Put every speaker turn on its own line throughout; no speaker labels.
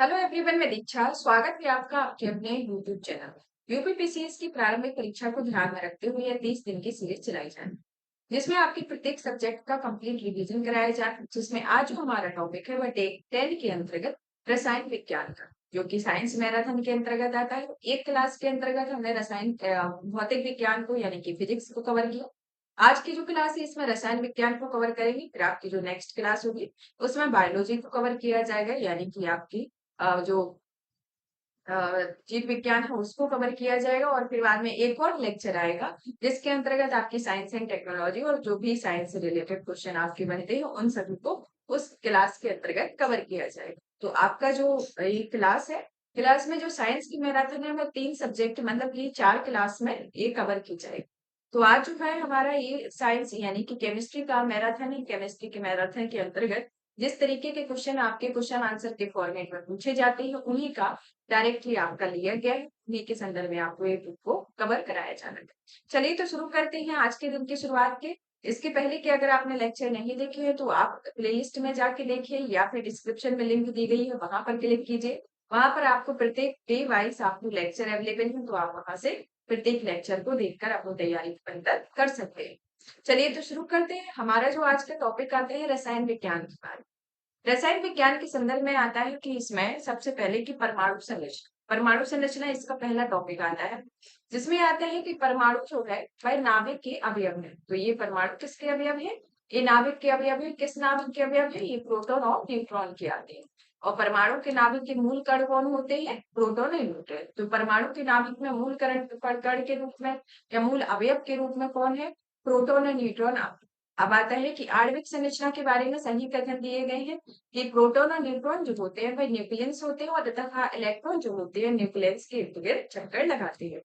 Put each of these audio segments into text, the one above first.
Hello everyone, मैं दीक्षा। स्वागत है आपका आपके अपने यूट्यूब चैनल यूपीपीसीएस की प्रारंभिक परीक्षा को ध्यान में रखते हुए यह 30 दिन की सीरीज चलाई जाए, जिसमें आपके प्रत्येक सब्जेक्ट का कंप्लीट रिवीजन कराया जाए। जिसमें आज जो हमारा टॉपिक है वह डे 10 के अंतर्गत रसायन विज्ञान का, जो कि साइंस मैराथन के अंतर्गत आता है। एक क्लास के अंतर्गत हमने भौतिक विज्ञान को यानी कि फिजिक्स को कवर किया। आज की जो क्लास है इसमें रसायन विज्ञान को कवर करेंगे। फिर आपकी जो नेक्स्ट क्लास होगी उसमें बायोलॉजी को कवर किया जाएगा, यानी कि आपकी जो अ, जीव विज्ञान है उसको कवर किया जाएगा। और फिर बाद में एक और लेक्चर आएगा जिसके अंतर्गत आपकी साइंस एंड टेक्नोलॉजी और जो भी साइंस से रिलेटेड क्वेश्चन आपके बनते हैं उन सभी को उस क्लास के अंतर्गत कवर किया जाएगा। तो आपका जो ये क्लास है, क्लास में जो साइंस की मैराथन है वो 3 सब्जेक्ट मतलब ये 4 क्लास में ये कवर की जाएगी। तो आज जो है हमारा ये साइंस यानी कि केमिस्ट्री का मैराथन है। केमिस्ट्री के मैराथन के अंतर्गत जिस तरीके के क्वेश्चन आपके क्वेश्चन आंसर के फॉर्मेट में पूछे जाते हैं उन्हीं का डायरेक्टली आपका लिया गया है। उन्हीं के संदर्भ में आपको ये बुक को कवर कराया जाना है। चलिए तो शुरू करते हैं आज के दिन की शुरुआत के। इसके पहले कि अगर आपने लेक्चर नहीं देखे हैं तो आप प्लेलिस्ट में जाके देखिए या फिर डिस्क्रिप्शन में लिंक दी गई है वहां पर क्लिक कीजिए। वहां पर आपको प्रत्येक डे वाइज आपको लेक्चर अवेलेबल है, तो आप वहां से प्रत्येक लेक्चर को देखकर अपनी तैयारी बेहतर कर सकते हैं। चलिए तो शुरू करते हैं। हमारा जो आज का टॉपिक आता है रसायन विज्ञान के बारे में। रसायन विज्ञान के संदर्भ में आता है कि इसमें सबसे पहले की परमाणु संरचना। परमाणु संरचना इसका पहला टॉपिक आता है, जिसमें आता है कि परमाणु जो है वह नाभिक के अवयव है। तो ये परमाणु किसके अवयव है? ये नाभिक के अवयव है। किस नाभिक के अवयव है? ये प्रोटॉन और न्यूट्रॉन के आते हैं। और परमाणु के नाभिक के मूल कण कौन होते हैं? प्रोटॉन और न्यूट्रॉन। तो परमाणु के नाभिक में मूल कण के रूप में या मूल अवयव के रूप में कौन है? प्रोटॉन और न्यूट्रॉन। अब आता है कि आणविक संरचना के बारे में सही कथन दिए गए हैं कि प्रोटॉन और न्यूट्रॉन जो होते हैं वह न्यूक्लियस होते हैं और तथा इलेक्ट्रॉन जो होते हैं न्यूक्लियस के इर्द गिर्द चक्कर लगाते हैं।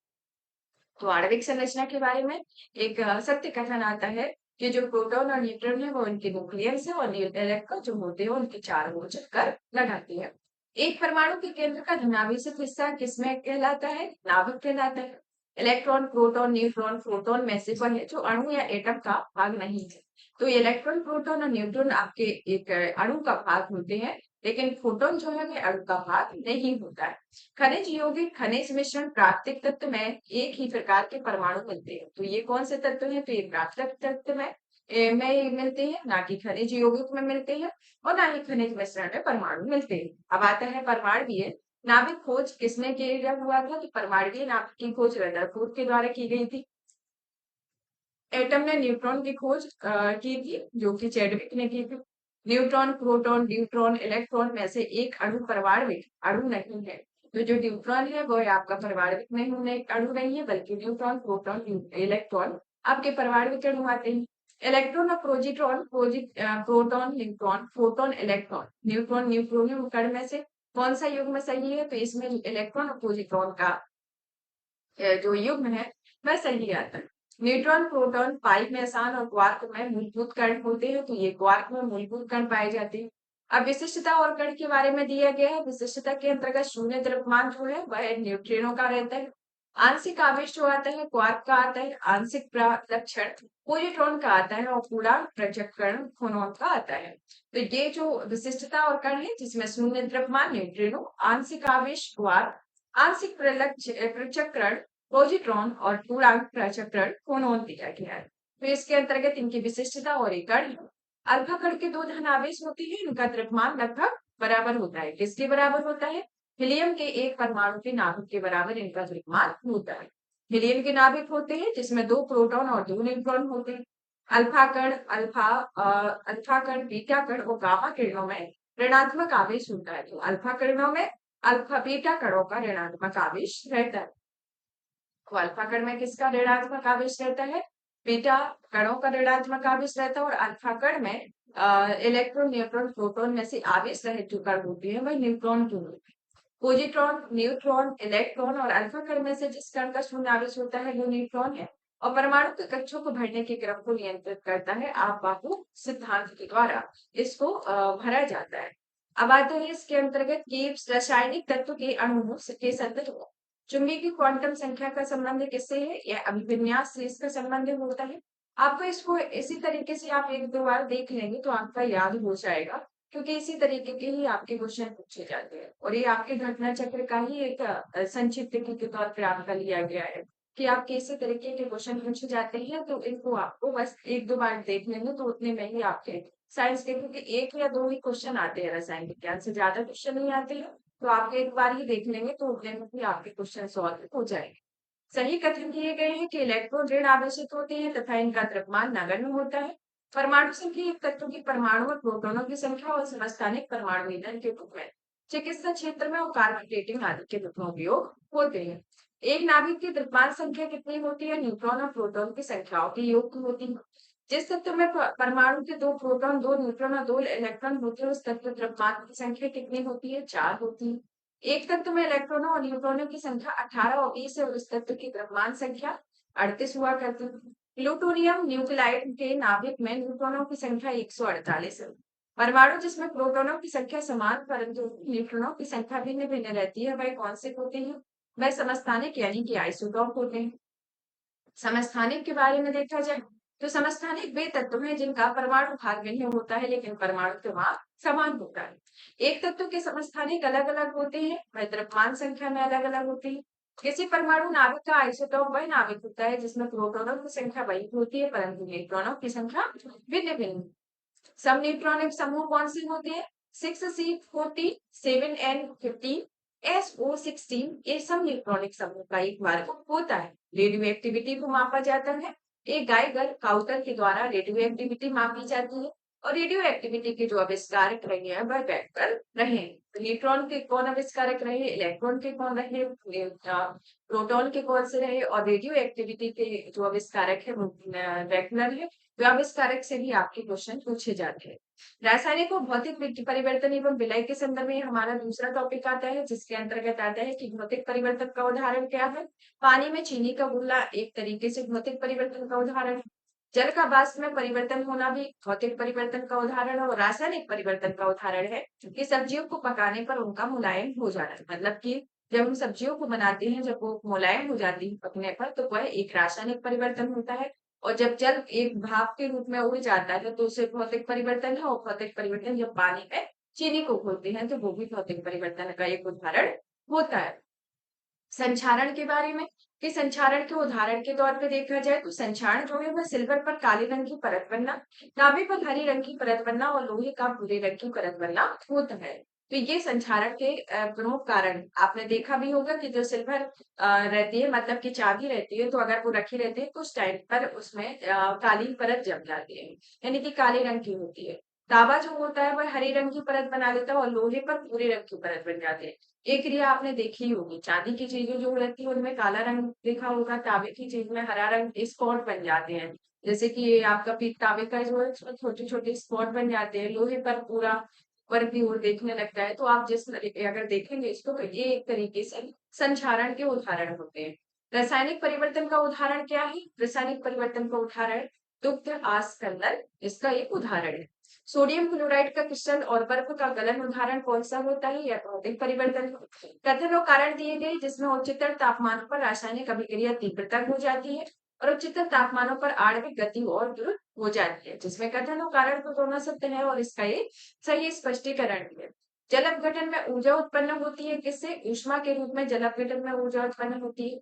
तो आणविक संरचना के बारे में एक सत्य कथन आता है कि जो प्रोटॉन और न्यूट्रॉन है वो उनके न्यूक्लियस है और इलेक्ट्रॉन जो होते हैं उनके चारों ओर चक्कर लगाते हैं। एक परमाणु के केंद्र का धनावेशित हिस्सा किसमें कहलाता है? नाभिक कहलाता है। इलेक्ट्रॉन, प्रोटॉन, न्यूट्रॉन, प्रोटॉन में से वह है जो अणु या एटम का भाग नहीं है। तो इलेक्ट्रॉन, प्रोटॉन और न्यूट्रॉन आपके एक अणु का भाग होते हैं, लेकिन प्रोटॉन जो है वह अणु का भाग नहीं होता है। खनिज यौगिक खनिज मिश्रण प्राकृतिक तत्व में एक ही प्रकार के परमाणु मिलते हैं। तो ये कौन से तत्व हैं? तो ये प्राकृतिक तत्व में मिलते हैं, ना कि खनिज यौगिक में मिलते हैं और ना ही खनिज मिश्रण में परमाणु मिलते हैं। अब आता है परमाणु नाभिक खोज किसने किया हुआ था? तो परमाणु नाभिक की खोज रदरफोर्ड के द्वारा की गई थी। एटम ने न्यूट्रॉन की खोज की थी, जो कि चैडविक ने की थी। न्यूट्रॉन, प्रोटॉन, न्यूट्रॉन, इलेक्ट्रॉन में से एक अणु परमाणविक अणु नहीं है। तो जो न्यूट्रॉन है वो आपका परमाणविक नहीं अणु नहीं है, बल्कि न्यूट्रॉन, प्रोटॉन, इलेक्ट्रॉन आपके परमाणविक अणु आते हैं। इलेक्ट्रॉन और proton, neutron, proton, electron, neutron, neutron कण में से कौन सा युग्म सही है? तो इसमें इलेक्ट्रॉन और प्रोजिट्रॉन का जो युग्म है वह सही आता है। न्यूट्रॉन, प्रोटॉन पाई में आसान और क्वार्क में मूलभूत कण होते हैं। तो ये क्वार्क में मूलभूत कण पाए जाते हैं। अब विशिष्टता और कण के बारे में दिया गया है। विशिष्टता के अंतर्गत शून्य द्रव्यमान जो है वह न्यूट्रिनो का रहता है। आंशिक आवेश जो आता है क्वार्क का आता है। आंशिक लक्षण पोजिट्रॉन का आता है और पूरा प्रचक्रण फोनॉन का आता है। तो ये जो विशिष्टता और कण है जिसमें शून्य द्रव्यमान न्यूट्रिनो, आंशिक आवेश क्वार्क, आंशिक प्रचक्रण पॉजिट्रॉन और पूर्णांक प्रचक्रण फोनॉन दिया गया है। तो इसके अंतर्गत इनकी विशिष्टता और एक कण है। अल्फा कण के दो धन आवेश होते हैं, इनका द्रव्यमान लगभग बराबर होता है। किसके बराबर होता है? हीलियम के एक परमाणु के नाभिक के बराबर इनका द्रव्यमान होता है। हीलियम के नाभिक होते हैं जिसमें 2 प्रोटॉन और 2 न्यूट्रॉन होते हैं। अल्फा कण, बीटा कण और गामा किरणों में ऋणात्मक आवेश होता है। तो अल्फा किरणों में अल्फा बीटा कणों का ऋणात्मक आवेश रहता है। तो अल्फा कण में किसका ऋणात्मक आवेश रहता है? बीटा कणों का ऋणात्मक आवेश रहता है। और अल्फा कण में इलेक्ट्रॉन, न्यूट्रॉन, प्रोटॉन में से आवेश रहित जो कण होती है वह न्यूट्रॉन की होती है। पॉजिट्रॉन, न्यूट्रॉन, इलेक्ट्रॉन और अल्फा कण में से जिस कण का शून्य आवेश होता है वो न्यूट्रॉन है और परमाणु के कक्षों को भरने के क्रम को नियंत्रित करता है। आपवाहु सिद्धांत के द्वारा इसको भरा जाता है। अब आते हैं इसके अंतर्गत कि रासायनिक तत्व के अणुओं के संदर्भ चुंबकीय की क्वांटम संख्या का संबंध किससे है? या अभिविन्यास से इसका संबंध होता है। आपको इसको इसी तरीके से आप एक दो बार देख लेंगे तो आपका याद हो जाएगा। क्योंकि इसी तरीके के ही आपके क्वेश्चन पूछे जाते हैं और ये आपके घटना चक्र का ही एक संक्षिप्त के तौर पर आपका लिया गया है कि आपके इसी तरीके के क्वेश्चन पूछे जाते हैं, तो इनको आपको बस एक दो बार देख लेंगे तो उतने में ही आपके साइंस के, क्योंकि एक या दो ही क्वेश्चन आते हैं रसायन विज्ञान से, ज्यादा क्वेश्चन नहीं आते हैं, तो आप एक बार ही देख लेंगे तो उतने में ही आपके क्वेश्चन सॉल्व हो जाएंगे। सही कथन किए गए हैं कि इलेक्ट्रॉन ऋण आवेशित होते हैं तथा इनका द्रव्यमान नगण्य होता है। परमाणु संख्या एक तत्व की परमाणु और प्रोटॉनों की संख्या और समस्थानिक परमाणु ईंधन के रूप में चिकित्सा क्षेत्र में और कार्बन डेटिंग आदि के रूप में उपयोग होते हैं। एक नाभिक की द्रव्यमान संख्या कितनी होती है? न्यूट्रॉन और प्रोटॉन की संख्याओं के योग की होती है। जिस तत्व में परमाणु के दो प्रोटॉन, दो न्यूट्रॉन और दो इलेक्ट्रॉन होते हैं, उस तत्व द्रव्यमान की संख्या कितनी होती है? 4 होती है। एक तत्व में इलेक्ट्रॉनों और न्यूट्रॉनों की संख्या 18 और 20 है और उस तत्व की द्रव्यमान संख्या 38 हुआ करती है। प्लूटोनियम न्यूक्लाइड के नाभिक में न्यूट्रॉनों की संख्या 148 है। परमाणु जिसमें प्रोटॉनों की संख्या समान परंतु न्यूट्रॉनों की संख्या भिन्न भिन्न रहती है, वह कौन से होते हैं? वह समस्थानिक यानी कि आइसोटॉप होते हैं। समस्थानिक के बारे में देखा जाए तो समस्थानिक वे तत्व हैं जिनका परमाणु भाग भिन्न होता है लेकिन परमाणु क्रमांक समान होता है। एक तत्व के समस्थानिक अलग अलग होते हैं, वह द्रव्यमान संख्या में अलग अलग होती है। किसी परमाणु नाभिक का आइसोटॉप वह नाभिक होता है जिसमें प्रोटॉनों की संख्या वही होती है परंतु न्यूट्रॉनों की संख्या भिन्न भिन्न। सब न्यूट्रॉनिक समूह कौन से होते हैं? 6C40, 7N15, SO16, ये सब न्यूट्रॉनिक समूह का एक वर्ग होता है। रेडियो एक्टिविटी को मापा जाता है। एक गाइगर काउंटर के द्वारा रेडियो एक्टिविटी मापी जाती है और रेडियो एक्टिविटी के जो आविष्कारक रहे हैं वह वेक्टर रहे। न्यूट्रॉन के कौन आविष्कारक रहे? इलेक्ट्रॉन के कौन रहे? प्रोटॉन के कौन से रहे? और रेडियो एक्टिविटी के जो आविष्कारक है वो वेक्टर है। आविष्कारक से भी आपके क्वेश्चन पूछे जाते हैं। रासायनिक और भौतिक परिवर्तन एवं विलय के संदर्भ में हमारा दूसरा टॉपिक आता है जिसके अंतर्गत आता है कि भौतिक परिवर्तन का उदाहरण क्या है। पानी में चीनी का घुलना एक तरीके से भौतिक परिवर्तन का उदाहरण है। जल का वाष्प में परिवर्तन होना भी भौतिक परिवर्तन का उदाहरण है और रासायनिक परिवर्तन का उदाहरण है कि सब्जियों को पकाने पर उनका मुलायम हो जाना, मतलब कि जब हम सब्जियों को बनाते हैं जब वो मुलायम हो जाती है पकने पर तो वह एक रासायनिक परिवर्तन होता है। और जब जल एक भाप के रूप में उड़ जाता है तो उसे भौतिक परिवर्तन है। और भौतिक परिवर्तन जब पानी में चीनी को घोलते हैं तो वो भी भौतिक परिवर्तन का एक उदाहरण होता है। संक्षारण के बारे में कि संक्षारण के उदाहरण के तौर पे देखा जाए तो संक्षारण जो है वह सिल्वर पर काले रंग की परत बनना, तांबे पर हरी रंग की परत बनना और लोहे का भूरे रंग की परत बनना होता है। तो ये संक्षारण के प्रमुख कारण आपने देखा भी होगा कि जो सिल्वर रहती है, मतलब कि चांदी रहती है, तो अगर वो रखी रहती है तो उस टाइम पर उसमें काली परत जम जाती है, यानी कि काले रंग की होती है। तांबा जो होता है वह हरे रंग की परत बना लेता है और लोहे पर भूरे रंग की परत बन जाती है। एक क्रिया आपने देखी होगी, चांदी की चीजें जो रहती है उनमें काला रंग देखा होगा, तांबे की चीज में हरा रंग, स्पॉट बन जाते हैं। जैसे कि ये आपका तांबे का जो है उसमें छोटे छोटे स्पॉट बन जाते हैं, लोहे पर पूरा ऊपर की ओर देखने लगता है। तो आप जिस तरीके अगर देखेंगे इसको तो ये एक तरीके से संक्षारण के उदाहरण होते हैं। रासायनिक परिवर्तन का उदाहरण क्या है? रासायनिक परिवर्तन का उदाहरण दुग्ध आस्कंदन इसका एक उदाहरण है। सोडियम क्लोराइड का क्रिस्टल और बर्फ का गलन उदाहरण कौन सा होता है? यह भौतिक परिवर्तन। कथन और कारण दिए गए जिसमें उच्चतर तापमानों पर रासायनिक अभिक्रिया तीव्रता हो जाती है और उच्चतर तापमानों पर आणविक गति और द्रुत हो जाती है, जिसमें कथन और कारण तो दोनों सत्य है और इसका ये सही स्पष्टीकरण भी है। जल अपघटन में ऊर्जा उत्पन्न होती है किससे? ऊष्मा के रूप में जल अपघटन में ऊर्जा उत्पन्न होती है।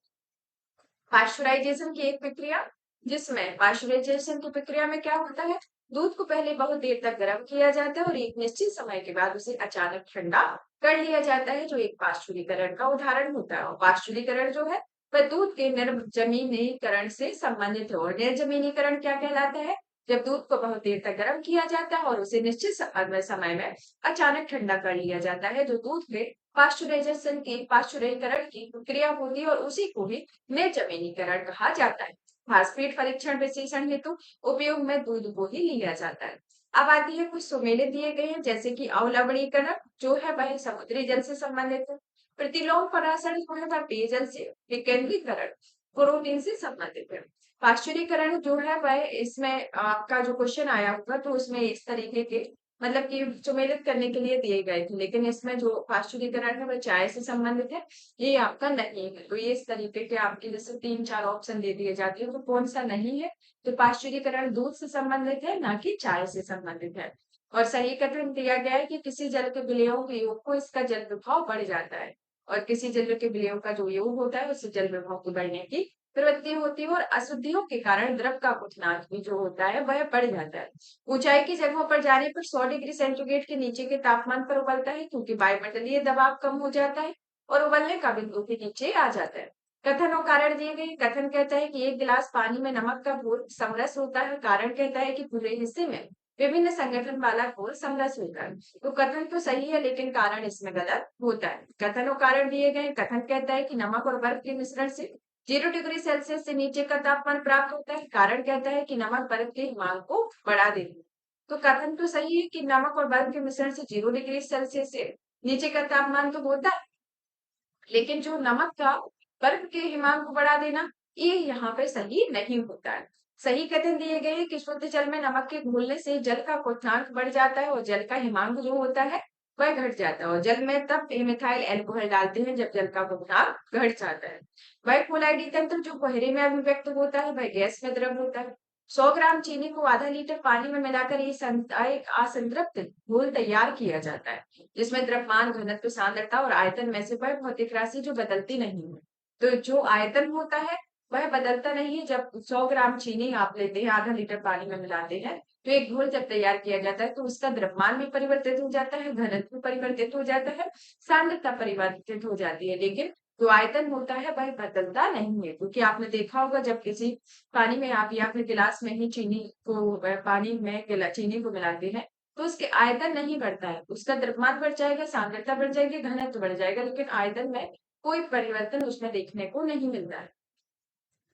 पाश्चराइजेशन की एक प्रक्रिया, जिसमें पाश्चराइजेशन की प्रक्रिया में क्या होता है? दूध को पहले बहुत देर तक गर्म किया जाता है और एक निश्चित समय के बाद उसे अचानक ठंडा कर लिया जाता है, जो एक पाश्चुरीकरण का उदाहरण होता है। और पाश्चुरीकरण जो है वह दूध के निर्जमीनीकरण से संबंधित है। और निर्जमीनीकरण क्या कहलाता है? जब दूध को बहुत देर तक गर्म किया जाता है और उसे निश्चित समय में अचानक ठंडा कर लिया जाता है, जो दूध के पाश्चुरीकरण की प्रक्रिया होती है और उसी को भी निर्जमीनीकरण कहा जाता है। फास्फेट परीक्षण विश्लेषण हेतु उपयोग में दूध को ही लिया जाता है। अब आती है कुछ सुमेलित दिए गए हैं जैसे कि अवलवणीकरण जो है वह समुद्री जल से संबंधित है। प्रतिलोम परासरण जो है वह पेयजल से, विकेंद्रीकरण प्रोटीन से संबंधित है। पाश्चुरीकरण जो है वह इसमें आपका जो क्वेश्चन आया होगा तो उसमें इस तरीके के मतलब कि सुमेलित करने के लिए दिए गए थे, लेकिन इसमें जो पाश्चुरीकरण है वह चाय से संबंधित है, ये आपका नहीं है। तो ये इस तरीके के आपके जैसे 3-4 ऑप्शन दे दिए जाते हैं तो कौन सा नहीं है? तो पाश्चुरीकरण दूध से संबंधित है, ना कि चाय से संबंधित है। और सही कथन दिया गया है कि किसी जल के विलयों के योग को इसका जल प्रभाव बढ़ जाता है, और किसी जल के विलयों का जो योग होता है उससे जल प्रभाव की बढ़ने की प्रवृत्ति होती है, और अशुद्धियों के कारण द्रव का क्वथनांक भी जो होता है वह बढ़ जाता है। ऊंचाई की जगहों पर जाने पर 100 डिग्री सेंटीग्रेड के नीचे के तापमान पर उबलता है, क्योंकि वायुमंडलीय दबाव कम हो जाता है और उबलने का बिंदु भी नीचे आ जाता है। कथन और कारण दिए गए। कथन कहता है कि एक गिलास पानी में नमक का घोल समरस होता है। कारण कहता है कि पूरे हिस्से में विभिन्न संगठन वाला घोल समरस होता है। तो कथन तो सही है, लेकिन कारण इसमें गलत होता है। कथन और कारण दिए गए। कथन कहता है कि नमक और बर्फ के मिश्रण से 0 डिग्री सेल्सियस से नीचे का तापमान प्राप्त होता है। कारण कहता है कि नमक बर्फ के हिमांक को बढ़ा देती है। तो कथन तो सही है कि नमक और बर्फ के मिश्रण से 0 डिग्री सेल्सियस से नीचे का तापमान तो होता है, लेकिन जो नमक का बर्फ के हिमांक को बढ़ा देना, ये यहाँ पे सही नहीं होता है। सही कथन दिए गए हैं कि शुद्ध जल में नमक के घुलने से जल का क्वथनांक बढ़ जाता है और जल का हिमांक जो होता है वह घट जाता है, और जल में तब मिथाइल अल्कोहल डालते हैं जब जल का क्वथनांक घट जाता है। वह कोलाइडी तंत्र जो कोहरे में अभिव्यक्त होता है वह गैस में द्रव होता है। 100 ग्राम चीनी को आधा लीटर पानी में मिलाकर एक असंतृप्त घोल तैयार किया जाता है, जिसमें द्रव्यमान, घनत्व, सांद्रता और आयतन में से वह भौतिक राशि जो बदलती नहीं है। तो जो आयतन होता है वह बदलता नहीं है। जब 100 ग्राम चीनी आप लेते हैं, आधा लीटर पानी में मिलाते हैं, तो एक घोल जब तैयार किया जाता है तो उसका द्रव्यमान भी परिवर्तित हो जाता है, घनत्व परिवर्तित हो जाता है, सांद्रता परिवर्तित हो जाती है, लेकिन जो आयतन होता है वह बदलता नहीं है। क्योंकि आपने देखा होगा जब किसी पानी में आप या फिर गिलास में ही चीनी को पानी में चीनी को मिलाते हैं, तो उसके आयतन नहीं बढ़ता है, उसका द्रव्यमान बढ़ जाएगा, सांद्रता बढ़ जाएगी, घनत्व बढ़ जाएगा, लेकिन आयतन में कोई परिवर्तन उसमें देखने को नहीं मिलता है।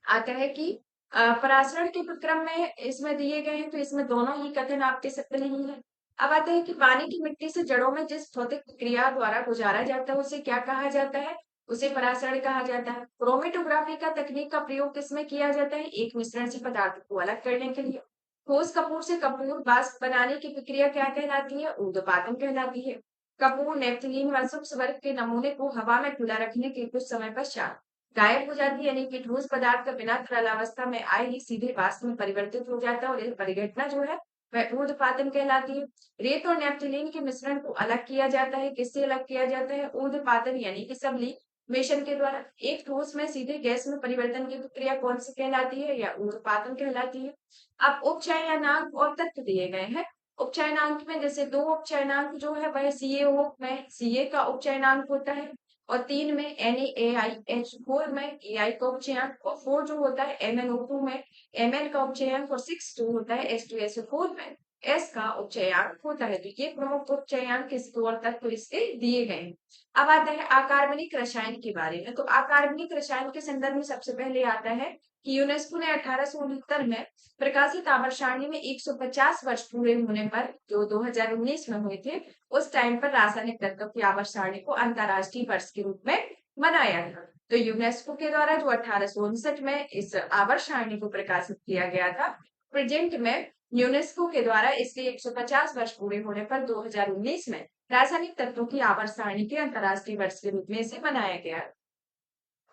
आता है कि परासरण के प्रक्रम में इसमें दिए गए हैं, तो इसमें दोनों ही कथन आपके सत्य नहीं है। अब आता है कि पानी की मिट्टी से जड़ों में जिस भौतिक क्रिया द्वारा गुजारा जाता है उसे क्या कहा जाता है? उसे परासरण कहा जाता है। क्रोमेटोग्राफी का तकनीक का प्रयोग किसमें किया जाता है? एक मिश्रण से पदार्थ को अलग करने के लिए। ठोस कपूर से कपूर वाष्प बनाने की प्रक्रिया क्या कहलाती है? ऊर्ध्वपातन कहलाती है। कपूर, नेपथलीन व सूक्ष्म वर्ग के नमूने को हवा में खुला रखने के कुछ समय पश्चात गायब हो जाती है, यानी कि ठोस पदार्थ का बिना तरल अवस्था में आए ही सीधे वाष्प में परिवर्तित हो जाता है, और यह परिघटना जो है वह ऊर्ध्वपातन कहलाती है। रेत और नेपथलीन के मिश्रण को अलग किया जाता है। किससे अलग किया जाता है? ऊर्ध्वपातन यानी कि सब्लिमेशन के द्वारा। एक ठोस में सीधे गैस में परिवर्तन की प्रक्रिया कौन सी कहलाती है? या ऊर्ध्वपातन कहलाती है। अब उपचयनांक और तत्व दिए गए हैं। उपचयनांक में जैसे 2 उपचयनांक जो है वह CaO में Ca का उपचयनांक होता है, और 3 में NaAIH, 4 में Ai का उपचयनांक, और 4 जो होता है MnO2 में Mn का उपचयनांक, और 6 जो होता है H2SO4 में S का उपचयनांक होता है। तो ये प्रमुख उपचयनांक किसके और तत्व इसके दिए गए हैं। अब आता है अकार्बनिक रसायन के बारे में। तो अकार्बनिक रसायन के संदर्भ में सबसे पहले आता है कि यूनेस्को ने 1869 में प्रकाशित आवर्त सारणी में 150 वर्ष पूरे होने पर, जो 2019 में हुए थे, उस टाइम पर रासायनिक तत्वों की आवर्त सारणी को अंतरराष्ट्रीय वर्ष के रूप में मनाया गया। तो यूनेस्को के द्वारा जो 1859 में इस आवर्त सारणी को प्रकाशित किया गया था, प्रेजेंट में यूनेस्को के द्वारा इसके 150 वर्ष पूरे होने पर 2019 में रासायनिक तत्वों की आवर्त सारणी के अंतरराष्ट्रीय वर्ष के रूप में इसे मनाया गया।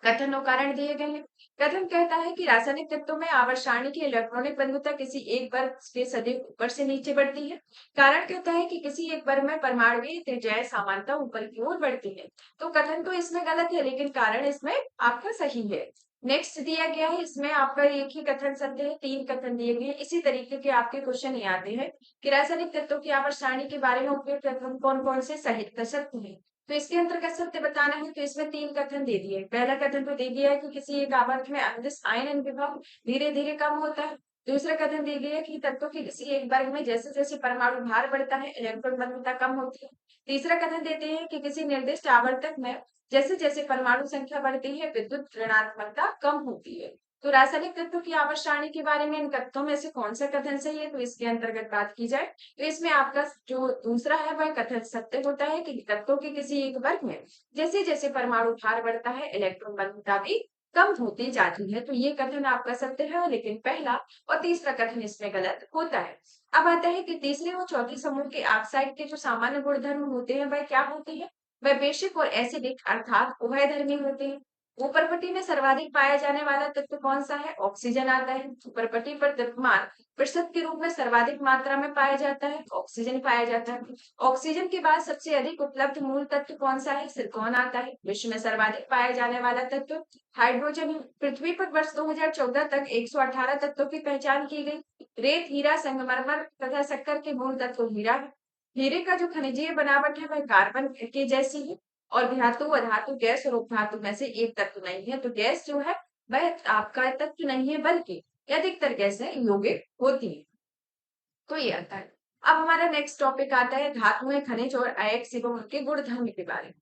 कथन और कारण दिए गए हैं। कथन कहता है कि रासायनिक तत्वों में आवर्त सारणी की इलेक्ट्रॉनिक बंधुता किसी एक वर्ग के सदैव ऊपर से नीचे बढ़ती है। कारण कहता है कि किसी एक वर्ग में परमाणुवीय त्रिज्याएं सामान्यतः ऊपर की ओर बढ़ती है। तो कथन तो इसमें गलत है, लेकिन कारण इसमें आपका सही है। नेक्स्ट दिया गया है, इसमें आपका एक ही कथन सत्य है, 3 कथन दिए गए हैं। इसी तरीके के आपके क्वेश्चन ये आते हैं कि रासायनिक तत्वों की आवर्त सारणी के बारे में उपयुक्त कथन कौन कौन से सहित सत्य है। तो इसके अंतर्गत सत्य बताना है, तो इसमें 3 कथन दे दिए। पहला कथन तो दे दिया है कि किसी एक आवर्त में अदिश आयन विभव धीरे धीरे कम होता है। दूसरा कथन दे दिया है कि तत्वों के किसी एक वर्ग में जैसे जैसे परमाणु भार बढ़ता है इलेक्ट्रॉन बंधुता कम होती है। तीसरा कथन देते हैं कि किसी निर्दिष्ट आवर्तक में जैसे जैसे परमाणु संख्या बढ़ती है विद्युत ऋणात्मकता कम होती है। तो रासायनिक तत्वों की आवर्त सारणी के बारे में इन कथनों में से कौन सा कथन सही है, तो इसके अंतर्गत बात की जाए तो इसमें आपका जो दूसरा है वह कथन सत्य होता है कि तत्वों के किसी एक वर्ग में जैसे जैसे परमाणु भार बढ़ता है इलेक्ट्रॉन बंधुता भी कम होती जाती है। तो ये कथन आपका सत्य है, लेकिन पहला और तीसरा कथन इसमें गलत होता है। अब आता है कि तीसरे और चौथे समूह के ऑक्साइड के जो सामान्य गुणधर्म होते हैं वह क्या होते हैं? वह बेसिक और एसिडिक अर्थात उभयधर्मी होते हैं। ऊपर पट्टी में सर्वाधिक पाया जाने वाला तत्व कौन सा है? ऑक्सीजन आता है। ऊपर पट्टी पर द्रव्यमान प्रतिशत के रूप में सर्वाधिक मात्रा में पाया जाता है, ऑक्सीजन पाया जाता है। ऑक्सीजन के बाद सबसे अधिक उपलब्ध मूल तत्व कौन सा है? सिलिकॉन आता है। विश्व में सर्वाधिक पाया जाने वाला तत्व हाइड्रोजन है। पृथ्वी पर वर्ष 2014 तक 118 तत्वों की पहचान की गई। रेत, हीरा, संगमरमर तथा शक्कर के मूल तत्व हीरा है। हीरे का जो खनिजीय बनावट है वह कार्बन के जैसी है। और धातु, अधातु, गैस और उपधातु में से एक तत्व नहीं है। तो गैस जो है वह आपका तत्व नहीं है, बल्कि अधिकतर गैसें यौगिक होती है। तो ये आता है। अब हमारा नेक्स्ट टॉपिक आता है धातुएं, खनिज और अयस्क एवं उनके गुण धर्म के बारे में।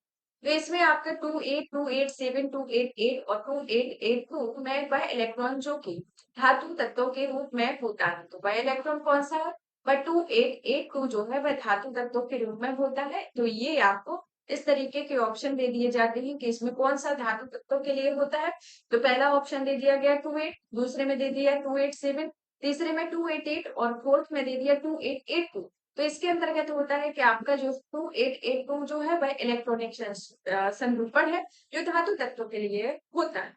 तो इसमें आपका 2827 288 और 2882 में वह इलेक्ट्रॉन जो कि धातु तत्वों के रूप में होता है, तो वह इलेक्ट्रॉन कौन सा है? वह 2882 जो है वह धातु तत्वों के रूप में होता है। तो ये आपको इस तरीके के ऑप्शन दे दिए जाते हैं कि इसमें कौन सा धातु तत्वों के लिए होता है। तो पहला ऑप्शन दे दिया गया 28, दूसरे में दे दिया 287, तीसरे में 288 और फोर्थ में दे दिया 2882। तो इसके अंतर्गत होता है कि आपका जो 2882 जो है वह इलेक्ट्रॉनिक संरूपण है जो धातु तत्वों के लिए होता है।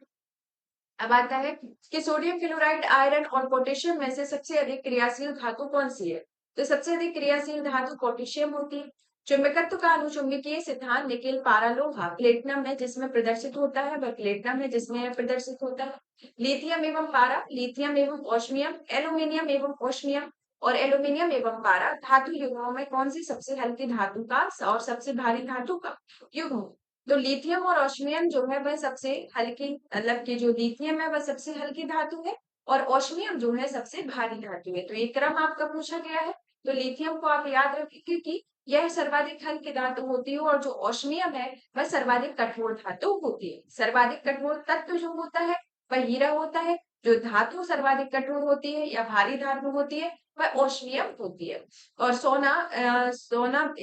अब आता है कि सोडियम क्लोराइड, आयरन और पोटेशियम में से सबसे अधिक क्रियाशील धातु कौन सी है? तो सबसे अधिक क्रियाशील धातु पोटेशियम होती है। चुंबकत्व का अनुचुंबकीय सिद्धांत निकेल, पारा, लोहा, प्लेटिनम है जिसमें प्रदर्शित होता है, वह प्लेटिनम है जिसमें प्रदर्शित होता है। लिथियम एवं पारा, लिथियम एवं ओस्मियम, एल्यूमिनियम एवं ओस्मियम और एल्यूमिनियम एवं पारा धातु युग्मों में कौन सी सबसे हल्की धातु का और सबसे भारी धातु का युग्म? तो लिथियम और ओस्मियम जो है वह सबसे हल्की, मतलब कि जो लिथियम है वह सबसे हल्की धातु है और ओस्मियम जो है सबसे भारी धातु है। तो ये क्रम आपका पूछा गया है। तो लिथियम को आप याद रखेंगे कि यह सर्वाधिक हल्की धातु होती है और जो ओस्मियम है वह सर्वाधिक कठोर धातु होती है। सर्वाधिक कठोर तत्व जो होता है वह हीरा होता है। जो धातु सर्वाधिक कठोर होती है या भारी धातु होती है वह ओस्मियम होती है। और सोना,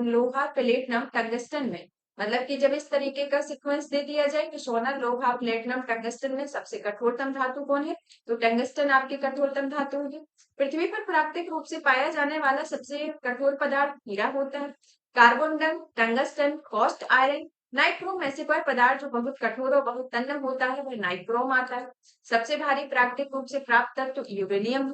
लोहा, प्लेटिनम, टंगस्टन में, मतलब कि जब इस तरीके का सीक्वेंस दे दिया जाए कि सोना, लोहा, प्लेटिनम, टंगस्टन में सबसे कठोरतम धातु कौन है? तो टंगस्टन आपकी कठोरतम धातु होगी। पृथ्वी पर प्राकृतिक रूप से पाया जाने वाला सबसे कठोर पदार्थ हीरा होता है। कार्बोंडम, टंगस्टन, कॉस्ट आयरन, नाइट्रोम में से कोई पदार्थ जो बहुत कठोर और बहुत तन्य होता है वह नाइट्रोम आता है। सबसे भारी प्राकृतिक रूप से प्राप्त तत्व यूरेनियम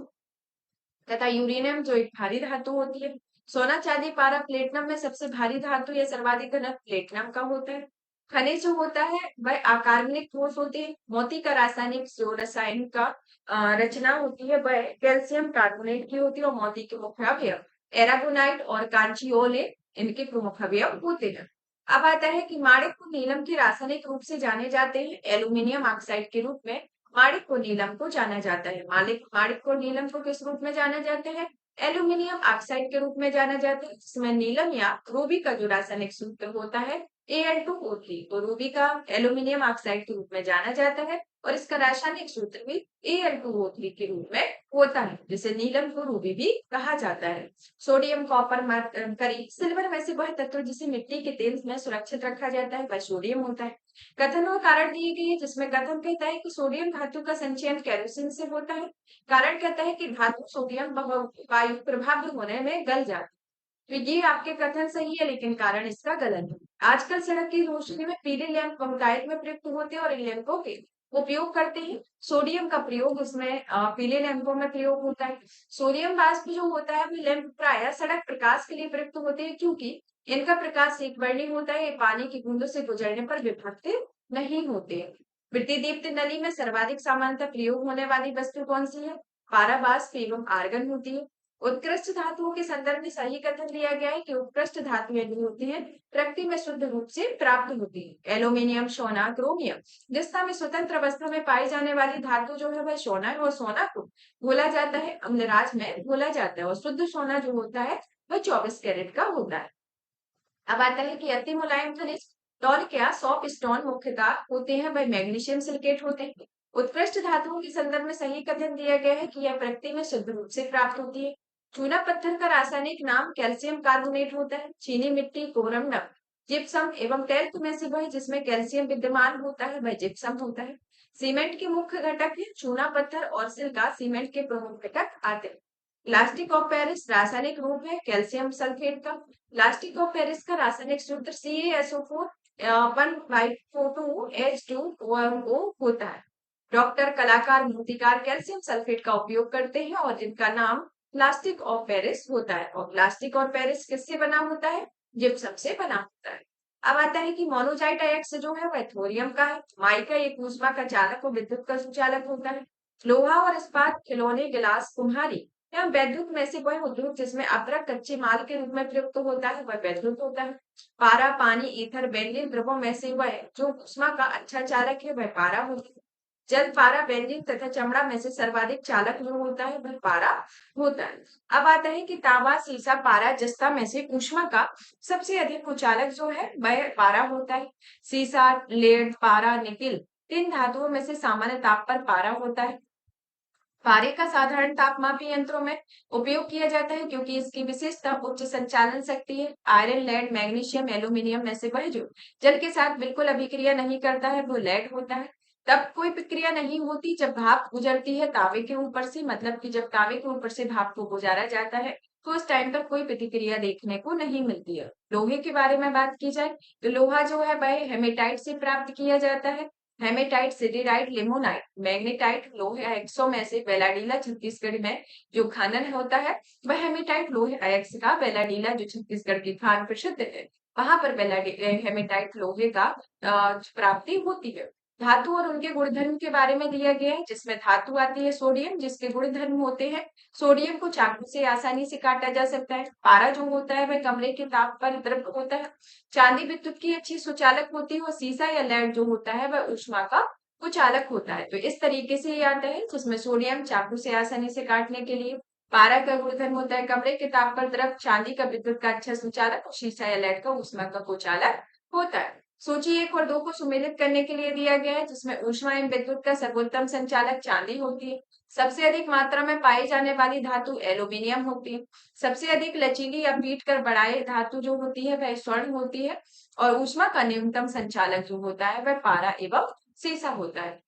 तथा यूरेनियम जो एक भारी धातु होती है। सोना, चांदी, पारा, प्लेटिनम में सबसे भारी धातु या सर्वाधिक घनत्व प्लेटिनम का होता है। खनिज जो होता है वह अकार्बनिक ठोस होते हैं। मोती का रासायनिक जो रसायन का रचना होती है वह कैल्शियम कार्बोनेट की होती है और मोती के मुख्य अवयव एरागोनाइट और कांचियोले इनके प्रमुख अवयव होते हैं। अब आता है कि माणिक को नीलम के रासायनिक रूप से जाने जाते हैं एल्यूमिनियम ऑक्साइड के रूप में। माणिक को नीलम को जाना जाता है। माणिक को नीलम को किस रूप में जाना जाता है? एल्यूमिनियम ऑक्साइड के रूप में जाना जाता है, जिसमें नीलम या रूबी का जो रासायनिक सूत्र होता है Al2O3। तो रूबी का एल्यूमिनियम ऑक्साइड के रूप में जाना जाता है और इसका रासायनिक सूत्र भी Al2O3 के रूप में होता है, जिसे नीलम को रूबी भी कहा जाता है। सोडियम, कॉपर, मरकरी, सिल्वर में से वह तत्व जिसे मिट्टी के तेल में सुरक्षित रखा जाता है वह सोडियम होता है। कथन और कारण दिए गए हैं, जिसमें कथन कहता है कि सोडियम धातु का संचयन केरोसिन से होता है। कारण कहता है कि धातु सोडियम वायु प्रभावित होने में गल जाती है। तो ये आपके कथन सही है, लेकिन कारण इसका गलत है। आजकल सड़क की रोशनी में पीले लैंप बहुतायत में प्रयुक्त होते हैं और इन लैंपों के उपयोग करते हैं। सोडियम का प्रयोग इसमें पीले लैंपों में प्रयोग होता है। सोडियम वाष्प जो होता है वो लैंप प्राय सड़क प्रकाश के लिए प्रयुक्त होते हैं, क्योंकि इनका प्रकाश एक वर्णी होता है। ये पानी की बूंदों से गुजरने पर विभक्त नहीं होते। प्रतिदीप्त नली में सर्वाधिक सामान्यतः प्रयोग होने वाली वस्तु कौन सी है? पारा, वाष्प एवं आर्गन होती है। उत्कृष्ट धातुओं के संदर्भ में सही कथन दिया गया है कि उत्कृष्ट धातुएं जो होती हैं प्रकृति में शुद्ध रूप से प्राप्त होती है। एल्यूमिनियम, सोना, क्रोमियम। जिस्ता में स्वतंत्र अवस्था में पाई जाने वाली धातु जो है वह सोना है और सोना को बोला जाता है अम्लराज में बोला जाता है और शुद्ध सोना जो होता है वह 24 कैरेट का होता है। अब आता है कि अति मुलायम खनिज टॉर्क या सॉफ्ट स्टोन मुख्यतः होते हैं वह मैग्नीशियम सिलिकेट होते हैं। उत्कृष्ट धातुओं के संदर्भ में सही कथन दिया गया है कि यह प्रकृति में शुद्ध रूप से प्राप्त होती है। चूना पत्थर का रासायनिक नाम कैल्शियम कार्बोनेट होता है। चीनी मिट्टी, कोरम नम, जिप्सम एवं टैल्क में से वह जिसमें कैल्शियम विद्यमान होता है वह जिप्सम होता है। सीमेंट के मुख्य घटक है चूना पत्थर और सिलिका सीमेंट के प्रमुख घटक आते हैं। प्लास्टिक ऑफ पेरिस रासायनिक रूप है कैल्शियम सल्फेट का। प्लास्टिक ऑफ पेरिस का रासायनिक सूत्र CaSO4 1/2H2O होता है। डॉक्टर, कलाकार, मूर्तिकार कैल्शियम सल्फेट का उपयोग करते हैं और जिनका नाम प्लास्टिक ऑफ पेरिस होता है। और प्लास्टिक ऑफ पेरिस किससे बना होता है? जिप्सम से बना होता है। अब आता है कि मोनोजाइट आयस्क जो है वह थोरियम का है। माइका एक ऊष्मा का चालक और विद्युत का सुचालक होता है। लोहा और इस्पात, खिलौने, गिलास, कुम्हारी या वैद्युत में से वह उद्योग जिसमें अभ्रक कच्चे माल के रूप में प्रयुक्त होता है वह वैद्युत होता है। पारा, पानी, ईथर, बेंजीन द्रवों में से वह जो ऊष्मा का अच्छा चालक है वह पारा होता है। जल, पारा, बेंजीन तथा चमड़ा में से सर्वाधिक चालक जो होता है वह पारा होता है। अब आता है कि तांबा, सीसा, पारा, जस्ता में से ऊष्मा का सबसे अधिक कुचालक जो है वह पारा होता है। सीसा, लेड, पारा, निकिल तीन धातुओं में से सामान्य ताप पर पारा होता है। पारे का साधारण तापमापी यंत्रों में उपयोग किया जाता है क्योंकि इसकी विशेषता उच्च संचालन शक्ति है। आयरन, लेड, मैग्नीशियम, एल्यूमिनियम में से वह जो जल के साथ बिल्कुल अभिक्रिया नहीं करता है वो लेड होता है। तब कोई प्रक्रिया नहीं होती जब भाप गुजरती है तावे के ऊपर से, मतलब कि जब तावे के ऊपर से भाप को गुजारा जाता है तो उस टाइम पर कोई प्रतिक्रिया देखने को नहीं मिलती है। लोहे के बारे में बात की जाए तो लोहा जो है वह हेमेटाइट से प्राप्त किया जाता है। हेमेटाइट, सिडीराइट, लिमोनाइट, मैग्नेटाइट लोहे अयस्कों में से बेलाडीला छत्तीसगढ़ में जो खनन होता है वह हेमेटाइट लोहे अयस्क का बेलाडीला जो छत्तीसगढ़ की खान प्रसिद्ध है वहां पर हेमेटाइट लोहे का प्राप्ति होती है। धातु और उनके गुणधर्म के बारे में दिया गया है जिसमें धातु आती है सोडियम जिसके गुणधर्म होते हैं सोडियम को चाकू से आसानी से काटा जा सकता है। पारा जो होता है वह कमरे के ताप पर द्रव होता है। चांदी विद्युत की अच्छी सुचालक होती है और सीसा या लेड जो होता है वह ऊष्मा का कुचालक होता है। तो इस तरीके से ये आता है जिसमें सोडियम चाकू से आसानी से काटने के लिए, पारा का गुणधर्म होता है कमरे के ताप पर द्रव, चांदी का विद्युत का अच्छा सुचालक और शीशा या लेड का ऊष्मा का कुचालक होता है। सूची 1 और 2 को सुमेलित करने के लिए दिया गया है जिसमें ऊष्मा एवं विद्युत का सर्वोत्तम संचालक चांदी होती है। सबसे अधिक मात्रा में पाई जाने वाली धातु एल्यूमिनियम होती है। सबसे अधिक लचीली या पीट कर बढ़ाए धातु जो होती है वह स्वर्ण होती है। और ऊष्मा का न्यूनतम संचालक जो होता है वह पारा एवं सीसा होता है।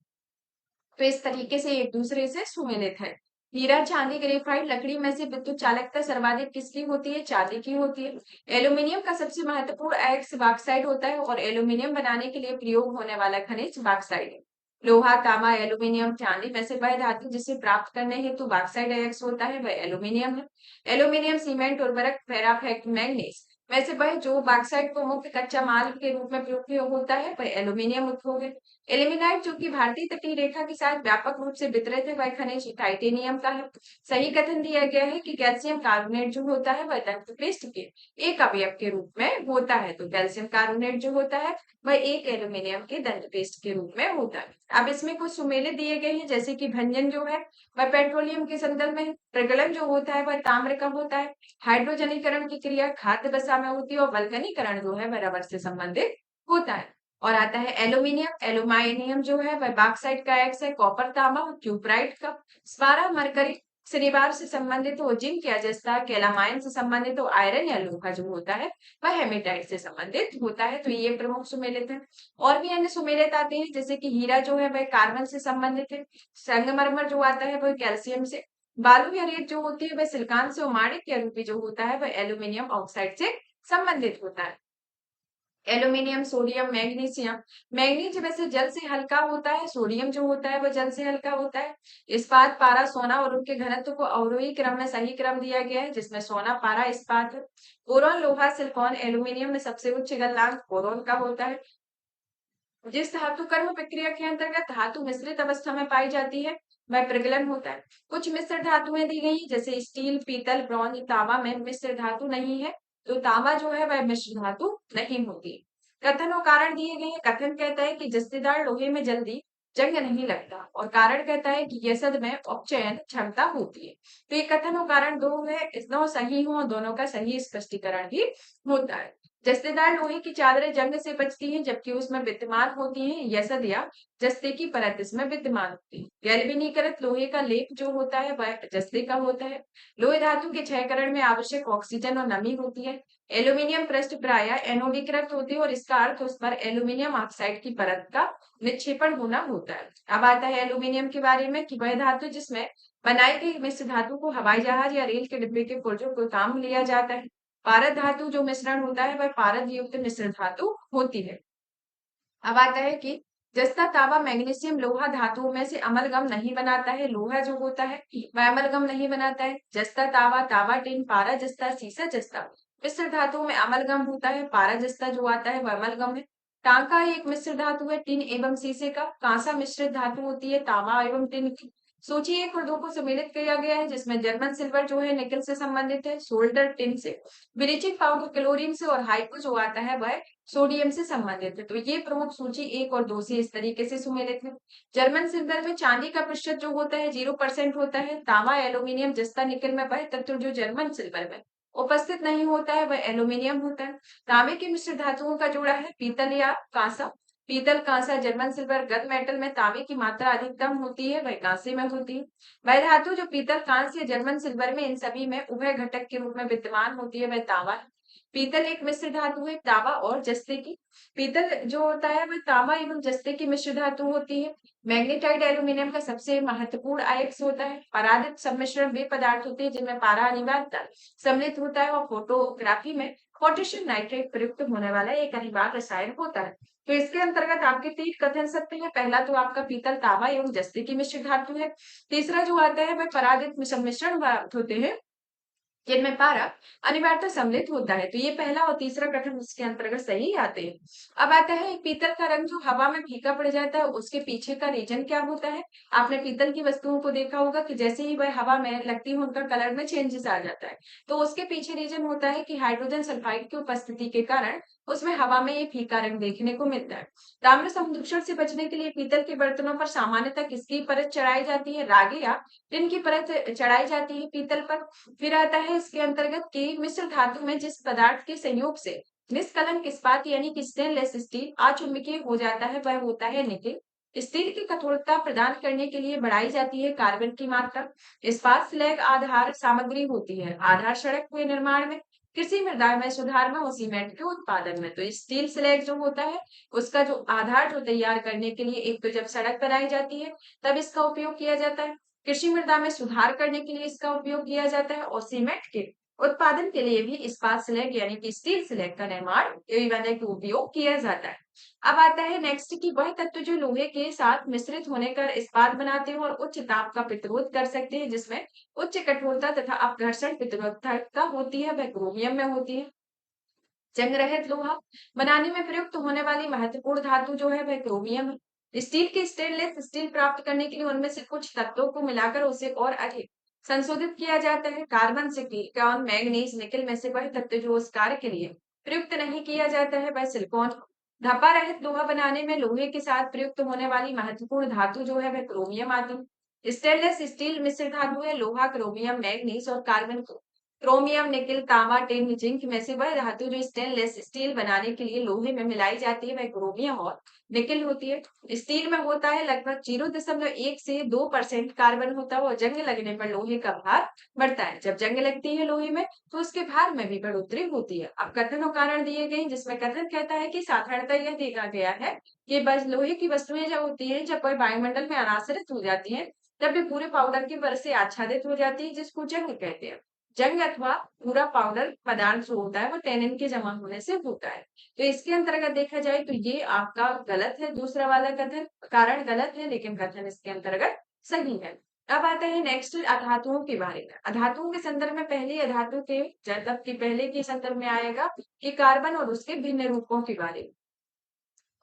तो इस तरीके से एक दूसरे से सुमेलित है। हीरा, चांदी, ग्रेफाइट लकड़ी में से विद्युत चालकता सर्वाधिक किसकी होती है? चांदी की होती है। एल्यूमिनियम का सबसे महत्वपूर्ण अयस्क बॉक्साइट होता है और एल्यूमिनियम बनाने के लिए प्रयोग होने वाला खनिज बॉक्साइट है। लोहा, तांबा, एल्यूमिनियम, चांदी में से वह धातु जिसे प्राप्त करने हेतु बॉक्साइट अयस्क होता है वह एल्यूमिनियम है। एल्यूमिनियम, सीमेंट, उर्वरक, फेराफेक्ट, मैंगनीज में से वह जो बॉक्साइट को मुख्य कच्चा माल के रूप में प्रयोग होता है वह एल्यूमिनियम उद्योग है। एल्यूमिनाइट जो कि भारतीय तटीय रेखा के साथ व्यापक रूप से वितरित है वह खनिज टाइटेनियम का है। सही कथन दिया गया है कि कैल्शियम कार्बोनेट जो होता है वह दंत पेस्ट के एक अवयव के रूप में होता है। तो कैल्शियम कार्बोनेट जो होता है वह एक एल्यूमिनियम के दंत पेस्ट के रूप में होता है। अब इसमें कुछ सुमेलित दिए गए हैं जैसे कि भंजन जो है वह पेट्रोलियम के संदर्भ में है। प्रगलन जो होता है वह ताम्र का होता है। हाइड्रोजनीकरण की क्रिया खाद्य वसा में होती है और वल्कनीकरण जो है वह रबर से संबंधित होता है। और आता है एल्यूमिनियम। एल्यूमाइनियम जो है वह बॉक्साइट का एक्स है। कॉपर, तांबा, क्यूपराइट का, स्पारा, मरकरी शनिवार से संबंधित हो, जिंक या जस्ता, कैलामाइन से संबंधित हो, आयरन या लोहा जो होता है वह हेमेटाइट से संबंधित होता है। तो ये प्रमुख सुमेलित है। और भी अन्य सुमेलित आते हैं जैसे कि हीरा जो है वह कार्बन से संबंधित है। संगमरमर जो आता है वह कैल्शियम से, बालू या रेत जो होती है वह सिलिकॉन से, और माणिक या रूपी जो होता है वह एल्यूमिनियम ऑक्साइड से संबंधित होता है। Aluminium, sodium, magnesium. मैग्नीज वैसे जल से हल्का होता है, सोडियम जो होता है वह जल से हल्का होता है। इस्पात, पारा, सोना और उनके घनत्व को अवरोही क्रम में सही क्रम दिया गया है जिसमें सोना, पारा, इस्पात है। बोरॉन, लोहा, सिलिकॉन, एल्यूमिनियम में सबसे उच्च गलनांक बोरॉन का होता है। जिस धातु कर्म प्रक्रिया के अंतर्गत धातु मिश्रित अवस्था में पाई जाती है वह प्रगलन होता है। कुछ मिश्र धातुएं दी गई जैसे स्टील, पीतल, ब्रॉन्ज, तांबा में मिश्र धातु नहीं है तो तांबा जो है वह मिश्र धातु नहीं होती। कथन और कारण दिए गए हैं। कथन कहता है कि जस्तेदार लोहे में जल्दी जंग नहीं लगता, और कारण कहता है कि यसद में अपचयन क्षमता होती है। तो ये कथन और कारण दो है, दोनों सही हो, दोनों का सही स्पष्टीकरण भी होता है। जस्तेदार लोहे की चादरें जंग से बचती हैं जबकि उसमें विद्यमान होती हैं यसद या जस्ते की परत इसमें विद्यमान होती है। गैल्वेनीकृत लोहे का लेप जो होता है वह जस्ते का होता है। लोहे धातु के क्षयकरण में आवश्यक ऑक्सीजन और नमी होती है। एल्यूमिनियम पृष्ठ प्रायः एनोडीकृत होती है और इसका अर्थ उस पर एल्यूमिनियम ऑक्साइड की परत का निक्षेपण होना होता है। अब आता है एल्यूमिनियम के बारे में कि वह धातु जिसमें बनाई गई मिश्र धातु को हवाई जहाज या रेल के डिब्बे के पुर्जों को काम लिया जाता है। पारद धातु जो मिश्रण होता है वह पारद युक्त मिश्र धातु होती है। अब आता है कि जस्ता तांबा मैग्नीशियम लोहा धातुओं में से अमलगम नहीं बनाता है। लोहा जो होता है वह अमलगम नहीं बनाता है। जस्ता तांबा, तांबा टिन, पारा जस्ता, सीसा जस्ता मिश्र धातुओं में अमलगम होता है। पारा जस्ता जो आता है वह अमलगम है। टांका एक मिश्र धातु है टिन एवं शीशे का। कांसा मिश्रित धातु होती है तांबा एवं टिन की। सूची 1 और 2 को सम्मिलित किया गया है, जिसमें जर्मन सिल्वर जो है निकल से संबंधित है, सोल्डर टिन से, ब्लीचिंग पाउडर क्लोरीन से और हाइड्रो जो आता है वह सोडियम से संबंधित है। तो ये प्रमुख सूची 1 और 2 से इस तरीके से सुमेलित है। जर्मन सिल्वर में चांदी का प्रतिशत जो होता है 0% होता है। तांबा, एल्यूमिनियम, जस्ता, निकल में वह तत्व जो जर्मन सिल्वर में उपस्थित नहीं होता है वह एल्यूमिनियम होता है। तांबे के मिश्र धातुओं का जोड़ा है पीतल या कांसा। पीतल, कांसा, जर्मन सिल्वर, गन मेटल में तांबे की मात्रा अधिकतम होती है, वह कांसे में होती है। वह धातु जो पीतल, कांस्य या जर्मन सिल्वर में इन सभी में उभय घटक के रूप में विद्यमान होती है वह तांबा है। पीतल एक मिश्र धातु है तांबा और जस्ते की। पीतल जो होता है वह तांबा एवं जस्ते की मिश्र धातु होती है। मैग्नेटाइट एल्यूमिनियम का सबसे महत्वपूर्ण आयस्क होता है। परादित सम्मिश्रण वे पदार्थ होते हैं जिनमें पारा अनिवार्यतः सम्मिलित होता है और फोटोग्राफी में पोटेशियम नाइट्रेट प्रयुक्त होने वाला एक अनिवार्य रसायन होता है। तो इसके अंतर्गत आपके 3 कथन सकते हैं। पहला तो आपका पीतल, तांबा एवं जस्ते की मिश्र धातु है। तीसरा जो आता है वह परादित सम्मिश्रण होते हैं जिनमें पारा अनिवार्यतः सम्मिलित होता है। तो ये पहला और तीसरा कथन उसके अंतर्गत सही आते हैं। अब आता है पीतल का रंग जो हवा में फीका पड़ जाता है उसके पीछे का रीजन क्या होता है। आपने पीतल की वस्तुओं को देखा होगा कि जैसे ही वह हवा में लगती है उनका कलर में चेंजेस आ जाता है। तो उसके पीछे रीजन होता है कि हाइड्रोजन सल्फाइड की उपस्थिति के कारण उसमें हवा में ये फीका रंग देखने को मिलता है। ताम्र समुद्रक्षण से बचने के लिए पीतल के बर्तनों पर सामान्यतः किसकी परत चढ़ाई जाती है। रागे या टिन की परत चढ़ाई जाती है पीतल पर। फिर आता है इसके अंतर्गत कि मिश्र धातु में जिस पदार्थ के संयोग से निष्कलंक इस्पात यानी कि स्टेनलेस स्टील अचुंबकीय हो जाता है वह होता है निकेल। स्टील की कठोरता प्रदान करने के लिए बढ़ाई जाती है कार्बन की मात्रा। इस्पात स्लैग आधार सामग्री होती है। आधार सड़क के निर्माण में, कृषि मृदा में सुधार में और सीमेंट के उत्पादन में। तो स्टील स्लैग जो होता है उसका जो आधार जो तैयार करने के लिए एक तो जब सड़क बनाई जाती है तब इसका उपयोग किया जाता है। कृषि मृदा में सुधार करने के लिए इसका उपयोग किया जाता है और सीमेंट के उत्पादन के लिए भी इस्पात स्लैग यानी कि स्टील स्लैग का निर्माण यानी कि उपयोग किया जाता है। अब आता है नेक्स्ट की वह तत्व जो लोहे के साथ मिश्रित होने कर इस्पात बनाते हैं और उच्च ताप का प्रतिरोध कर सकते हैं, जिसमें उच्च कठोरता तथा अपघर्षण प्रतिरोधकता होती है, वह क्रोमियम में होती है। जंग रहित लोहा बनाने में प्रयुक्त होने वाली महत्वपूर्ण धातु जो है वह क्रोमियम है। स्टील के स्टेनलेस स्टील प्राप्त करने के लिए उनमें से कुछ तत्वों को मिलाकर उसे और अधिक संशोधित किया जाता है। कार्बन, सिलिकॉन, मैंगनीज, निकल में से वह तत्व जो उस कार्य के लिए प्रयुक्त नहीं किया जाता है वह सिलिकॉन। धब्बा रहित लोहा बनाने में लोहे के साथ प्रयुक्त होने वाली महत्वपूर्ण धातु जो है वह क्रोमियम आती है। स्टेनलेस स्टील मिश्र धातु है लोहा, क्रोमियम, मैंगनीज और कार्बन। क्रोमियम, निकेल, तांबा, टिन, जिंक में से वह धातु जो स्टेनलेस स्टील बनाने के लिए लोहे में मिलाई जाती है वह क्रोमियम और निकेल होती है। स्टील में होता है लगभग 0.1 से 2% कार्बन होता है और जंग लगने पर लोहे का भार बढ़ता है। जब जंग लगती है लोहे में तो उसके भार में भी बढ़ोतरी होती है। अब कथन और कारण दिए गए जिसमें कथन कहता है कि साधारणतः यह देखा गया है कि बस लोहे की वस्तुएं जो होती है जब वह वायुमंडल में अनासरित हो जाती है तब वे पूरे पाउडर की परत से आच्छादित हो जाती है जिसको जंग कहते हैं। जंग अथवा पूरा पाउडर पदार्थ जो होता है वो टैनिन के जमा होने से होता है। तो इसके अंतर्गत देखा जाए तो ये आपका गलत है, दूसरा वाला कथन। कारण गलत है लेकिन कथन इसके अंतर्गत सही है। अब आता है नेक्स्ट अधातुओं के बारे में। अधातुओं के संदर्भ में पहले अधातु के मतलब कि पहले के संदर्भ में आएगा कि कार्बन और उसके भिन्न रूपों के बारे में।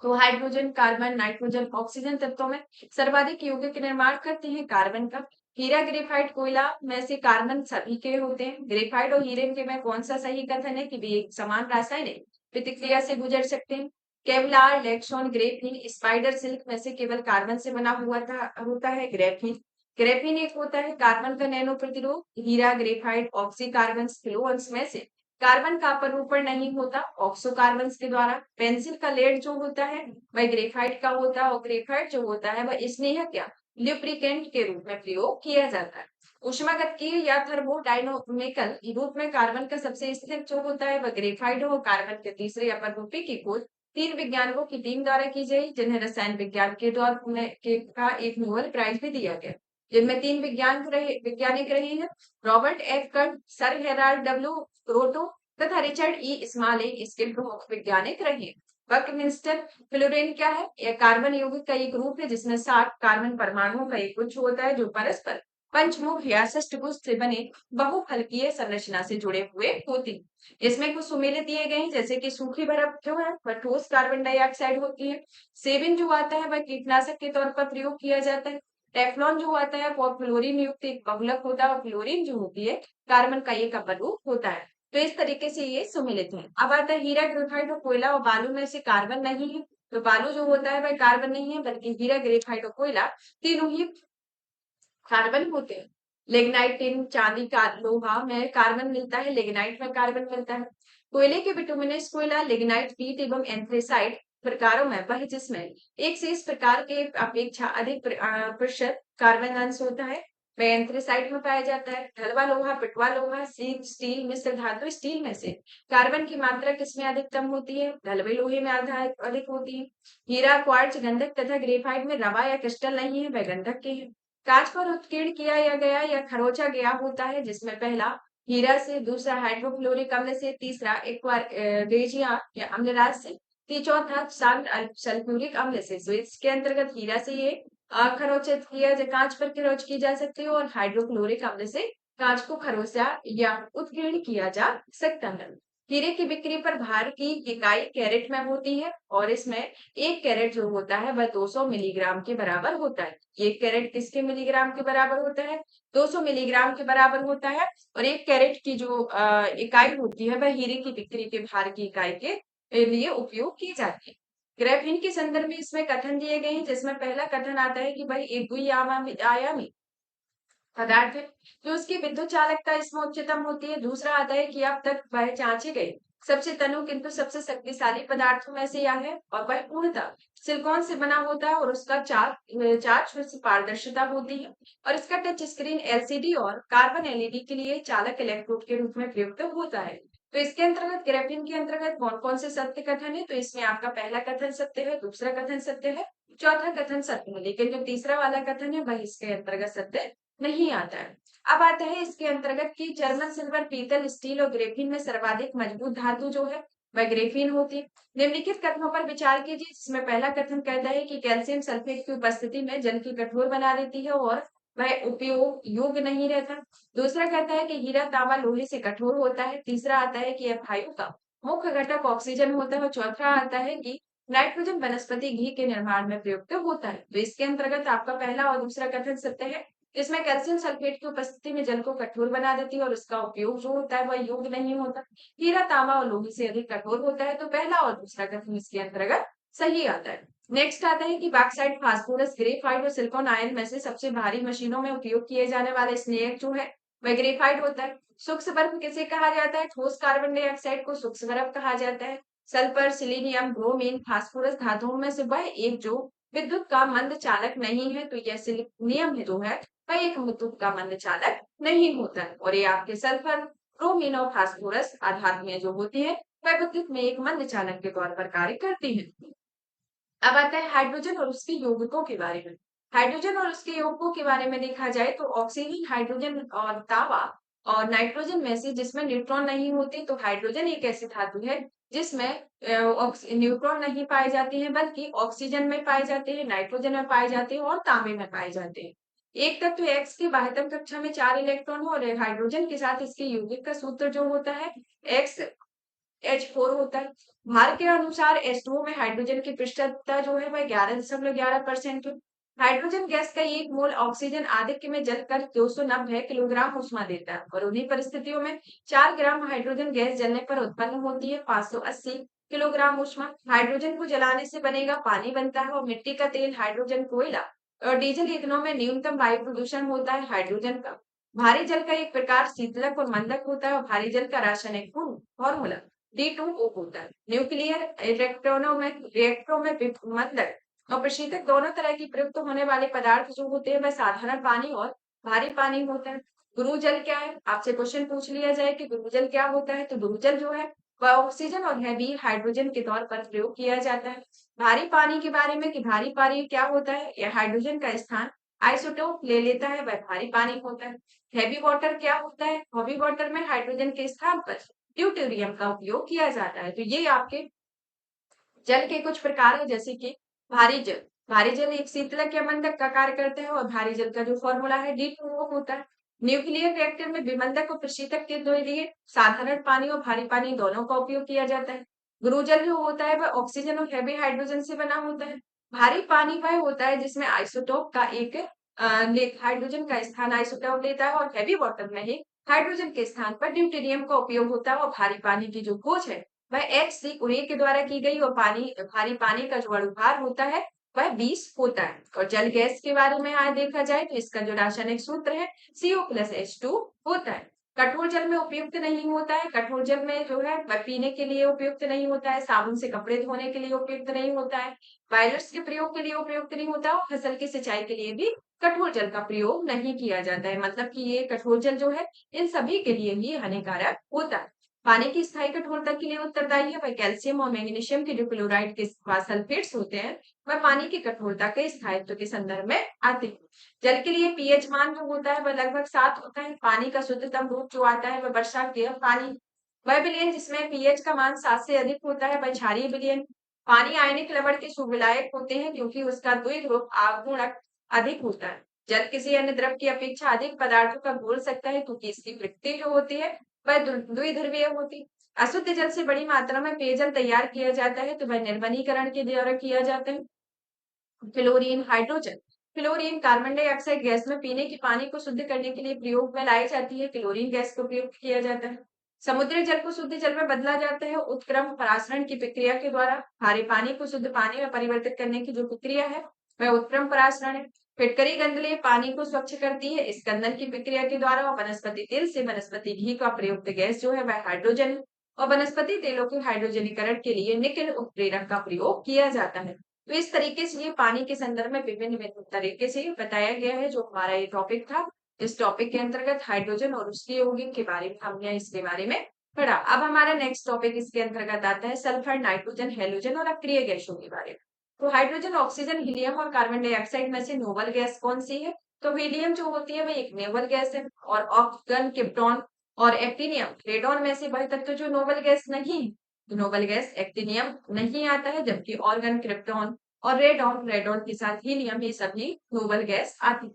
तो हाइड्रोजन, कार्बन, नाइट्रोजन, ऑक्सीजन तत्वों में सर्वाधिक यौगिक निर्माण करते हैं कार्बन का। हीरा, ग्रेफाइट, कोयला में से कार्बन सभी के होते हैं। ग्रेफाइट और हीरे के में कौन सा सही कथन है कि वे एक समान रासायनिक प्रतिक्रिया से गुजर सकते हैं। केवलार, लेक्सोन, ग्रेफीन, स्पाइडर सिल्क में से केवल कार्बन से बना हुआ होता है ग्रेफीन। ग्रेफीन एक होता है कार्बन का नैनो प्रतिरोध। हीरा, ग्रेफाइट, ऑक्सी कार्बन फ्लोन्स में से कार्बन का अपरूपण नहीं होता ऑक्सो कार्बन के द्वारा। पेंसिल का लेड जो होता है वह ग्रेफाइट का होता है और ग्रेफाइट जो होता है वह स्नेह क्या ल्यूब्रिकेंट के रूप में प्रयोग किया जाता है। उष्मागतिकीय या थर्मोडायनामिकल रूप में कार्बन का सबसे स्थिर जो होता है वह ग्रेफाइट हो। कार्बन के तीसरे अपरूपी की खोज 3 वैज्ञानिकों की टीम द्वारा की गई जिन्हें रसायन विज्ञान के दौर में का एक नोबेल प्राइज भी दिया गया। जिनमें 3 वैज्ञानिक रहे हैं Robert F Curl, sir Harold W Kroto तथा रिचर्ड ई स्मॉल इसके प्रमुख वैज्ञानिक रहे। बकमिंस्टर फ्लोरीन क्या है? यह कार्बन यौगिक का एक ग्रुप है जिसमें 60 कार्बन परमाणुओं का एक गुच्छ होता है जो परस्पर पंचमुख या षष्ठभुज से बने बहुफलकीय संरचना से जुड़े हुए होते हैं। इसमें कुछ सुमेलित दिए गए हैं जैसे कि सूखी बर्फ जो है वह ठोस कार्बन डाइऑक्साइड होती है। सेबिन जो आता है वह कीटनाशक के तौर पर प्रयोग किया जाता है। टेफ्लॉन जो आता है वो फ्लोरीन युक्त एक बहुलक होता है और फ्लोरीन जो होती है कार्बन का एक अपरूप होता है। तो इस तरीके से ये सम्मिलित है। अब आता है हीरा, ग्रेफाइट और कोयला और बालू में से कार्बन नहीं है। तो बालू जो होता है वह कार्बन नहीं है बल्कि हीरा, ग्रेफाइट और कोयला तीनों ही कार्बन होते हैं। लिग्नाइट, टिन, चांदी का लोहा में कार्बन मिलता है, लिग्नाइट में कार्बन मिलता है। कोयले के बिटुमिनस कोयला, लिग्नाइट, पीट एवं एंथ्रेसाइट प्रकारों में वह जिसमें एक से इस प्रकार के अपेक्षा अधिक प्रतिशत कार्बन अंश होता है वह एंथ्रेसाइट में पाया जाता है। ढलवा लोहा, पिटवा लोहा, स्टील, मिश्र धातु स्टील में से कार्बन की मात्रा किसमें अधिकतम होती है? ढलवे लोहे में अधिक होती है। हीरा, क्वार्ट्ज, गंधक तथा ग्रेफाइट में रवा या क्रिस्टल नहीं है, वह गंधक के हैं। कांच पर उत्कीर्ण किया या गया या खरोचा गया होता है जिसमें पहला हीरा से, दूसरा हाइड्रोक्लोरिक अम्ल से, तीसरा रेजिया या अम्लराज से, चौथा सल्फ्यूरिक अम्ल से। तो इसके अंतर्गत हीरा से ये खरोचित किया कांच पर खरोच की जा सकती है और हाइड्रोक्लोरिक अम्ल से कांच को खरोचा या उत्कीर्ण किया जा सकता है। हीरे की बिक्री पर भार की इकाई कैरेट में होती है और इसमें एक कैरेट जो होता है वह 200 मिलीग्राम के बराबर होता है। एक कैरेट किसके मिलीग्राम के बराबर होता है? 200 मिलीग्राम के बराबर होता है। और एक कैरेट की जो इकाई होती है वह हीरे की बिक्री के भार की इकाई के लिए उपयोग की जाती है। ग्राफीन के संदर्भ में इसमें कथन दिए गए हैं जिसमें पहला कथन आता है कि भाई एक आयामी पदार्थ है जो उसकी विद्युत चालकता इसमें उच्चतम होती है। दूसरा आता है कि अब तक वह जांचे गए सबसे तनु किंतु सबसे शक्तिशाली पदार्थों में से यह है और वह पूर्णतः सिलिकॉन से बना होता है और उसका चार्ज पारदर्शिता होती है और इसका टच स्क्रीन एलसीडी और कार्बन एलईडी के लिए चालक इलेक्ट्रोड के रूप में प्रयुक्त होता है। तो इसके अंतर्गत ग्राफीन के अंतर्गत कौन कौन से सत्य कथन है? तो इसमें आपका पहला कथन सत्य है, दूसरा कथन सत्य है, चौथा कथन सत्य है, लेकिन जो तीसरा वाला कथन है वह इसके अंतर्गत सत्य नहीं आता है। अब आता है इसके अंतर्गत कि जर्मन सिल्वर, पीतल, स्टील और ग्रेफीन में सर्वाधिक मजबूत धातु जो है वह ग्रेफीन होती है। निम्नलिखित कथनों पर विचार कीजिए जिसमें पहला कथन कहता है कि कैल्शियम सल्फेट की उपस्थिति में जल की कठोर बना देती है और वह उपयोग योग्य नहीं रहता। दूसरा कहता है कि हीरा, तांबा लोहे से कठोर होता है। तीसरा आता है कि वायु का मुख्य घटक ऑक्सीजन होता है और चौथा आता है कि नाइट्रोजन वनस्पति घी के निर्माण में प्रयुक्त होता है। तो इसके अंतर्गत आपका पहला और दूसरा कथन सत्य है। इसमें कैल्शियम सल्फेट की उपस्थिति में जल को कठोर बना देती है और उसका उपयोग जो होता है वह योग्य नहीं होता। हीरा, तांबा और लोहे से अधिक कठोर होता है। तो पहला और दूसरा कथन इसके अंतर्गत सही आता है। नेक्स्ट आता है कि बॉक्साइट, फास्फोरस, ग्रेफाइट और सिलिकॉन आयन में से सबसे भारी मशीनों में उपयोग किए जाने वाले स्नेहक जो है वह ग्रेफाइट होता है। सूक्ष्म बर्फ किसे कहा जाता है? ठोस कार्बन डाइऑक्साइड को सूक्ष्म बर्फ कहा जाता है। सल्फर, सिलीनियम, ब्रोमीन, फास्फोरस धातुओं में से वह एक जो विद्युत का मंद चालक नहीं है। तो यह सिलीनियम जो है वह एक विद्युत का मंद चालक नहीं होता है और ये आपके सल्फर, ब्रोमीन और फास्फोरस आधार जो होती है वह विद्युत में एक मंद चालक के तौर पर कार्य करती है। अब आता है हाइड्रोजन और उसके यौगिकों के बारे में। हाइड्रोजन और उसके यौगिकों के बारे में देखा जाए तो ऑक्सीजन, हाइड्रोजन और तांबा और नाइट्रोजन में से जिसमें न्यूट्रॉन नहीं होते। तो हाइड्रोजन एक ऐसी धातु है जिसमें न्यूट्रॉन नहीं पाए जाते हैं बल्कि ऑक्सीजन में पाए जाते हैं, नाइट्रोजन में पाए जाते हैं और तांबे में पाए जाते हैं। एक तत्व एक्स की बाह्यतम कक्षा में 4 इलेक्ट्रॉन हो और हाइड्रोजन के साथ इसके यौगिक का सूत्र जो होता है एक्स H4 होता है। भार के अनुसार H2O में हाइड्रोजन की पृष्ठता जो है वह 11.11% है। हाइड्रोजन गैस का एक मोल ऑक्सीजन आधिक्य में जलकर 290 किलोग्राम ऊष्मा देता है और उन्हीं परिस्थितियों में 4 ग्राम हाइड्रोजन गैस जलने पर उत्पन्न होती है 580 किलोग्राम ऊष्मा। हाइड्रोजन को जलाने से बनेगा पानी बनता है और मिट्टी का तेल, हाइड्रोजन, कोयला और डीजल ईंधनों में न्यूनतम वायु प्रदूषण होता है हाइड्रोजन का। भारी जल का एक प्रकार शीतलक और मंदक होता है और भारी जल का रासायनिक फॉर्मूला D2O होता है। न्यूक्लियर रिएक्टरों में मंदक और प्रशीतक दोनों तरह की प्रयुक्त होने वाले पदार्थ जो होते हैं वह साधारण पानी और भारी पानी होता है। गुरु जल क्या है? आपसे क्वेश्चन पूछ लिया जाए कि गुरु जल क्या होता है तो गुरु जल जो है वह ऑक्सीजन और हैवी हाइड्रोजन के तौर पर प्रयोग किया जाता है। भारी पानी के बारे में कि भारी पानी क्या होता है? यह हाइड्रोजन का स्थान आइसोटोप ले लेता है, वह भारी पानी होता है। हैवी वाटर क्या होता है? हैवी वाटर में हाइड्रोजन के स्थान पर ड्यूटेरियम का उपयोग किया जाता है। तो ये आपके जल के कुछ प्रकार है जैसे कि भारी जल। भारी जल एक शीतलक या मंदक का कार्य करते हैं और भारी जल का जो फॉर्मूला है D2O होता है। न्यूक्लियर रिएक्टर में विमंदक और प्रशीतक के दो लिए साधारण पानी और भारी पानी दोनों का उपयोग किया जाता है। गुरु जल जो होता है वह ऑक्सीजन और हैवी हाइड्रोजन से बना होता है। भारी पानी वह होता है जिसमें आइसोटोप का एक हाइड्रोजन का स्थान आइसोटोप लेता है और हैवी वाटर में ही हाइड्रोजन के स्थान पर ड्यूटेरियम का उपयोग होता है और भारी पानी की जो खोज है वह H.C. कुरे के द्वारा की गई और भारी पानी का जो अणुभार होता है वह 20 होता है। और जल गैस के बारे में आज देखा जाए तो इसका जो रासायनिक सूत्र है CO+H2 होता है। कठोर जल में उपयुक्त नहीं होता है। कठोर जल में जो है वह पीने के लिए उपयुक्त नहीं होता है, साबुन से कपड़े धोने के लिए उपयुक्त नहीं होता है, बायलर्स के प्रयोग के लिए उपयुक्त नहीं होता और फसल की सिंचाई के लिए भी कठोर जल का प्रयोग नहीं किया जाता है। मतलब कि ये कठोर जल जो है इन सभी के लिए ही हानिकारक होता है। पानी की स्थायी कठोरता के लिए उत्तरदायी है वह कैल्शियम और मैग्नीशियम के जो क्लोराइड के सल्फेट्स होते हैं वह पानी की कठोरता के स्थायित्व के संदर्भ में आते हैं। जल के लिए पीएच मान जो होता है वह लगभग 7 होता है। पानी का शुद्धतम रूप जो आता है वह वर्षा के पानी। वह विलयन जिसमें पीएच का मान 7 से अधिक होता है वह क्षारीय विलयन। पानी आयनिक लवण के सुविलायक होते हैं क्योंकि उसका द्विध्रुव आघूर्णक अधिक होता है। जल किसी अन्य द्रव की अपेक्षा अधिक पदार्थों का घोल सकता है क्योंकि इसकी प्रकृति जो होती है वह द्विध्रुवीय होती है। अशुद्ध जल से बड़ी मात्रा में पेयजल तैयार किया जाता है तो वह निर्वनीकरण के द्वारा किया जाता है। Fluorine hydrogen. Fluorine carbon dioxide gas में पीने के पानी को शुद्ध करने के लिए प्रयोग में लाई जाती है। क्लोरीन गैस का उपयोग किया जाता है। समुद्री जल को शुद्ध जल में बदला जाता है उत्क्रम परासरण की प्रक्रिया के द्वारा। खारे पानी को शुद्ध पानी में परिवर्तित करने की जो प्रक्रिया है वह उत्क्रम परासरण है। फिटकरी गंदले पानी को स्वच्छ करती है। इस गंदन की प्रक्रिया के द्वारा वनस्पति तेल से वनस्पति घी का प्रयुक्त गैस जो है वह हाइड्रोजन है और वनस्पति तेलों के हाइड्रोजनीकरण के लिए निकेल उत्प्रेरक का प्रयोग किया जाता है। तो इस तरीके से ये पानी के संदर्भ में विभिन्न विभिन्न तरीके से बताया गया है जो हमारा ये टॉपिक था। इस टॉपिक के अंतर्गत हाइड्रोजन और उसके यौगिक के बारे में हमने इसके बारे में पढ़ा। अब हमारा नेक्स्ट टॉपिक इसके अंतर्गत आता है सल्फर, नाइट्रोजन, हैलोजन और अक्रिय गैसों के बारे में। तो हाइड्रोजन, ऑक्सीजन, हीलियम और कार्बन डाइऑक्साइड में से नोबल गैस कौन सी है? तो हीलियम जो होती है वह एक नोबल गैस है और ऑक्सीजन, क्रिप्टॉन और एक्टिनियम, रेडॉन में से वह तत्व जो नोबल गैस नहीं है। तो नोबल गैस एक्टिनियम नहीं आता है जबकि ऑर्गन, क्रिप्टॉन और रेडॉन के साथ हीलियम ये सभी नोबल गैस आती है।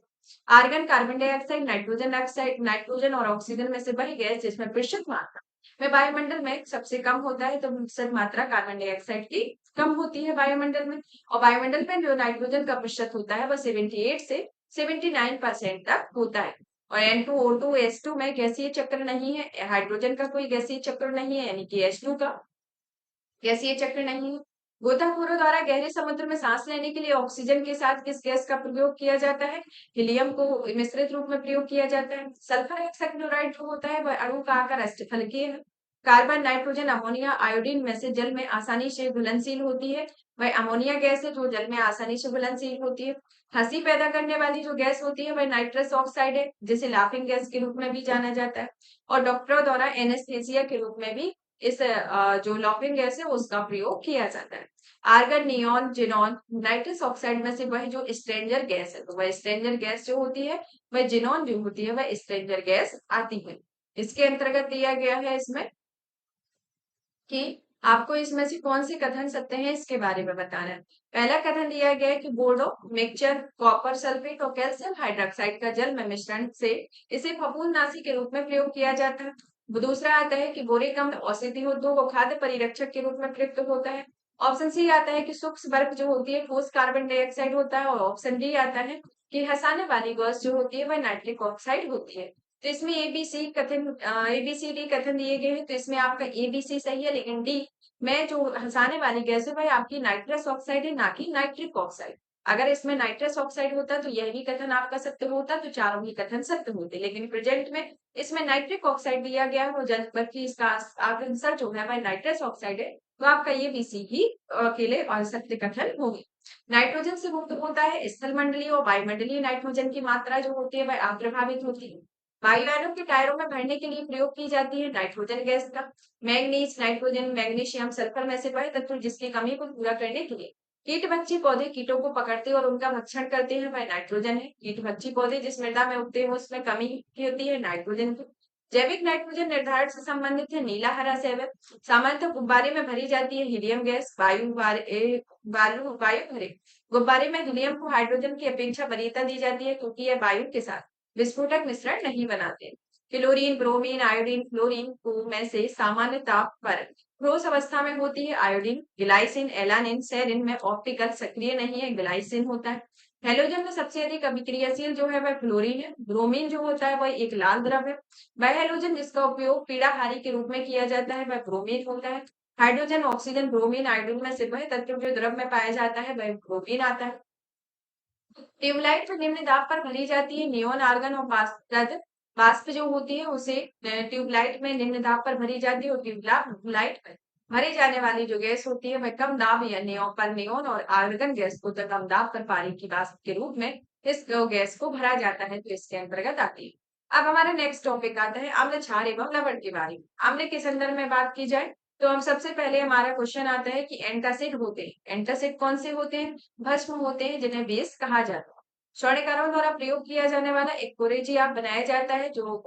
Argon, carbon dioxide, nitrogen oxide, nitrogen और ऑक्सीजन में से वही गैस जिसमें प्रतिशत मात्रा में वायुमंडल में सबसे कम होता है तो प्रतिशत मात्रा कार्बन डाइऑक्साइड की कम होती है वायुमंडल में। और वायुमंडल में जो नाइट्रोजन का प्रतिशत होता है वह 78 से 79% तक होता है। और N2O2 H2 में गैसीय चक्र नहीं है। हाइड्रोजन का कोई गैसीय चक्र नहीं है यानी कि H2 का गैसीय चक्र नहीं है। गोताखोरों द्वारा गहरे समुद्र में सांस लेने के लिए ऑक्सीजन के साथ किस गैस का प्रयोग किया जाता है? हीलियम को मिश्रित रूप में प्रयोग किया जाता है। सल्फर हेक्साक्लोराइड जो होता है वह अणु का आकार अष्टफलकीय है। कार्बन, नाइट्रोजन, अमोनिया, आयोडीन में से जल में आसानी से घुलनशील होती है। वह अमोनिया गैस है जो जल में आसानी से घुलनशील होती है। हंसी पैदा करने वाली जो गैस होती है वह नाइट्रस ऑक्साइड है जिसे लाफिंग गैस के रूप में भी जाना जाता है और डॉक्टरों द्वारा एनेस्थेसिया के रूप में भी इस जो लाफिंग गैस है उसका प्रयोग किया जाता है। Argon, neon, xenon, nitrous oxide में से वह जो स्ट्रेंजर गैस है तो वह स्ट्रेंजर गैस जो होती है वह जिनॉन जो होती है वह स्ट्रेंजर गैस आती है। इसके अंतर्गत दिया गया है इसमें कि आपको इसमें से कौन से कथन सत्य है इसके बारे में बताना है। पहला कथन दिया गया है कि बोर्डो मिक्सचर कॉपर सल्फेट और कैल्शियम हाइड्रोक्साइड का जल में मिश्रण से इसे फफूंदनाशी के रूप में प्रयोग किया जाता है। दूसरा आता है कि बोरिक अम्ल औषधि उद्योग और खाद्य परिरक्षक के रूप में प्रयुक्त होता है। ऑप्शन सी आता है कि सूक्ष्म बर्फ जो होती है ठोस कार्बन डाइऑक्साइड होता है और ऑप्शन डी आता है कि हंसाने वाली गैस जो होती है वह नाइट्रिक ऑक्साइड होती है। तो इसमें एबीसीडी कथन दिए गए हैं तो इसमें आपका एबीसी सही है लेकिन डी में जो हंसाने वाली गैस है वह आपकी नाइट्रस ऑक्साइड है ना कि नाइट्रिक ऑक्साइड। अगर इसमें नाइट्रस ऑक्साइड होता तो यह भी कथन आपका सत्य होता तो चारों ही कथन सत्य होते लेकिन प्रेजेंट में इसमें नाइट्रिक ऑक्साइड दिया गया है जबकि इसका आंसर जो है वह नाइट्रस ऑक्साइड है तो आपका ये बी सी ही अकेले और सत्य कथन होगी। नाइट्रोजन से मुक्त होता है स्थल मंडलीय और वायुमंडलीय नाइट्रोजन की मात्रा जो होती है वह अप्रभावित होती है। वायुयानों के टायरों में भरने के लिए प्रयोग की जाती है नाइट्रोजन गैस का। मैंगनीज, नाइट्रोजन, मैग्नीशियम, सल्फर में से वह तत्व जिसकी कमी को पूरा करने के लिए कीट भक्षी पौधे कीटों को पकड़ते और उनका भक्षण करते हैं वह नाइट्रोजन है। कीट भक्षी पौधे जिस मृदा में उगते हैं उसमें कमी की होती है नाइट्रोजन की। जैविक नाइट्रोजन निर्धारण से संबंधित है नीला, हरा, सेवन। सामान्यतः गुब्बारे में भरी जाती है हीलियम गैस। वायु भरे गुब्बारे में हीलियम को हाइड्रोजन की अपेक्षा वरीयता दी जाती है क्योंकि यह वायु के साथ विस्फोटक मिश्रण नहीं बनाते। क्लोरीन, ब्रोमीन, आयोडीन, फ्लोरीन को में से सामान्य ताप पर ठोस अवस्था में होती है। आयोडीन, ग्लाइसिन, एलानिन, सेरिन में ऑप्टिकल सक्रिय नहीं है, ग्लाइसिन होता है। हैलोजन में सबसे अधिक अभिक्रियाशील जो है वह फ्लोरीन है। ब्रोमीन जो होता है वह एक लाल द्रव है। वह हैलोजन जिसका उपयोग पीड़ाहारी के रूप में किया जाता है वह ब्रोमीन होता है। हाइड्रोजन, ऑक्सीजन, ब्रोमीन, आयोडीन में से वह तत्व जो द्रव में पाया जाता है वह ब्रोमीन आता है। ट्यूबलाइट जो निम्न दाब पर भरी जाती है, नियोन, आर्गन और वाष्प जो होती है उसे ट्यूबलाइट में निम्न दाब पर भरी जाती है। और ट्यूबलाइट में भरी जाने वाली जो गैस होती है वह कम दाब या नियोन और आर्गन गैस को तो कम दाब पर पानी की वाष्प के रूप में इस गैस को भरा जाता है, तो इसके अंतर्गत आती है। अब हमारा नेक्स्ट टॉपिक आता है अम्ल, क्षार एवं लवण के बारे में। अम्ल के संदर्भ में बात की जाए तो हम सबसे पहले हमारा क्वेश्चन आता है कि एंटासिड होते हैं। एंटासिड कौन से होते हैं? भस्म होते हैं जिन्हें बेस कहा जाता है। स्वर्णकारों द्वारा प्रयोग किया जाने वाला एक कोरेजिया बनाया जाता है जो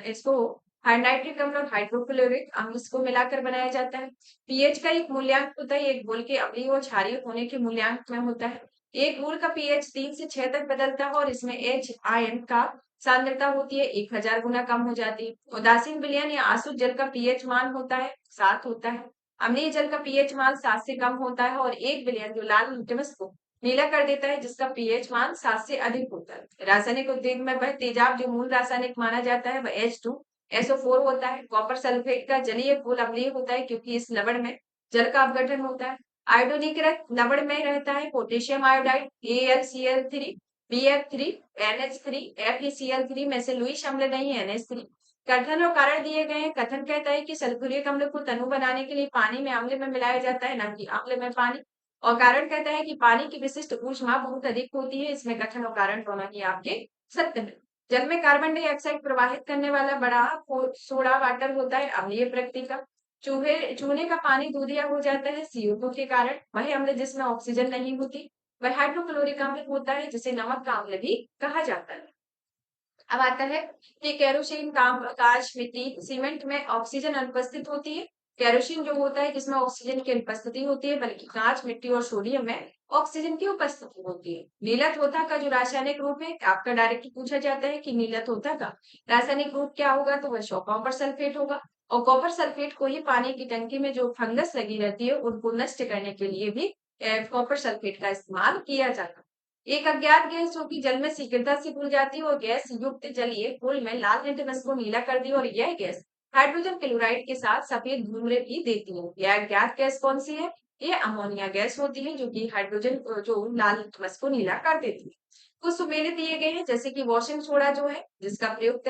इसको नाइट्रिक अम्ल और हाइड्रोक्लोरिक अम्ल को मिलाकर बनाया जाता है। पीएच का एक मूल्यांक होता है, एक घोल के अम्लीय और क्षारीय होने के मूल्यांक में होता है। एक घोल का पीएच 3 से 6 तक बदलता है और इसमें एच आयन का सांद्रता होती है 1000 गुना कम हो जाती है। उदासीन विलयन या आसुत जल का पीएच मान होता है 7 होता है। अम्लीय जल का पीएच मान 7 से कम होता है और एक विलयन जो लाल लिटमस को नीला कर देता है जिसका पीएच मान 7 से अधिक होता है। रासायनिक उद्योग में वह तेजाब जो मूल रासायनिक माना जाता है वह H2SO4 होता है। कॉपर सल्फेट का जलीय घोल अम्लीय होता है क्योंकि इस लवण में जल का अपघटन होता है। आयोडीकृत लवण में रहता है potassium iodide AlCl3, BF3, NH3, FeCl3 में से लुईस अम्ल नहीं है NH3। कथन और कारण दिए गए हैं। कथन कहता है कि सल्फ्यूरिक अम्ल को तनु बनाने के लिए पानी में अम्ल में मिलाया जाता है, न कि अम्ल में पानी। और कारण कहता है कि पानी की विशिष्ट ऊष्मा बहुत अधिक होती है। इसमें कथन और कारण दोनों ही आपके सत्य है। जल में कार्बन डाइऑक्साइड प्रवाहित करने वाला बड़ा सोडा वाटर होता है अम्लीय प्रकृति का। चूहे का पानी दूधिया हो जाता है CO2 के कारण। वही अम्ल जिसमें ऑक्सीजन नहीं होती वह हाइड्रोक्लोरिक अम्ल होता है जिसे नमक का अम्ल भी कहा जाता है। अब आता है कि केरोसिन, कांच, मिट्टी, सीमेंट में ऑक्सीजन अनुपस्थित होती है। केरोसिन जो होता है जिसमें ऑक्सीजन की अनुपस्थिति होती है, बल्कि कांच, मिट्टी और सोडियम में ऑक्सीजन की उपस्थिति होती है। नीलत का जो रासायनिक रूप है आपका डायरेक्ट पूछा जाता है कि नीलत का रासायनिक रूप क्या होगा, तो वह कॉपर सल्फेट होगा। और कॉपर सल्फेट को ही पानी की टंकी में जो फंगस लगी रहती है उनको नष्ट करने के लिए भी कॉपर सल्फेट का इस्तेमाल किया जाता है। एक अज्ञात गैस जो कि जल में शीघ्रता से घुल जाती है और गैस युक्त जलीय घोल में लाल लिटमस को नीला कर दी और यह गैस हाइड्रोजन क्लोराइड के साथ सफेद धूम्र भी देती है। यह अज्ञात गैस कौन सी है? ये अमोनिया गैस होती है जो कि हाइड्रोजन जो लाल लिटमस को नीला कर देती है। कुछ सुमेलित दिए गए हैं जैसे कि वॉशिंग सोडा जो है जिसका प्रयोग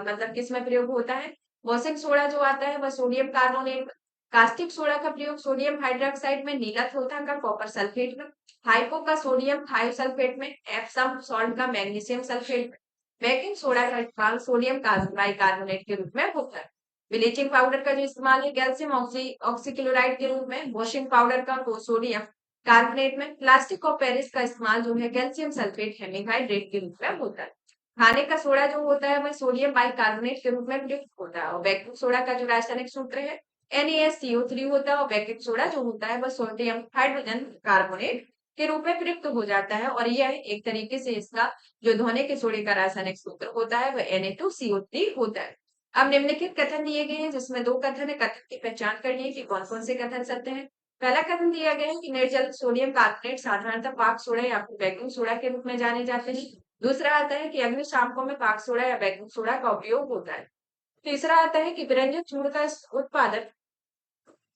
मतलब किस में प्रयोग होता है? वॉशिंग सोडा जो आता है वह सोडियम कार्बोनेट। कास्टिक सोडा का प्रयोग सोडियम हाइड्रोक्साइड में, नीलत का कॉपर सल्फेट में, हाइपो का सोडियम थायोसल्फेट में, एप्सम सॉल्ट का मैग्नीशियम सल्फेट में। बेकिंग सोडा का इस्तेमाल सोडियम बाइकार्बोनेट के रूप में होता है। ब्लीचिंग पाउडर का जो इस्तेमाल है कैल्शियम ऑक्सीक्लोराइड के रूप में, वॉशिंग पाउडर का सोडियम कार्बोनेट में। प्लास्टिक और पेरिस का इस्तेमाल जो है कैल्शियम सल्फेट हेमिहाइड्रेट के रूप में होता है। खाने का सोडा जो होता है वह सोडियम बाइकार्बोनेट के रूप में प्रयुक्त होता है। और बेकिंग सोडा का जो रासायनिक सूत्र है NaSCO3 होता है और बेकिंग सोडा जो होता है वह सोडियम हाइड्रोजन कार्बोनेट के रूप में प्रयुक्त हो जाता है। और यह एक तरीके से इसका जो धोने के सोडे का रासायनिक सूत्र होता है वह Na2CO3 होता है। अब निम्नलिखित कथन दिए गए हैं जिसमें दो कथन है। कथन की पहचान करनी है कि कौन कौन से कथन सत्य है। पहला कथन दिया गया है कि निर्जल सोडियम कार्बोनेट साधारणतः पाक सोडा या फिर बेकिंग सोडा के रूप में जाने जाते हैं। दूसरा आता है कि अग्निशामकों में पाक सोडा या बेकिंग सोडा का उपयोग होता है। तीसरा आता है कि व्यंजन चूर्ण का उत्पादन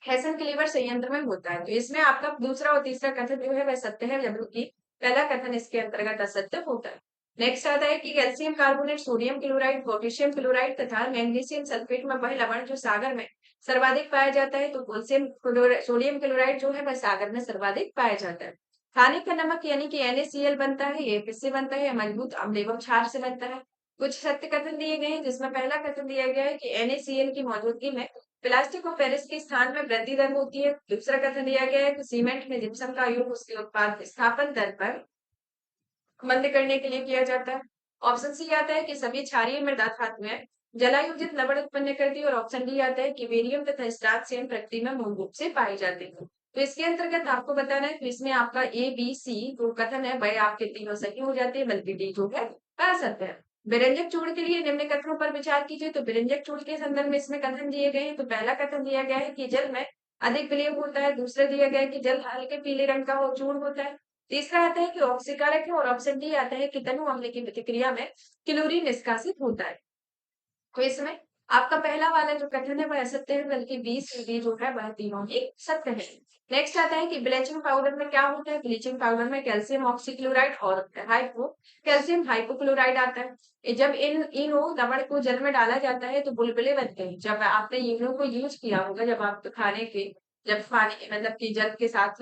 हैसन क्लीवर संयंत्र में होता है। तो इसमें आपका दूसरा और तीसरा कथन जो है वह सत्य है, जबकि पहला कथन इसके अंतर्गत असत्य होता है। नेक्स्ट आता है कि calcium carbonate, sodium chloride, potassium chloride तथा मैग्नीशियम सल्फेट में वह लवण जो सागर में सर्वाधिक पाया जाता है, तो सोडियम क्लोराइड जो है वह सागर में सर्वाधिक पाया जाता है। खाने का नमक यानी कि NaCl बनता है, ये किससे बनता है? मजबूत अम्ल एवं क्षार से बनता है। कुछ सत्य कथन दिए गए हैं जिसमें पहला कथन दिया गया है कि NaCl की मौजूदगी में प्लास्टिक और पेरिस के स्थान में वृद्धि दर होती है। दूसरा कथन दिया गया है कि सीमेंट में जिप्सम का योग उसके उत्पाद स्थापन दर पर मंद करने के लिए किया जाता है। ऑप्शन सी आता है कि सभी क्षारीय मृदा धातुएं जलायोजित लवण उत्पन्न करती है। और ऑप्शन डी आता है कि बेरियम तथा स्टार्च सेम प्रकृति में मूल रूप से पाए जाते हैं। तो इसके अंतर्गत आपको बताना है, तो इसमें आपका ए बी सी जो कथन है वह आपके तीनों सही हो जाते हैं, बल्कि डी जो है असत्य है। व्यंजक जोड़ के लिए निम्न कथनों पर विचार कीजिए। तो व्यंजक जोड़ के संदर्भ में इसमें कथन दिए गए हैं। तो पहला कथन दिया गया है कि जल में अधिक विलय होता है। दूसरा दिया गया है कि जल हल्के पीले रंग का चूर्ण होता है। तीसरा आता है कि ऑक्सीकारक है। और ऑप्शन डी आता है कि तनु अम्ल की प्रतिक्रिया में क्लोरीन निष्कासित होता है। तो इसमें आपका पहला वाला जो कथन है वह असत्य है, बल्कि बी सी डी जो है वह तीनों ही सत्य है। नेक्स्ट आता है कि ब्लीचिंग पाउडर में क्या होता है। ब्लीचिंग पाउडर में कैल्शियम ऑक्सीक्लोराइड और कैल्शियम हाइपोक्लोराइड आता है। जब इनो लवण को जल में डाला जाता है तो बुलबुले बनते हैं। जब आपने इनो को यूज किया होगा, जब आप खाने के जब पानी मतलब कि जल के साथ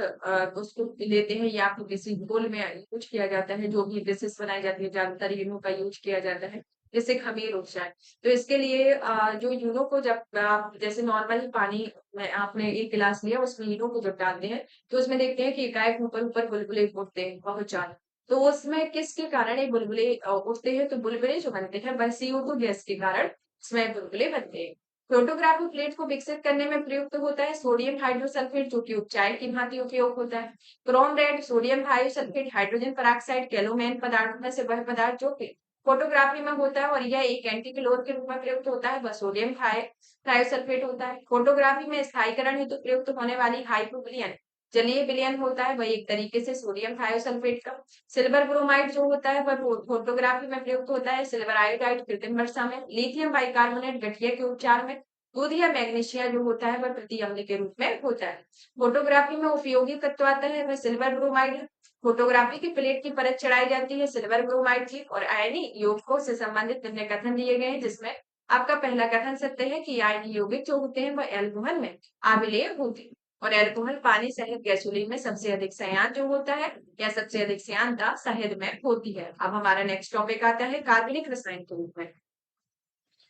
उसको लेते हैं या आपको किसी घोल में यूज किया जाता है, जो भी डिशेस बनाई जाती है ज्यादातर इनो का यूज किया जाता है जिससे खमीर उठ जाए। तो इसके लिए जो यूनो को जब आप जैसे नॉर्मल पानी में आपने एक गिलास लिया, उसमें यूनो को जब डालते हैं तो उसमें देखते हैं कि एकाएक ऊपर ऊपर बुलबुले उठते हैं बहुत ज्यादा। तो उसमें किसके कारण ये बुलबुले उठते हैं, तो बुलबुले जो बनते हैं वह CO2 गैस के कारण इसमें बुलबुले बनते हैं। फोटोग्राफी प्लेट को विकसित करने में प्रयुक्त होता है सोडियम हाइड्रोसल्फेट, जो कि उपचार की भांति उपयोग होता है। Chrome red, sodium hydrosulphate, hydrogen peroxide, calomel पदार्थों में से वह पदार्थ जो कि फोटोग्राफी में होता है और यह एक एंटीक्लोर के रूप में प्रयुक्त होता है, वह सोडियम थायोसल्फेट होता है। फोटोग्राफी में स्थायीकरण हेतु प्रयुक्त होने वाली हाइपोविलियन जलीय विलयन होता है, वह एक तरीके से सोडियम थायोसल्फेट का। सिल्वर ब्रोमाइड जो होता है वह फोटोग्राफी में प्रयुक्त होता है सिल्वर आयोडाइड कृत्रिम वर्षा में। लिथियम बाइकार्बोनेट गठिया के उपचार में। दूध या मैग्नीशिया जो होता है वह प्रति अम्ल के रूप में होता है। फोटोग्राफी में उपयोगी तत्व आता है वह सिल्वर ब्रोमाइड है। फोटोग्राफी की प्लेट की परत चढ़ाई जाती है सिल्वर ब्रोमाइड की। और आयनी यौगिकों से संबंधित निम्न कथन दिए गए हैं, जिसमें आपका पहला कथन सत्य है कि आयनी यौगिक जो होते हैं वह एल्कोहल में अम्लीय होते हैं। और एल्कोहल पानी शहद गैसोलीन में सबसे अधिक सयान जो होता है या सबसे अधिक सयानता शहद में होती है। अब हमारा नेक्स्ट टॉपिक आता है कार्बनिक रसायन के रूप में,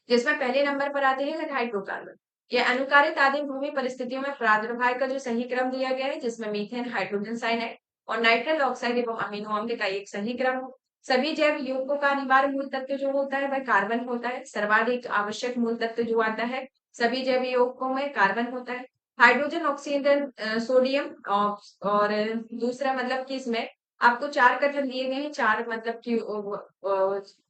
जिसमें पहले नंबर पर आते हैं हाइड्रोकार्बन। यह अनुकारित आदिम भूमि परिस्थितियों में प्रादुर्भाव का जो सही क्रम दिया गया है, जिसमें मीथेन, हाइड्रोजन साइनाइड और नाइट्रल ऑक्साइड एवं अमीनो अम्ल का एक सही क्रम हो। सभी जैव यौगिकों का अनिवार्य मूल तत्व जो होता है वह कार्बन होता है। सर्वाधिक आवश्यक मूल तत्व जो आता है सभी जैव यौगिकों में कार्बन होता है। हाइड्रोजन, ऑक्सीजन, सोडियम और दूसरा मतलब कि इसमें आपको चार कथन दिए गए हैं, चार मतलब कि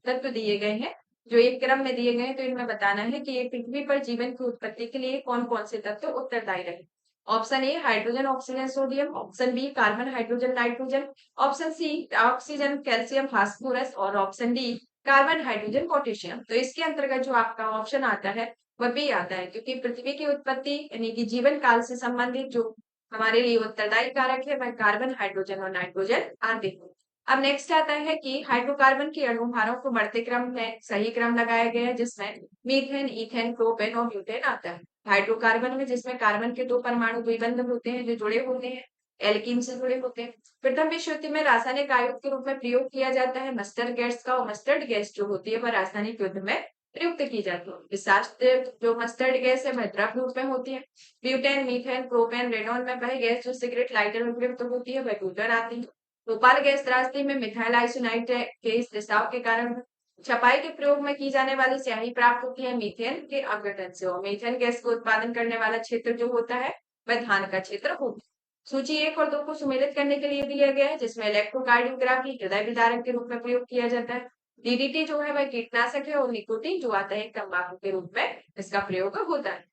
तत्व दिए गए हैं जो एक क्रम में दिए गए हैं। तो इनमें बताना है कि एक पृथ्वी पर जीवन की उत्पत्ति के लिए कौन कौन से तत्व उत्तरदायी रहे। Option A hydrogen, oxygen, sodium. Option B carbon, hydrogen, nitrogen. Option C oxygen, calcium, phosphorus. और option D carbon, hydrogen, potassium. तो इसके अंतर्गत जो आपका ऑप्शन आता है वह बी आता है, क्योंकि पृथ्वी की उत्पत्ति यानी कि जीवन काल से संबंधित जो हमारे लिए उत्तरदायी कारक है वह कार्बन, हाइड्रोजन और नाइट्रोजन आदि है। अब नेक्स्ट आता है कि हाइड्रोकार्बन के अणु भारों को बढ़ते क्रम में सही क्रम लगाया गया है, जिसमें मीथेन, इथेन, प्रोपेन और ब्यूटेन आता है। हाइड्रोकार्बन में जिसमें कार्बन के दो परमाणु द्विबंध होते हैं जो जुड़े होते हैं, एल्कीन से जुड़े होते हैं। प्रथम विश्व युद्ध में रासायनिक आयुध के रूप में प्रयोग किया जाता है मस्टर्ड गैस का। और मस्टर्ड गैस जो होती है वह रासायनिक युद्ध में प्रयुक्त की जाती है। विषाक्त जो मस्टर्ड गैस है वह द्रव रूप में होती है। ब्यूटेन, मीथेन, प्रोपेन, रेनॉन में वह गैस जो सिगरेट लाइटर में प्रयुक्त होती है वह ब्यूटेन आती है। भोपाल गैस त्रासदी में मिथाइल आइसोनाइट के इस रिसाव के कारण छपाई के प्रयोग में की जाने वाली स्याही प्राप्त होती है मीथेन के अपघटन से। और मीथेन गैस को उत्पादन करने वाला क्षेत्र जो होता है वह धान का क्षेत्र होता है। सूची 1 और 2 को सुमेलित करने के लिए दिया गया है, जिसमें इलेक्ट्रोकार्डियोग्राफी हृदय विदारक के रूप में प्रयोग किया जाता है। डीडीटी जो है वह कीटनाशक है। और निकोटीन जो आता है तंबाकू के रूप में इसका प्रयोग होता है।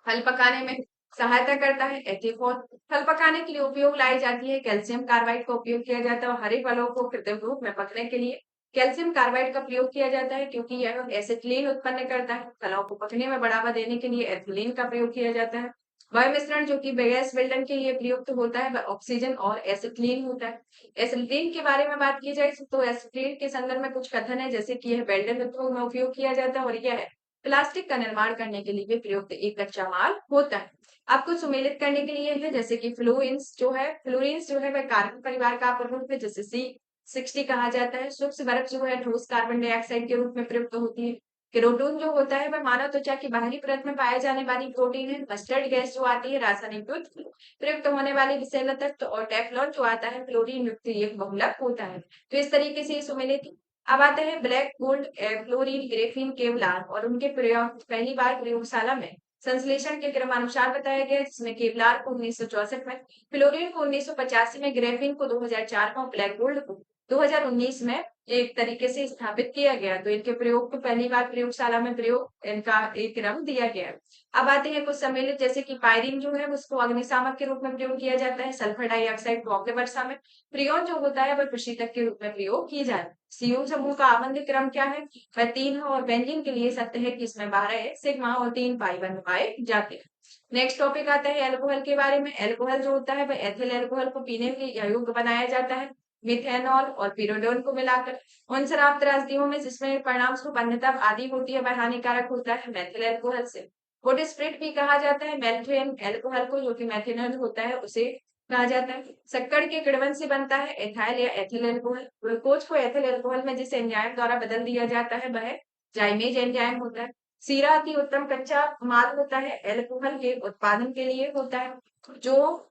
फल पकाने में सहायता करता है एथिकॉन। फल पकाने के लिए उपयोग लाई जाती है कैल्शियम कार्बाइड का उपयोग किया जाता है। और हरे फलों को कृत्रिम रूप में पकने के लिए कैल्शियम कार्बाइड का प्रयोग किया जाता है, क्योंकि यह एसिटिलीन उत्पन्न करता है। फलों को पकने में बढ़ावा देने के लिए एथिलीन का प्रयोग किया जाता है। वह मिश्रण जो कि गैस विल्डन के लिए प्रयुक्त होता है वह ऑक्सीजन और एसिटिलीन होता है। एसिटिलीन के बारे में बात की जाए तो एसिटिलीन के संदर्भ में कुछ कथन है, जैसे कि यह वेल्डन उद्योग में उपयोग किया जाता है और यह प्लास्टिक का निर्माण करने के लिए भी प्रयुक्त एक कच्चा माल होता है। आपको सुमेलित करने के लिए है, जैसे कि फ्लोरीन्स जो है वह कार्बन परिवार का प्रमुख है, जिसे C60 कहा जाता है। सूक्ष्म बर्फ जो है ठोस कार्बन डाइऑक्साइड के रूप में प्रयुक्त होती है। केरोटोन जो होता है वह मानव त्वचा की बाहरी परत में पाए जाने वाली प्रोटीन है। मस्टर्ड गैस जो आती है रासायनिक युक्त प्रयुक्त होने वाली विषैला तत्व। और टेफ्लॉन जो आता है क्लोरीन युक्त एक बहुलक होता है। तो इस तरीके से सुमेलित अब आते हैं black gold, fluorine, graphene, Kevlar और उनके प्रयोग पहली बार प्रयोगशाला में संश्लेषण के क्रमानुसार बताया गया, जिसमें केवलार को 1964 में, फ्लोरीन को 1985 में, ग्रेफीन को 2004 में, ब्लैक गोल्ड को 2019 में एक तरीके से स्थापित किया गया। तो इनके प्रयोग को पहली बार प्रयोगशाला में प्रयोग इनका एक क्रम दिया गया। अब आते हैं कुछ सम्मिलित, जैसे कि पायरीन जो है उसको अग्निशामक के रूप में प्रयोग किया जाता है, सल्फर डाइऑक्साइड को अग्नि वर्षा में, फ्रियोन जो होता है वह प्रशीतक के रूप में प्रयोग की जाए। सीओ समूह का आबंध क्रम क्या है? वह 3 है और बेंजीन के लिए सत्य है कि इसमें 12 है, सिग्मा और 3 पाई बन पाए जाते हैं। नेक्स्ट टॉपिक आता है एल्कोहल के बारे में। एल्कोहल जो होता है वह एथिल एल्कोहल को पीने के योग्य बनाया जाता है मिथेनॉल और पिरोडोन को मिलाकर। उन शराब त्रासदियों में जिसमें परिणाम स्वरूप अन्यथा आदि होती है वह हानिकारक होता है मेथिल एल्कोहल से। गुड स्प्रिट भी कहा जाता है मेथेन एल्कोहल को, जो कि मेथेनॉल होता है उसे कहा जाता है। शक्कर के किण्वन से बनता है एथाइल या एथिल एल्कोहल। ग्लूकोज को एथिल एल्कोहल में जिस एंजाइम द्वारा बदल दिया जाता है वह जाइमेज एंजाइम होता है। सीरा अति उत्तम कच्चा माल होता है, एल्कोहल के उत्पादन के लिए होता है। जो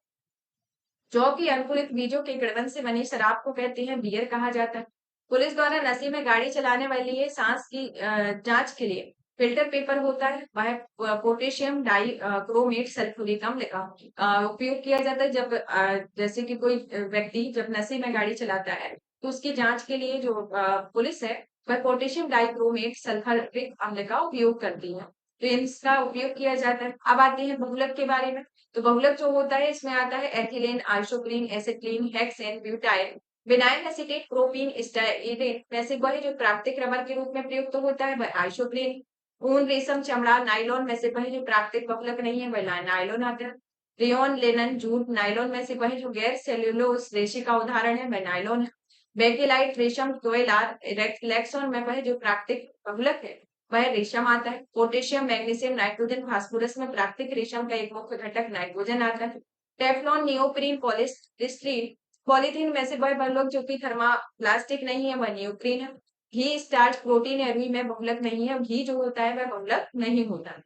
जौ की अंकुरित बीजों के किण्वन से बनी शराब को कहते हैं बियर कहा जाता है। पुलिस द्वारा नशे में गाड़ी चलाने वाले लिए सांस की जांच के लिए फिल्टर पेपर होता है, वह पोटेशियम डाई क्रोमेट सल्फ्यूरिक अम्ल का उपयोग किया जाता है जब जैसे कि कोई व्यक्ति जब नशे में गाड़ी चलाता है तो उसकी जांच के लिए जो पुलिस है वह पोटेशियम डाइक्रोमेट सल्फ्यूरिक अम्ल का उपयोग करती है। तो इसका उपयोग किया जाता है। अब आते हैं बहुलक के बारे में। तो बहुलक जो होता है इसमें आता है ethylene, isoprene, acetylene, hexane, butyl, vinyl acetate, propene, stearate में से वह जो प्राकृतिक रबर के रूप में प्रयुक्त होता है वह आइसोप्रीन। ऊन, रेशम, चमड़ा, नायलॉन में से वह जो प्राकृतिक बहुलक नहीं है वह नायलॉन आता है। रेयन, लिनन, जूट, नायलॉन में से वह जो गैर सेल्यूलोज रेशे का उदाहरण है वह नायलॉन है। बेकेलाइट, रेशम, कोयलार, इलेक्ट्रॉन में वह जो प्राकृतिक बहुलक है वह रेशम आता है। पोटेशियम, मैग्नीशियम, नाइट्रोजन, फास्फोरस में प्राकृतिक रेशम का एक मुख्य घटक नाइट्रोजन आता है। टेफ्लॉन, नियोप्रीन, पॉलिस्टीरीन, पॉलीथीन में से वह बहुलक जो कि थर्माप्लास्टिक नहीं है वह नियोप्रीन है। घी, स्टार्च, प्रोटीन या रुई में बहुलक नहीं है, घी जो होता है वह बहुलक नहीं होता।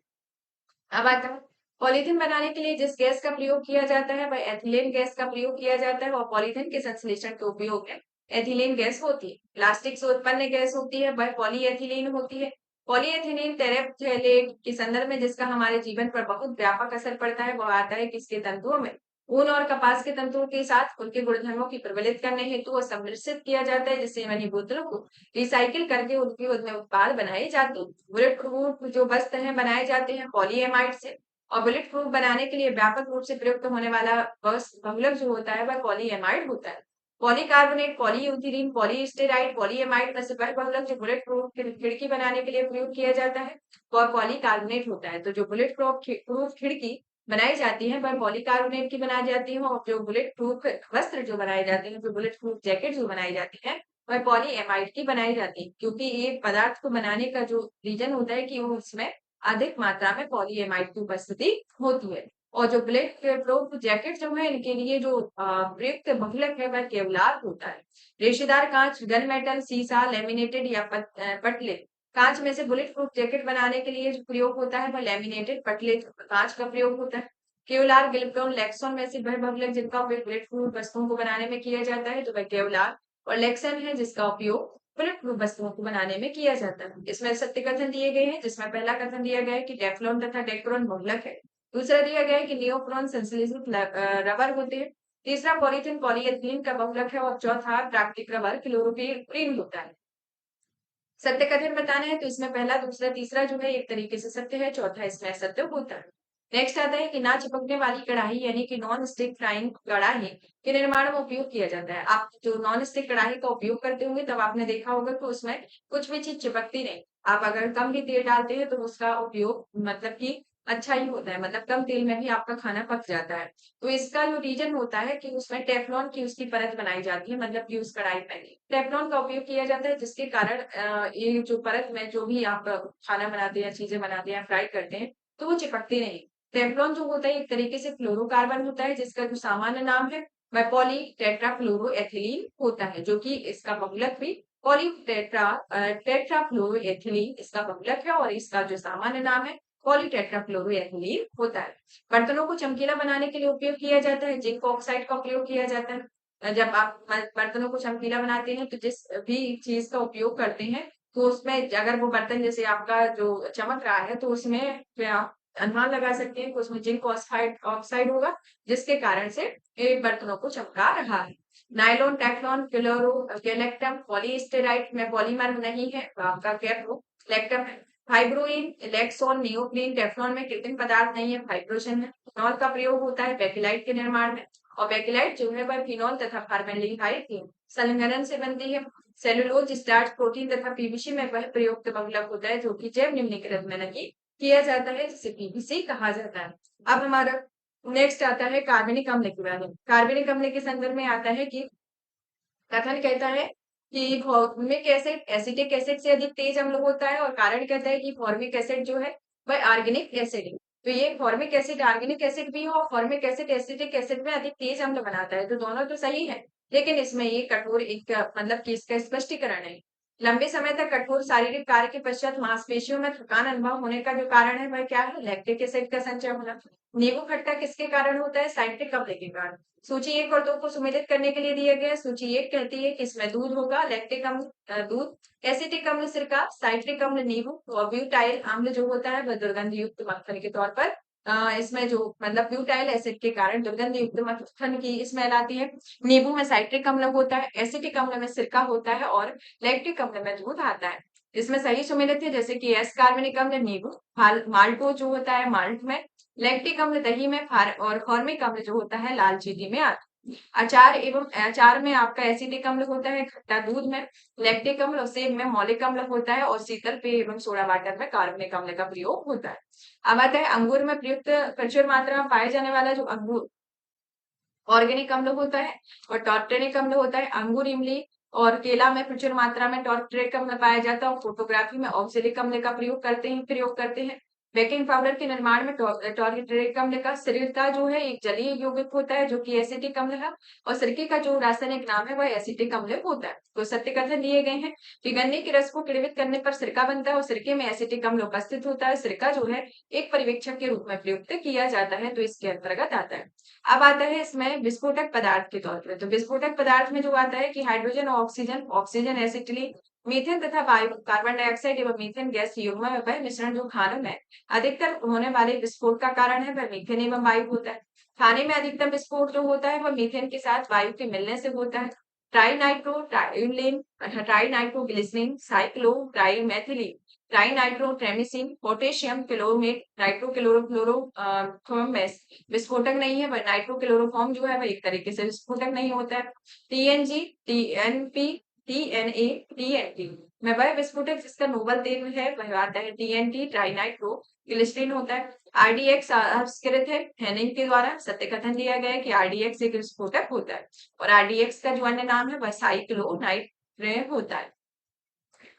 अब आता है पॉलीथीन बनाने के लिए जिस गैस का प्रयोग किया जाता है वह एथिलीन गैस का प्रयोग किया जाता है और पॉलीथीन के संश्लेषण के उपयोग में एथिलीन गैस होती है। प्लास्टिक से उत्पन्न गैस होती है वह पॉलीएथिलीन होती है। पॉलीएथिलीन टेरेफ्थैलेट के संदर्भ में जिसका हमारे जीवन पर बहुत व्यापक असर पड़ता है वह आता है किसके तंतुओं में? ऊन और कपास के तंतुओं के साथ उनके गुणधर्मों की प्रबलित करने हेतु और सम्मिश्रित किया जाता है, जिससे बनी बोतलों को रिसाइकिल करके उनके उनमें उत्पाद बनाए जाते हैं। बुलेट प्रूफ जो वस्त्र हैं बनाए जाते हैं पॉलीएमाइड से। और बुलेट प्रूफ बनाने के लिए व्यापक रूप से प्रयुक्त होने वाला बहुलक जो होता है वह पॉलीएमाइड होता है। पॉलीकार्बोनेट, पॉलीयूथिलीन, पॉलीस्टेराइड, पॉलीएमाइड में से वह बहुलक जो बुलेट प्रूफ खिड़की बनाने के लिए प्रयोग किया जाता है वह पॉलीकार्बोनेट होता है। तो जो बुलेट प्रूफ खिड़की बनाई जाती है वह पॉलीकार्बोनेट की बनाई जाती है और जो बुलेट प्रूफ वस्त्र जो बनाए जाते हैं, जो बुलेट प्रूफ जैकेट जो बनाई जाती है वह पॉलीएमाइड की बनाई जाती है, क्योंकि ये पदार्थ को बनाने का जो रीजन होता है कि वो उसमें अधिक मात्रा में पॉलीएमाइड की उपस्थिति होती है। और जो बुलेट प्रूफ जैकेट जो है इनके लिए जो प्रयुक्त बहुलक है वह केवलार होता है। रेशेदार कांच, गन मेटल, शीशा, लेमिनेटेड या पटले कांच में से बुलेट प्रूफ जैकेट बनाने के लिए जो प्रयोग होता है वह लेमिनेटेड पतले कांच का प्रयोग होता है। केवलार, गिब्रेलिन, लेक्सोन में से वह बहुलक जिनका उपयोग बुलेट प्रूफ वस्तुओं को बनाने में किया जाता है तो वह केवलार और लेक्सन है जिसका उपयोग बुलेट प्रूफ वस्तुओं को बनाने में किया जाता है। इसमें सत्य कथन दिए गए हैं, जिसमें पहला कथन दिया गया है कि टेफ्लॉन तथा डेक्रोन बहुलक है। दूसरा दिया गया है कि नियोप्रोन संश्लेषित रबर होते हैं। तीसरा पॉलीथीन पॉलीएथिलीन का बहुलक है और चौथा प्राकृतिक रबर क्लोरोप्रीन होता है। सत्य कथन बताना है तो इसमें पहला, दूसरा, तीसरा जो है एक तरीके से सत्य है, चौथा इसमें असत्य होता है। नेक्स्ट आता है कि ना चिपकने वाली कढ़ाई यानी कि नॉन स्टिक फ्राइंग कढ़ाई के निर्माण में उपयोग किया जाता है। आप जो नॉन स्टिक कढ़ाई का उपयोग करते होंगे तब आपने देखा होगा कि उसमें कुछ भी चीज चिपकती नहीं। आप अगर कम भी तेल डालते हैं तो उसका उपयोग मतलब कि अच्छा ही होता है, मतलब कम तेल में भी आपका खाना पक जाता है। तो इसका जो रीजन होता है कि उसमें टेफ्लॉन की उसकी परत बनाई जाती है, मतलब कि उस कढ़ाई में टेफ्लॉन का उपयोग किया जाता है, जिसके कारण ये जो परत में जो भी आप खाना बनाते हैं, चीजें बनाते हैं, फ्राई करते हैं तो वो चिपकती नहीं। टेफ्लॉन जो होता है एक तरीके से फ्लोरोकार्बन होता है, जिसका जो सामान्य नाम है वह पॉली टेट्राफ्लोरोएथिलीन होता है, जो कि इसका बहुलक भी पॉली टेट्राफ्लोरोएथिलीन इसका बहुलक है और इसका जो सामान्य नाम है पॉलीटेट्राफ्लोरोएथिलीन होता है। बर्तनों को चमकीला बनाने के लिए उपयोग किया जाता है, जिंक ऑक्साइड का उपयोग किया जाता है। जब आप बर्तनों को चमकीला बनाते हैं तो जिस भी चीज का उपयोग करते हैं तो उसमें अगर वो बर्तन जैसे आपका जो चमक रहा है तो उसमें आप अनुमान लगा सकते हैं कि उसमें जिंक ऑक्साइड ऑक्साइड होगा, जिसके कारण से ये बर्तनों को चमका रहा है। नायलॉन, टेफ्लॉन, केलेक्टम, पॉलीस्टेराइड में पॉलीमर नहीं है, तो आपका कैप्रो लेक्टम है। फाइब्रोइन, इलेक्सोन, नियोप्रीन, टेफ्लॉन में कृत्रिम पदार्थ नहीं है, फाइब्रोशन है। फिनॉल का प्रयोग होता है बेकिलाइट के निर्माण में, और बेकिलाइट जो है वह फिनॉल तथा फॉर्मेल्डिहाइड की संलग्न से बनती है। सेलुलोज, स्टार्च, प्रोटीन तथा पीवीसी में वह प्रयुक्त बंधक होता है जो कि जैव निम्नीकृत में नहीं किया जाता है, जिसे पीवीसी कहा जाता है। अब हमारा नेक्स्ट आता है कार्बनिक अम्ल के बारे में। कार्बनिक अम्ल के संदर्भ में आता है कि कथन कहता है कि फॉर्मिक एसिड एसिटिक एसिड से अधिक तेज अम्ल होता है, और कारण कहता है कि फॉर्मिक एसिड जो है वह ऑर्गेनिक एसिड है। तो ये फॉर्मिक एसिड ऑर्गेनिक एसिड भी है, और फॉर्मिक एसिड एसिटिक एसिड में अधिक तेज अम्ल बनाता है, तो दोनों तो सही है, लेकिन इसमें ये कठोर एक मतलब कि इसका स्पष्टीकरण है। लंबे समय तक कठोर शारीरिक कार्य के पश्चात मांसपेशियों में थकान अनुभव होने का जो कारण है वह क्या है? लैक्टिक एसिड का संचय होना। नींबू खट्टा किसके कारण होता है? साइट्रिक अम्ल के कारण। सूची 1 और 2 को सुमेलित करने के लिए दिया गया है। सूची 1 कहती है कि इसमें दूध होगा, लैक्टिक अम्ल दूध, एसिटिक अम्ल सिरका, साइट्रिक अम्ल नींबू, और ब्यूटाइल अम्ल जो होता है वह दुर्गंध युक्त मक्खन के तौर पर इसमें जो मतलब ब्यूटाइल एसिड के कारण दुर्गंध युक्त मक्खन की स्मेल आती है। नींबू में साइट्रिक अम्ल होता है, एसिटिक अम्ल में सिरका होता है, और लैक्टिक अम्ल में दूध आता है। इसमें सही सुमेलित है जैसे कि एस कार्बनिक अम्ल नींबू, माल्टो जो होता है माल्ट में, लैक्टिक अम्ल दही में, और फॉर्मिक अम्ल जो होता है लाल चीनी में आता है। अचार एवं अचार में आपका एसिटिक अम्ल होता है, खट्टा दूध में लैक्टिक अम्ल, और सेब में मौलिक अम्ल होता है, और शीतल पेय एवं सोडा वाटर में कार्बनिक अम्ल का प्रयोग होता है। अब आता है अंगूर में प्रयुक्त प्रचुर मात्रा में पाए जाने वाला जो अंगूर ऑर्गेनिक अम्ल होता है, और टॉर्टेनिक अम्ल होता है। अंगूर, इमली और केला में प्रचुर मात्रा में टॉर्टेनिक अम्ल पाया जाता है, और फोटोग्राफी में ऑक्जेलिक अम्ल का प्रयोग करते हैं। बेकिंग पाउडर के निर्माण में टॉर्टेनिक अम्ल का सिरका जो है एक जलीय यौगिक होता है जो कि एसिटिक अम्ल है, और सिरके का जो रासायनिक नाम है वह एसिटिक अम्ल होता है। तो सत्य कथन दिए गए हैं कि गन्ने के रस को किण्वित करने पर सिरका बनता है, और सिरके में एसिटिक अम्ल उपस्थित होता है। सिरका जो है एक परिवेक्षक के रूप में प्रयुक्त किया जाता है, तो इसके अंतर्गत आता है। अब आता है इसमें विस्फोटक पदार्थ के तौर पर। तो विस्फोटक पदार्थ में जो आता है कि हाइड्रोजन और ऑक्सीजन, ऑक्सीजन एसिटिलीन, मीथेन तथा वायु, कार्बन डाइऑक्साइड एवं मीथेन गैस युग्म में वह मिश्रण जो खानों में अधिकतर होने वाले विस्फोट का कारण है वह मीथेन एवं वायु होता है। खाने में अधिकतम विस्फोट जो होता है वह मीथेन के साथ वायु के मिलने से होता है। Tri nitroglycerine, cyclo trimethylene, tri nitrotremicin, potassium chlorate, nitrochlorofluoroform विस्फोटक नहीं है, वह नाइट्रोक्लोरोफॉर्म जो है वह एक तरीके से विस्फोटक नहीं होता है। टीएनजी, टीएनपी, टीएनए, टीएनटी में वह विस्फोटक जिसका नोबल तेल है वह आता है टीएनटी, ट्राइनाइट्रो ग्लिसरीन होता है। आरडीएक्स आविष्कृत है हेनिंग के द्वारा। सत्य कथन दिया गया है कि आरडीएक्स एक विस्फोटक होता है, और आरडीएक्स का जो अन्य नाम है वह साइक्लोनाइट्रेट होता है।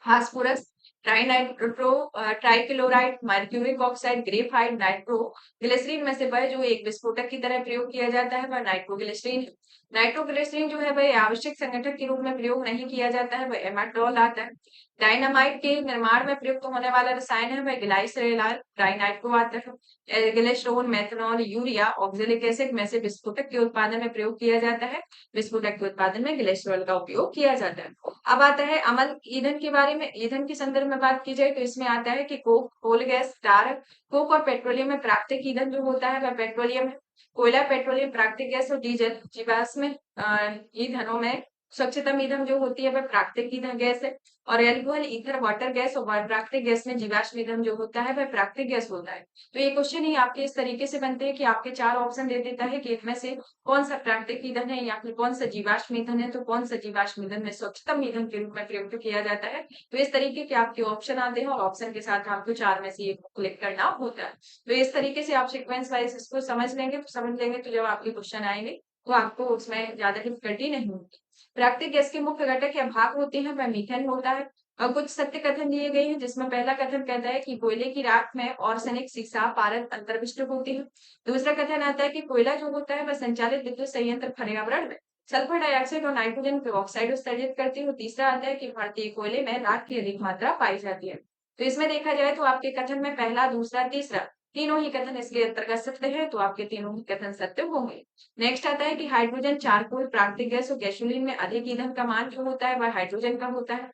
Phosphorus, trichloride, mercuric oxide, graphite, nitroglycerine में से वह जो एक विस्फोटक की तरह प्रयोग किया जाता है वह नाइट्रोग्लिसरीन है। नाइट्रोग्लिसरीन जो है वह आवश्यक संगठक के रूप में प्रयोग नहीं किया जाता है, वह एमाट्रोल आता है। डायनामाइट के निर्माण में प्रयुक्त होने वाला रसायन है वह ग्लाइसरेलाल डाइनाइट्रो आता है। Glycerol, methanol, urea, oxalic acid में से विस्फोटक के उत्पादन में प्रयोग किया जाता है। विस्फोटक के उत्पादन में ग्लिसरॉल का उपयोग किया जाता है। अब आता है अम्ल ईंधन के बारे में। ईंधन के संदर्भ में बात की जाए तो इसमें आता है कि कोक, कोल गैस, टार, कोक और पेट्रोलियम में प्राकृतिक ईंधन जो होता है वह पेट्रोलियम है। कोयला, पेट्रोलियम, प्राकृतिक गैस और डीजल जीवाश्म ईंधनों में स्वच्छतम ईंधन जो होती है वह प्राकृतिक ईंधन गैस है, और एल्कोहल, ईथर, वाटर गैस और प्राकृतिक गैस में जीवाश्म ईंधन जो होता है वह प्राकृतिक गैस होता है। तो ये क्वेश्चन ही आपके इस तरीके से बनते हैं कि आपके 4 ऑप्शन दे देता है कि इनमें से कौन सा प्राकृतिक ईंधन है या फिर कौन सा जीवाश्म ईंधन है, तो कौन सा जीवाश्म ईंधन में स्वच्छतम ईंधन के रूप में प्रयुक्त किया जाता है। तो इस तरीके के आपके ऑप्शन आते हैं, और ऑप्शन के साथ आपको 4 में से एक क्लिक करना होता है। तो इस तरीके से आप सीक्वेंस वाइज इसको समझ लेंगे तो जब आपके क्वेश्चन आएंगे तो आपको उसमें ज्यादा डिफिकल्टी नहीं होगी। प्राकृतिक गैस के मुख्य घटक या भाग होते हैं वह मीथेन होता है। और कुछ सत्य कथन दिए गए हैं जिसमें पहला कथन कहता है कि कोयले की राख में आर्सेनिक, सीसा, पारद अंतर्विष्ट होती है। दूसरा कथन आता है कि कोयला जो होता है वह संचालित विद्युत संयंत्र पर्यावरण में सल्फर डाइऑक्साइड और नाइट्रोजन ऑक्साइड उत्सर्जित करती है। तीसरा आता है कि भारतीय कोयले में राख की अधिक मात्रा पाई जाती है। तो इसमें देखा जाए तो आपके कथन में पहला, दूसरा, तीसरा तीनों ही कथन इसके अंतर्गत सत्य है, तो आपके तीनों ही कथन सत्य होंगे। नेक्स्ट आता है कि हाइड्रोजन, चारकोल, प्राकृतिक गैस और गैसोलीन में अधिक ईंधन का मान जो होता है वह हाइड्रोजन का होता है।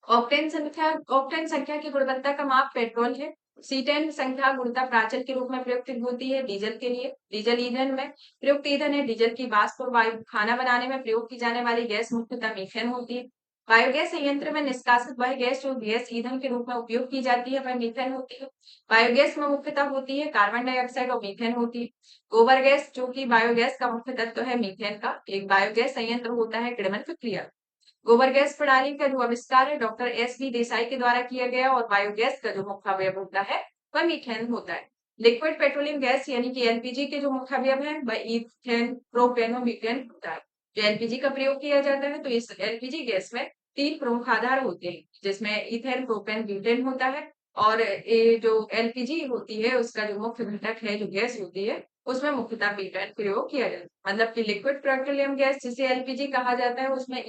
ऑक्टेन संख्या की गुणवत्ता का माप पेट्रोल है। C10 संख्या गुणता प्राचल के रूप में प्रयुक्त होती है डीजल के लिए। डीजल ईंधन में प्रयुक्त ईंधन है। डीजल की वाष्प और वायु खाना बनाने में प्रयोग की जाने वाली गैस मुख्यतः मीथेन होती है। बायोगैस संयंत्र में निष्कासित वह गैस जो गैस ईंधन के रूप में उपयोग की जाती है वह मीथेन होती है। बायोगैस में मुख्यतः होती है कार्बन डाइऑक्साइड और मीथेन होती है। गोबर गैस जो कि बायोगैस का मुख्य तत्व है मीथेन का, एक बायोगैस संयंत्र होता है किण्वन प्रक्रिया। गोबर गैस प्रणाली का जो आविष्कार है डॉक्टर S.V. देसाई के द्वारा किया गया और बायोगैस का जो मुख्य अवयव होता है वह मीथेन होता है। लिक्विड पेट्रोलियम गैस यानी कि एलपीजी के जो मुख्य अवयव है वह ईथेन, प्रोपेन और मीथेन होता है। जो एलपीजी का प्रयोग किया जाता है तो इस एलपीजी गैस में तीन प्रमुख आधार होते हैं जिसमें ईथेन, प्रोपेन, ब्यूटेन होता है। और ये जो एलपीजी होती है उसका जो मुख्य घटक है जो गैस होती है उसमें मुख्यतः ब्यूटेन प्रयोग किया जाता है। मतलब कि लिक्विड पेट्रोलियम गैस जिसे एलपीजी कहा जाता है उसमें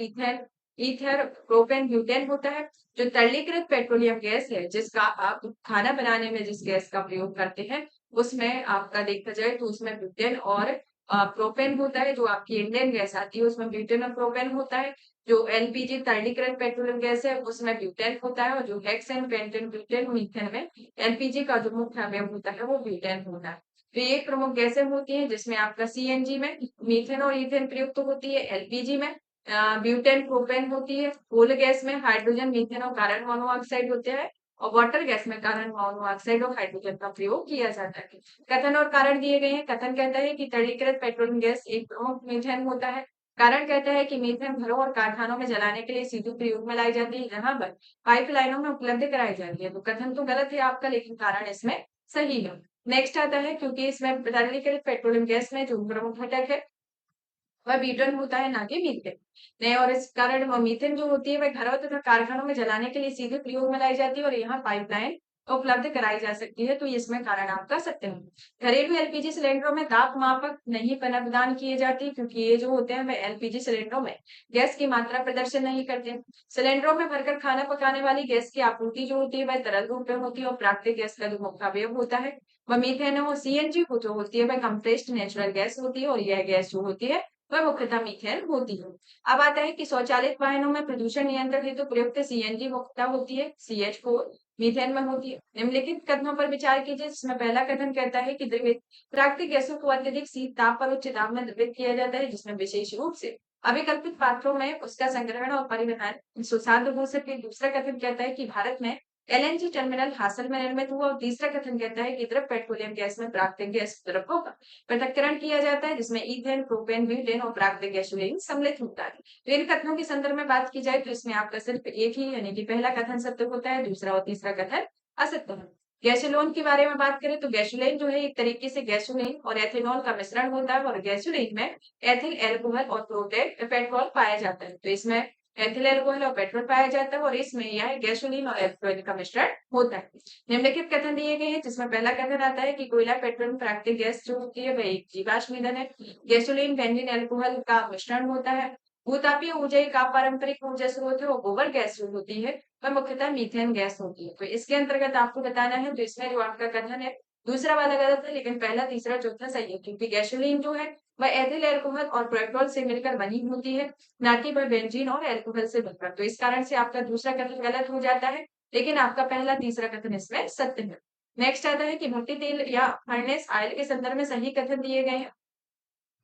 ईथर, प्रोपेन, ब्यूटेन होता है। जो तरलीकृत पेट्रोलियम गैस है जिसका आप खाना बनाने में जिस गैस का प्रयोग करते हैं उसमें आपका देखा जाए तो उसमें ब्यूटेन और प्रोपेन होता है। जो आपकी इंडियन गैस आती है उसमें ब्यूटेन और प्रोपेन होता है। जो एलपीजी तरलीकृत पेट्रोलियम गैस है उसमें ब्यूटेन होता है। और जो हेक्सेन, पेंटेन, ब्यूटेन, मीथेन में एलपीजी का जो मुख्य अवयव होता है वो ब्यूटेन होता है। तो ये प्रमुख गैसें होती हैं जिसमें आपका सीएनजी में मीथेन और ईथेन प्रयुक्त होती है। एलपीजी में ब्यूटेन, प्रोपेन होती है। कोल गैस में हाइड्रोजन, मीथेन और कार्बन मोनोऑक्साइड होते हैं। और वाटर गैस में कार्बन मोनोऑक्साइड और हाइड्रोजन का प्रयोग किया जाता है। कथन और कारण दिए गए हैं। कथन कहता है कि तरलीकृत पेट्रोलियम गैस एक प्रमुख मीथेन होता है। कारण कहता है कि मीथेन घरों और कारखानों में जलाने के लिए सीधे प्रयोग में लाई जाती है जहां पर पाइपलाइनों में उपलब्ध कराई जाती है। तो कथन तो गलत है आपका, लेकिन कारण इसमें सही है। नेक्स्ट आता है क्योंकि इसमें तरलीकृत पेट्रोलियम गैस में जो प्रमुख घटक है वह ब्यूटेन होता है, ना कि मीथेन। नहीं, और इस कारण मीथेन जो होती है वह घरों तथा कारखानों में जलाने के लिए सीधे प्रयोग में लाई जाती है और यहाँ पाइपलाइन उपलब्ध कराई जा सकती है। तो इसमें कारण आपका सत्य है। घरेलू एलपीजी सिलेंडरों में ताप मापक नहीं प्रदान किए जाते क्योंकि ये जो होते हैं वह एलपीजी सिलेंडरों में गैस की मात्रा प्रदर्शन नहीं करते। सिलेंडरों में भरकर खाना पकाने वाली गैस की आपूर्ति जो होती है वह तरल रूप में होती है और प्राकृतिक गैस का जो मुख्य अवयव होता है वह मीथेन है। और सीएनजी जो होती है वह कंप्रेस्ड नेचुरल गैस होती है और यह गैस जो होती है वह मुख्यतः मीथेन होती है। अब आता है कि स्वचालित वाहनों में प्रदूषण नियंत्रण हेतु प्रयुक्त सीएनजी मुख्यतः होती है CH4, मीथेन में होती है। निम्नलिखित कथनों पर विचार कीजिए जिसमें पहला कथन कहता है कि द्रवित प्राकृतिक गैसों को अत्यधिक शीत ताप पर उच्च दाब में द्रवित किया जाता है जिसमें विशेष रूप से अविकल्पित पात्रों में उसका संग्रहण और परिवहन सुसाध्य हो सके। दूसरा कथन कहता है कि भारत में एलएनजी टर्मिनल हासिल में निर्मित हुआ। और तीसरा कथन कहता है कि द्रव पेट्रोलियम गैस में प्राकृतिक गैस द्रव्यों का पृथक्करण किया जाता है जिसमें ईथेन, प्रोपेन, ब्यूटेन और प्राकृतिक गैसोलीन सम्मिलित होता है। तो इन कथनों के संदर्भ में बात की जाए तो इसमें आपका सिर्फ एक ही यानी कि पहला कथन सत्य होता है, दूसरा और तीसरा कथन असत्य है। गैसोलीन के बारे में बात करें तो गैसोलीन जो है एक तरीके से गैसोलीन और एथेनॉल का मिश्रण होता है और गैसोलीन में एथिल एल्कोहल और पेट्रोल पाया जाता है। तो इसमें एथिल एल्कोहल और पेट्रोल पाया जाता है और इसमें यह गैसोलीन और एल्कोहल का मिश्रण होता है। निम्नलिखित कथन दिए गए हैं जिसमें पहला कथन आता है कि कोयला, पेट्रोल, प्राकृतिक गैस जो होती है वह एक जीवाश्म ईंधन है। गैसोलीन, बेंजीन, एल्कोहल का मिश्रण होता है। भूतापीय ऊर्जा एक अपारंपरिक ऊर्जा स्रोत है और गोबर गैस जो होती है वह मुख्यतः मीथेन गैस होती है। तो इसके अंतर्गत आपको बताना है तो इसमें जो आपका कथन है दूसरा वाला गलत है, लेकिन पहला, तीसरा, चौथा सही है क्योंकि गैसोलीन जो है वह एथिल एल्कोहल और पेट्रोल से मिलकर बनी होती है, ना कि वह बेंजीन और एल्कोहल से बनकर। तो इस कारण से आपका दूसरा कथन गलत हो जाता है, लेकिन आपका पहला, तीसरा कथन इसमें सत्य है। नेक्स्ट आता है कि भट्टी तेल या फर्नेस ऑयल के संदर्भ में सही कथन दिए गए हैं।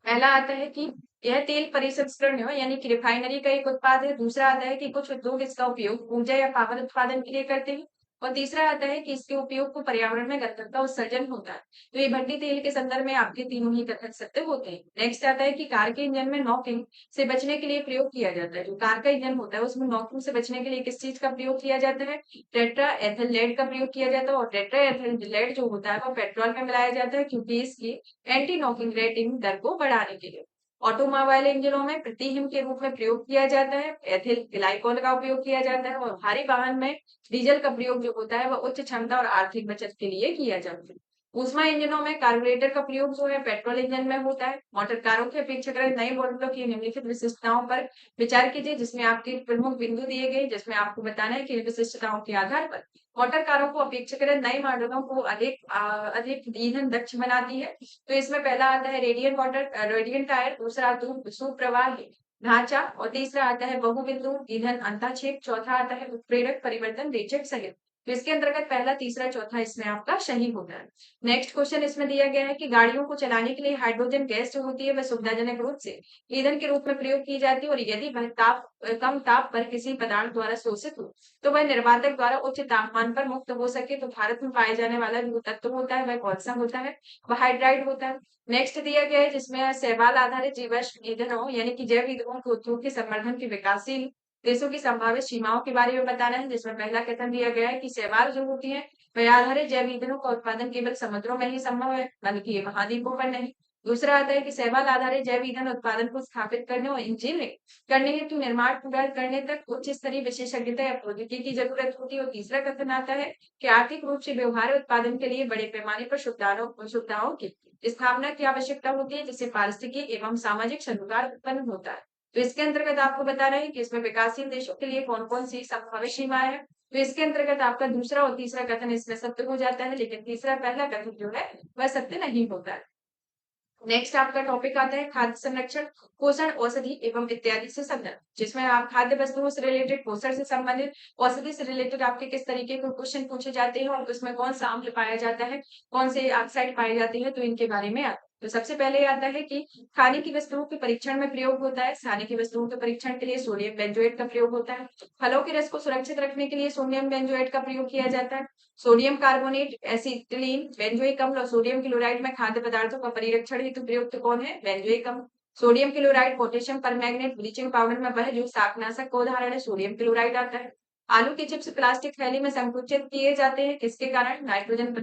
पहला आता है कि यह तेल परिसंस्करण यानी कि रिफाइनरी का एक उत्पाद है। दूसरा आता है कि कुछ उद्योग इसका उपयोग ऊर्जा या पावर उत्पादन के लिए करते हैं। और तीसरा आता है कि इसके उपयोग को पर्यावरण में गंधक का उत्सर्जन होता है। तो ये भट्टी तेल के संदर्भ में आपके तीनों ही कथन सत्य होते हैं। नेक्स्ट आता है कि कार के इंजन में नॉकिंग से बचने के लिए प्रयोग किया जाता है। जो कार का इंजन होता है उसमें नॉकिंग से बचने के लिए किस चीज का प्रयोग किया जाता है? टेट्रा एथिल लेड का प्रयोग किया जाता है। और टेट्रा एथिल लेड जो होता है वो पेट्रोल में मिलाया जाता है क्योंकि इसकी एंटी नॉकिंग रेटिंग दर को बढ़ाने के लिए। ऑटोमोबाइल इंजनों में प्रतिहिम के रूप में प्रयोग किया जाता है। एथिल ग्लाइकॉल का उपयोग किया जाता है और भारी वाहन में डीजल का प्रयोग जो होता है वह उच्च क्षमता और आर्थिक बचत के लिए किया जाता है। ऊष्मा इंजनों में कार्बोरेटर का प्रयोग जो है पेट्रोल इंजन में होता है। मोटर कारों की अपेक्षा करें नए मॉडलों की निम्नलिखित विशिष्टताओं पर विचार कीजिए, जिसमें आपके प्रमुख बिंदु दिए गए, जिसमें आपको बताना है कि विशिष्टताओं के आधार पर मोटर कारों को अपेक्षा करें नए मॉडलों को अधिक ईंधन दक्ष बनाती है। तो इसमें पहला आता है रेडियंट टायर, दूसरा सुप्रवाही ढांचा और तीसरा आता है बहुबिंदु ईंधन अंताक्षेप, चौथा आता है उत्प्रेरक परिवर्तन रेचक सहित। तो इसके अंतर्गत पहला, तीसरा, चौथा इसमें आपका सही होगा। नेक्स्ट क्वेश्चन इसमें दिया गया है कि गाड़ियों को चलाने के लिए हाइड्रोजन गैस जो होती है वह सुविधाजनक रूप से ईंधन के रूप में प्रयोग की जाती है, और यदि वह कम ताप पर किसी पदार्थ द्वारा शोषित हो तो वह निर्वातक द्वारा उच्च तापमान पर मुक्त हो सके। तो भारत में पाए जाने वाला जो तत्व होता है वह कौन सा होता है? वह हाइड्राइड होता है। नेक्स्ट दिया गया है जिसमें शैवाल आधारित जीवाश्म ईंधनों यानी कि जैव ईंधनों के उद्योग के संवर्धन की विकासशील देशों की संभावित सीमाओं के बारे में बताना है, जिसमें पहला कथन दिया गया है कि शैवाल जो होती है वह आधारित जैव ईंधनों का उत्पादन केवल समुद्रों में ही संभव है, बल्कि ये महाद्वीपों पर नहीं। दूसरा आता है कि शैवाल आधारित जैव ईंधन उत्पादन को स्थापित करने और इंजीनियरिंग करने हेतु निर्माण पूरा करने तक उच्च स्तरीय विशेषज्ञता या प्रौद्योगिकी की जरूरत होती है। और तीसरा कथन आता है कि आर्थिक रूप से व्यवहार्य उत्पादन के लिए बड़े पैमाने पर सुविधाओं की स्थापना की आवश्यकता होती है, जिससे पारिस्थितिकी एवं सामाजिक सरोकार उत्पन्न होता है। तो इसके अंतर्गत आपको बता रहे हैं कि इसमें विकासशील देशों के लिए कौन कौन सी संभावित सीमाएं हैं। तो इसके अंतर्गत आपका दूसरा और तीसरा कथन इसमें सत्य हो जाता है, लेकिन तीसरा पहला कथन जो है वह सत्य नहीं होता है। नेक्स्ट आपका टॉपिक आता है खाद्य संरक्षण, पोषण, औषधि एवं इत्यादि से संबंधित, जिसमें आप खाद्य वस्तुओं से रिलेटेड, पोषण से संबंधित, औषधि से रिलेटेड आपके किस तरीके के क्वेश्चन पूछे जाते हैं और उसमें कौन सा अम्ल पाया जाता है, कौन से ऑक्साइड पाए जाते हैं, तो इनके बारे में आता है। तो सबसे पहले आता है कि खाने की वस्तुओं के परीक्षण में प्रयोग होता है। खाने की वस्तुओं के परीक्षण के लिए सोडियम बेंजोएट का प्रयोग होता है। फलों के रस को सुरक्षित रखने के लिए सोडियम बेंजोएट का प्रयोग किया जाता है। सोडियम कार्बोनेट, एसिटिलीन, बेंजोइक अम्ल और सोडियम क्लोराइड में खाद्य पदार्थों का परिरक्षण हेतु प्रयुक्त कौन है? बेंजोइक अम्ल। Sodium chloride, potassium permanganate, bleaching powder में वह जो शाकनाशक का उदाहरण है सोडियम क्लोराइड आता है। आलू के चिप्स प्लास्टिक थैली में संकुचित किए जाते हैं किसके कारण? नाइट्रोजन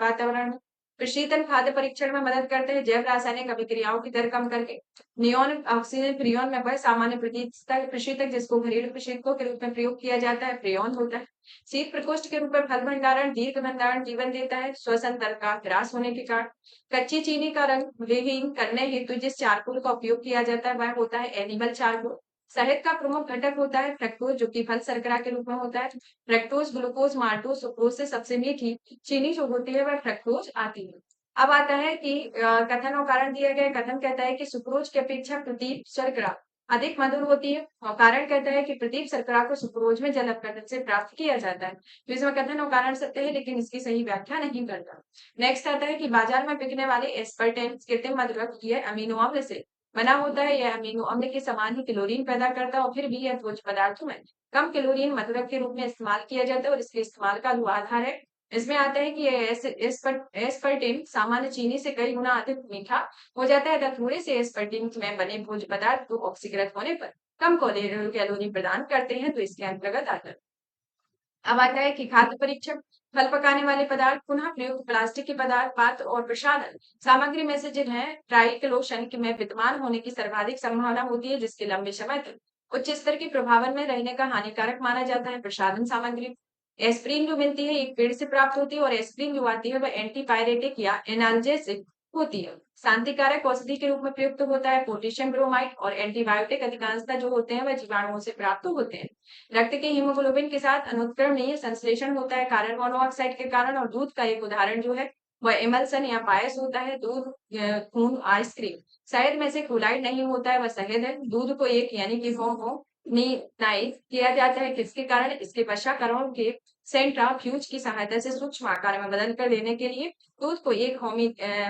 वातावरण में। प्रशीतन खाद्य परीक्षण में मदद करते हैं जैव रासायनिक अभिक्रियाओं की दर कम करके। नियोन ऑक्सीजन फ्रियोन में वह सामान्य प्रशीतक जिसको घरेलू प्रशीतकों के रूप में प्रयोग किया जाता है फ्रियोन होता है। शीत प्रकोष्ठ के रूप में फल भंडारण दीर्घ भंडारण जीवन देता है श्वसन दर का ह्रास होने के कारण। कच्ची चीनी का रंग विहीन करने हेतु जिस चारकोल का उपयोग किया जाता है वह होता है एनिमल चारकोल। शहद का प्रमुख घटक होता है फ्रक्टोज, जो कि फल शर्करा के रूप में होता है। फ्रक्टोज, ग्लूकोज, माल्टोज, सुक्रोज से सबसे मीठी चीनी जो होती है वह फ्रक्टोज आती है। अब आता है कि कथन और कारण दिया गया। कथन कहता है कि सुक्रोज की अपेक्षा प्रतीक शर्करा अधिक मधुर होती है, और कारण कहता है कि प्रतीक शर्करा को सुक्रोज में जल अपघटन से प्राप्त किया जाता है। तो इसमें कथन और कारण सत्य है, लेकिन इसकी सही व्याख्या नहीं करता। नेक्स्ट आता है कि बाजार में बिकने वाले एस्पर्टेन कृत्रिम मधुरक यह अमीनो अम्ल से बना होता है। यह अमीनो अम्ल के समान ही क्लोरीन पैदा करता है, और फिर भी यह भोज्य पदार्थों में कम क्लोरीन मधुरक के रूप में इस्तेमाल किया जाता है, और इसके इस्तेमाल का जो आधार है इसमें आता है कि एस्पर्टेन सामान्य चीनी से कई गुना अधिक मीठा हो जाता है, तथा थोड़े से एस्पर्टेन में बने भोज्य पदार्थ को ऑक्सीकृत होने पर कम कैलोरी प्रदान करते हैं। तो इसके अंतर्गत आता है। अब आता है कि खाद्य परीक्षण, फल पकाने वाले पदार्थ, पुनः प्रयुक्त प्लास्टिक के पदार्थ, पात्र और प्रसाधन सामग्री में से जिन्हें ट्राइक्लोशन में विद्यमान होने की सर्वाधिक संभावना होती है, जिसके लंबे समय तक उच्च स्तर के प्रभावन में रहने का हानिकारक माना जाता है। प्रसाधन सामग्री एस्प्रिन जो मिलती है एक पेड़ से प्राप्त होती है, और एस्प्रिन जो आती है वह एंटीपायरेटिक या एनाल्जेसिक होती है। शांतिकारक औषधि के रूप में प्रयुक्त होता है। पोटेशियम ब्रोमाइड और एंटीबायोटिक अधिकांशतः जो होते हैं वह जीवाणुओं से प्राप्त होते हैं। रक्त के हीमोग्लोबिन के साथ अनुत्क्रमणीय संश्लेषण होता है कार्बन मोनोऑक्साइड के कारण। और दूध का एक उदाहरण जो है वह इमल्सन या पायस होता है। दूध, खून, आइसक्रीम, शहद में से क्लोराइड नहीं होता है, वह शहद है। दूध को एक यानी कि होमोनिनाइज किया जाता है किसके कारण? इसके वर्षाकणों के सेंट्राफ्यूज की सहायता से सूक्ष्म आकार में बदल कर देने के लिए दूध को एक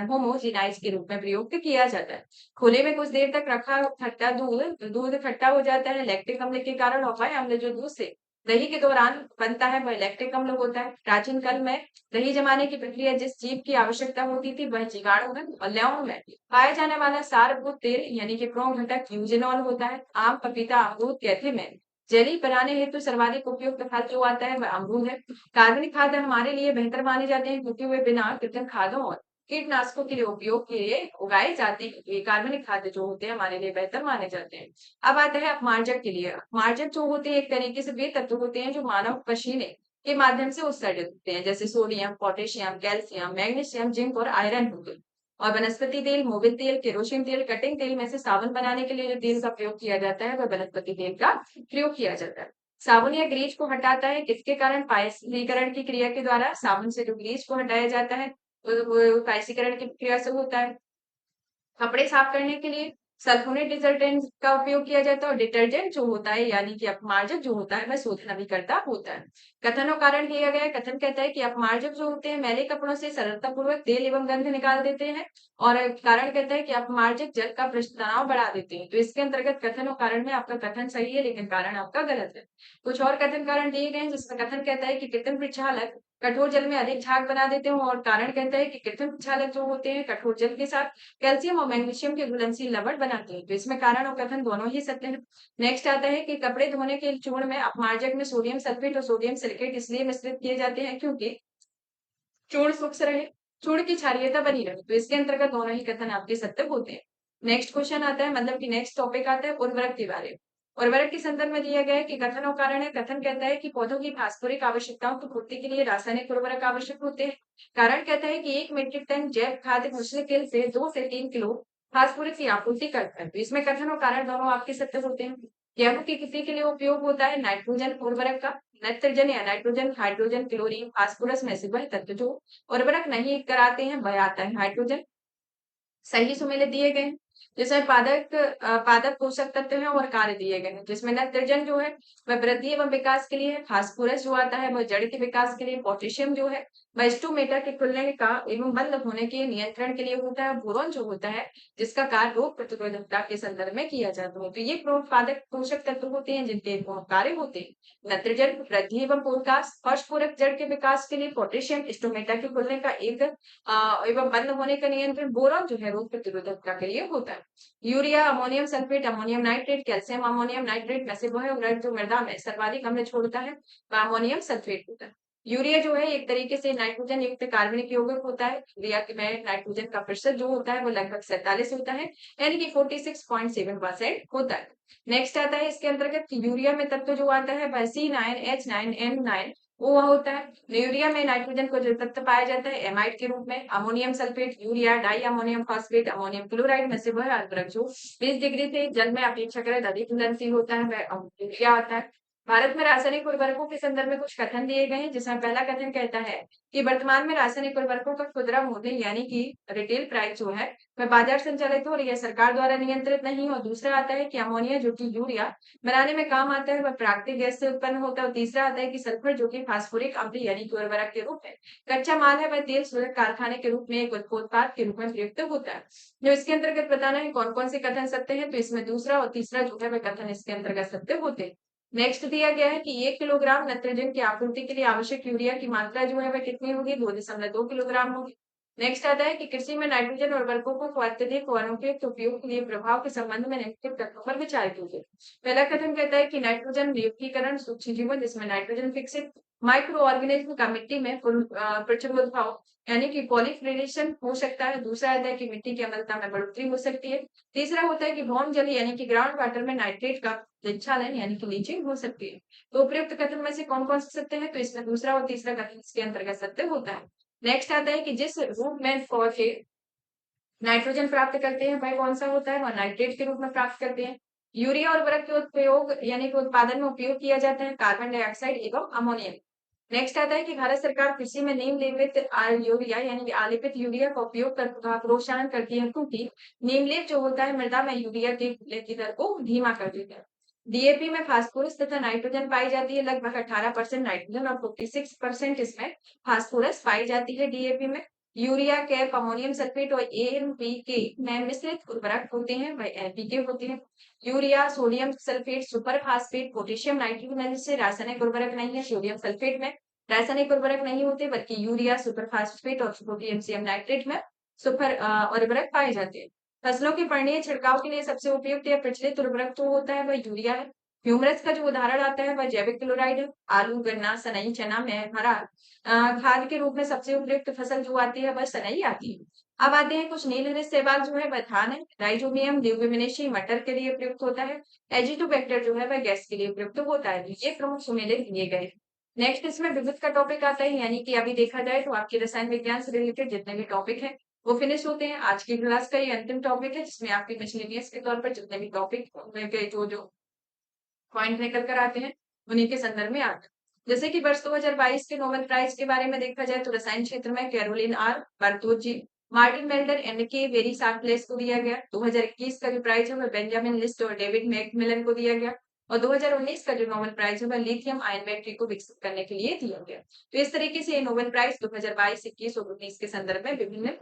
होमोजिनाइज के रूप में प्रयुक्त किया जाता है। खुले में कुछ देर तक रखा खट्टा दूध दूध खट्टा हो जाता है लैक्टिक अम्ल के कारण, और वह अम्ल जो दूध से दही के दौरान बनता है वह लैक्टिक अम्ल होता है। प्राचीन काल में दही जमाने की प्रक्रिया जिस जीव की आवश्यकता होती थी वह जीवाणु है, और लौंग में पाया जाने वाला सारभूत तेल यानी कि प्रोम घटक यूजेनॉल होता है। आम, पपीता, अमरूद, कैथे में जेली बनाने हेतु सर्वाधिक उपयुक्त फल जो आता है वह अमरूद है। कार्बनिक खाद्य हमारे लिए बेहतर माने जाते हैं क्योंकि वे बिना कृत्रिम खादों और कीटनाशकों के लिए उपयोग के लिए उगाए जाते हैं। ये कार्बनिक खाद्य जो होते हैं हमारे लिए बेहतर माने जाते हैं। अब आता है अपमार्जक के लिए। अपमार्जक जो होते हैं एक तरीके से वे तत्व होते हैं जो मानव पसीने के माध्यम से उत्सर्जित होते हैं, जैसे sodium, potassium, calcium, magnesium, zinc और आयरन हो गए। और वनस्पति तेल, मोबिल तेल, केरोसिन तेल, कटिंग तेल में से साबुन बनाने के लिए जो तेल का प्रयोग किया जाता है, वह वनस्पति तेल का प्रयोग किया जाता है। साबुन या ग्रीज को हटाता है, किसके कारण? पायसीकरण की क्रिया के द्वारा साबुन से जो ग्रीज को हटाया जाता है, वो पायसीकरण की क्रिया से होता है। कपड़े साफ करने के लिए सल्फोनेट डिटर्जेंट का उपयोग किया जाता है, और डिटर्जेंट जो होता है यानी कि अपमार्जक जो होता है वह शोधन अभिकर्ता होता है। कथन और कारण दिया गया है। कथन कहता है कि अपमार्जक जो होते हैं मैले कपड़ों से सरलता पूर्वक तेल एवं गंध निकाल देते हैं, और कारण कहता है कि अपमार्जक जल का पृष्ठ तनाव बढ़ा देते हैं। तो इसके अंतर्गत कथन और कारण में आपका कथन सही है, लेकिन कारण आपका गलत है। कुछ और कथन कारण दिए गए हैं, जिसमें कथन कहता है कि कृत्रिम प्रक्षालक कठोर जल में अधिक झाग बना देते हैं, और कारण कहता है कि कृत्रिम प्रक्षालक जो होते हैं कठोर जल के साथ कैल्शियम और मैग्नीशियम के घुलनशील लवण बनाते हैं। तो इसमें कारण और कथन दोनों ही सत्य है। नेक्स्ट आता है कि कपड़े धोने के चूर्ण में अपमार्जक में सोडियम सल्फेट और सोडियम सिलिकेट इसलिए मिश्रित किए जाते हैं क्योंकि चूर्ण सूक्ष्म रहे, चूर्ण की क्षारीयता बनी रहे। तो इसके अंतर्गत दोनों ही कथन आपके सत्य होते हैं। नेक्स्ट क्वेश्चन आता है, मतलब कि नेक्स्ट टॉपिक आता है उर्वरक के बारे में। उर्वरक के संदर्भ में दिया गया है कि कथन और कारण है। कथन कहता है कि पौधों की फास्फोरिक आवश्यकताओं की पूर्ति के लिए रासायनिक उर्वरक आवश्यक होते हैं। कारण कहता है कि 1 मीट्रिक टन जैव खाद्य मुश्किल से 2 से 3 किलो फास्फोरस की आपूर्ति करता है। तो इसमें कथन और कारण दोनों आपके सत्य होते हैं। गेहूं की खेती के लिए उपयोग होता है नाइट्रोजन उर्वरक का। नाइट्रोजन या नाइट्रोजन, हाइड्रोजन, क्लोरीन, फास्फोरस में से वह तत्व जो उर्वरक नहीं कराते हैं वह आता है हाइड्रोजन। सही सुमेलित दिए गए हैं, जिसमें पादप पोषक तत्व हैं और कार्य दिए गए हैं, जिसमें नाइट्रोजन जो है वह वृद्धि एवं विकास के लिए है, फास्फोरस जो आता है वह जड़ के विकास के लिए, पोटेशियम जो है वह स्टोमेटा के खुलने का एवं बंद होने के नियंत्रण के लिए होता है, बोरॉन जो होता है जिसका कार्य रोग प्रतिरोधकता के संदर्भ में किया जाता है। तो ये पादप पोषक तत्व होते हैं जिनके कार्य होते हैं। नाइट्रोजन वृद्धि एवं विकास, फॉस्फोरस जड़ के विकास के लिए, पोटेशियम स्टोमेटा के खुलने का एक एवं बंद होने का नियंत्रण, बोरॉन जो है रोग प्रतिरोधकता के लिए होता है। Urea, ammonium sulphate, ammonium nitrate, calcium ammonium nitrate में से वह उर्वरक जो मृदा में सर्वाधिक अम्ल छोड़ता है वह अमोनियम सल्फेट होता है। यूरिया जो है एक तरीके से नाइट्रोजन युक्त कार्बनिक यौगिक होता है। यूरिया में नाइट्रोजन का प्रतिशत जो होता है वो लगभग 47 होता है, यानी कि 46.7% होता है। नेक्स्ट आता है इसके अंतर्गत कि यूरिया में तत्व जो आता है वह C9H9N9 वो होता है। यूरिया में नाइट्रोजन को जो तत्व पाया जाता है एमाइड के रूप में। Ammonium sulphate, urea, di ammonium phosphate, ammonium chloride में से वह उर्वरक जो 20 डिग्री से जल में अपेक्षाकृत अधिक घुलनशील होता है वह यूरिया आता है। भारत में रासायनिक उर्वरकों के संदर्भ में कुछ कथन दिए गए हैं, जिसमें पहला कथन कहता है कि वर्तमान में रासायनिक उर्वरकों का खुदरा मूल्य यानी कि रिटेल प्राइस जो है वह बाजार संचालित हो रही है, सरकार द्वारा नियंत्रित नहीं। और दूसरा आता है कि अमोनिया जो कि यूरिया बनाने में काम आता है वह प्राकृतिक गैस से उत्पन्न होता है। और तीसरा आता है कि सल्फर जो कि फास्फोरिक अम्ल यानी कि उर्वरक के रूप में कच्चा माल है, वह तेल शोधक कारखाने के रूप में एक उत्पाद के रूप में प्रयुक्त होता है। जो इसके अंतर्गत बताना है कौन कौन से कथन सत्य है, तो इसमें दूसरा और तीसरा जो है वह कथन इसके अंतर्गत सत्य होते हैं। नेक्स्ट दिया गया है कि 1 किलोग्राम नाइट्रोजन की आपूर्ति के लिए आवश्यक यूरिया की मात्रा जो है वह कितनी होगी? 2.2 किलोग्राम होगी। नेक्स्ट आता है कि कृषि में नाइट्रोजन उर्वरकों को अत्यधिक और अनुपयुक्त उपयोग के लिए प्रभाव के संबंध में निम्नलिखित तथ्यों पर विचार कीजिए। पहला कथन कहता है कि नाइट्रोजन नियुक्तिकरण सूक्ष्म जीवन जिसमें नाइट्रोजन फिक्सित माइक्रो ऑर्गेनिज्म का मिट्टी में प्रचुरोद्भाव यानी कि पॉलीफ्लोरेशन हो सकता है। दूसरा आता है कि मिट्टी की अम्लता में बढ़ोतरी हो सकती है। तीसरा होता है कि भौम जल यानी कि ग्राउंड वाटर में नाइट्रेट का प्रक्षालन यानी कि लीचिंग हो सकती है। तो उपयुक्त कथन में से कौन कौन से सत्य है, तो इसमें दूसरा और तीसरा कथन इसके अंतर्गत सत्य होता है। नेक्स्ट आता है कि जिस रूप में पौधे नाइट्रोजन प्राप्त करते हैं वह कौन सा होता है, वह नाइट्रेट के रूप में प्राप्त करते हैं। यूरिया उर्वरक के उपयोग यानी कि उत्पादन में उपयोग किया जाता है कार्बन डाइऑक्साइड एवं अमोनियम। नेक्स्ट आता है कि भारत सरकार कृषि में नीम लेपित यूरिया यानी कि आलेपित यूरिया का उपयोग कर प्रोत्साहन करती है, क्योंकि नीमलेप जो होता है मृदा में यूरिया के घुलने की दर को धीमा कर देता है। डीएपी में फास्फोरस तथा नाइट्रोजन पाई जाती है, लगभग 18% नाइट्रोजन और 46% इसमें फास्फोरस पाई जाती है डीएपी में। यूरिया, कैप, अमोनियम सल्फेट और एनपीके में मिश्रित उर्वरक होते हैं वह एनपीके होते हैं। Urea, sodium sulphate, super phosphate, potassium nitrate में से रासायनिक उर्वरक नहीं है। सोडियम सल्फेट में रासायनिक उर्वरक नहीं होते, बल्कि यूरिया, सुपर फास्फेट और पोटेशियम नाइट्रेट में सुपर उर्वरक पाए जाते हैं। फसलों के पर्णीय छिड़काव के लिए सबसे उपयुक्त या प्रचलित उर्वरक जो होता है वह यूरिया है। ह्यूमरस का जो उदाहरण आता है वह जैविक क्लोराइड है। आलू, गन्ना, सनई, चना में हरा खाद के रूप में सबसे उपयुक्त फसल जो आती है वह सनई आती है। अब आते हैं कुछ नील शैवाल जो है वह धान है। राइजोबियम ल्यूबिमिनेशी मटर के लिए प्रयुक्त होता है। एजिटोबैक्टर जो है वह गैस के लिए प्रयुक्त होता है। तो ये प्रमुख सुमेलित दिए गए हैं। नेक्स्ट इसमें विविध का टॉपिक आता है, यानी कि अभी देखा जाए तो आपके रसायन विज्ञान से रिलेटेड जितने भी टॉपिक हैं वो फिनिश होते हैं। आज की क्लास का ये अंतिम टॉपिक है जिसमें आपके मिसलेनियस के तौर पर जितने भी टॉपिक के जो जो पॉइंट निकल कर आते हैं उन्हीं के संदर्भ में आता है। जैसे कि वर्ष 2022 के नोबेल प्राइज के बारे में देखा जाए तो रसायन क्षेत्र में कैरोलिन आर बार्थोजी, मार्टिन मेल्डर एंड के वेरी सार्प्लेस को दिया गया। 2021 का जो प्राइज है वह बेंजामिन लिस्ट और डेविड मैकमिलन को दिया गया। और 2019 का जो नोबेल प्राइज है वह लिथियम आयन बैटरी को विकसित करने के लिए दिया गया। तो इस तरीके से ये नोबेल प्राइज 2022, 21 और 19 के संदर्भ में विभिन्न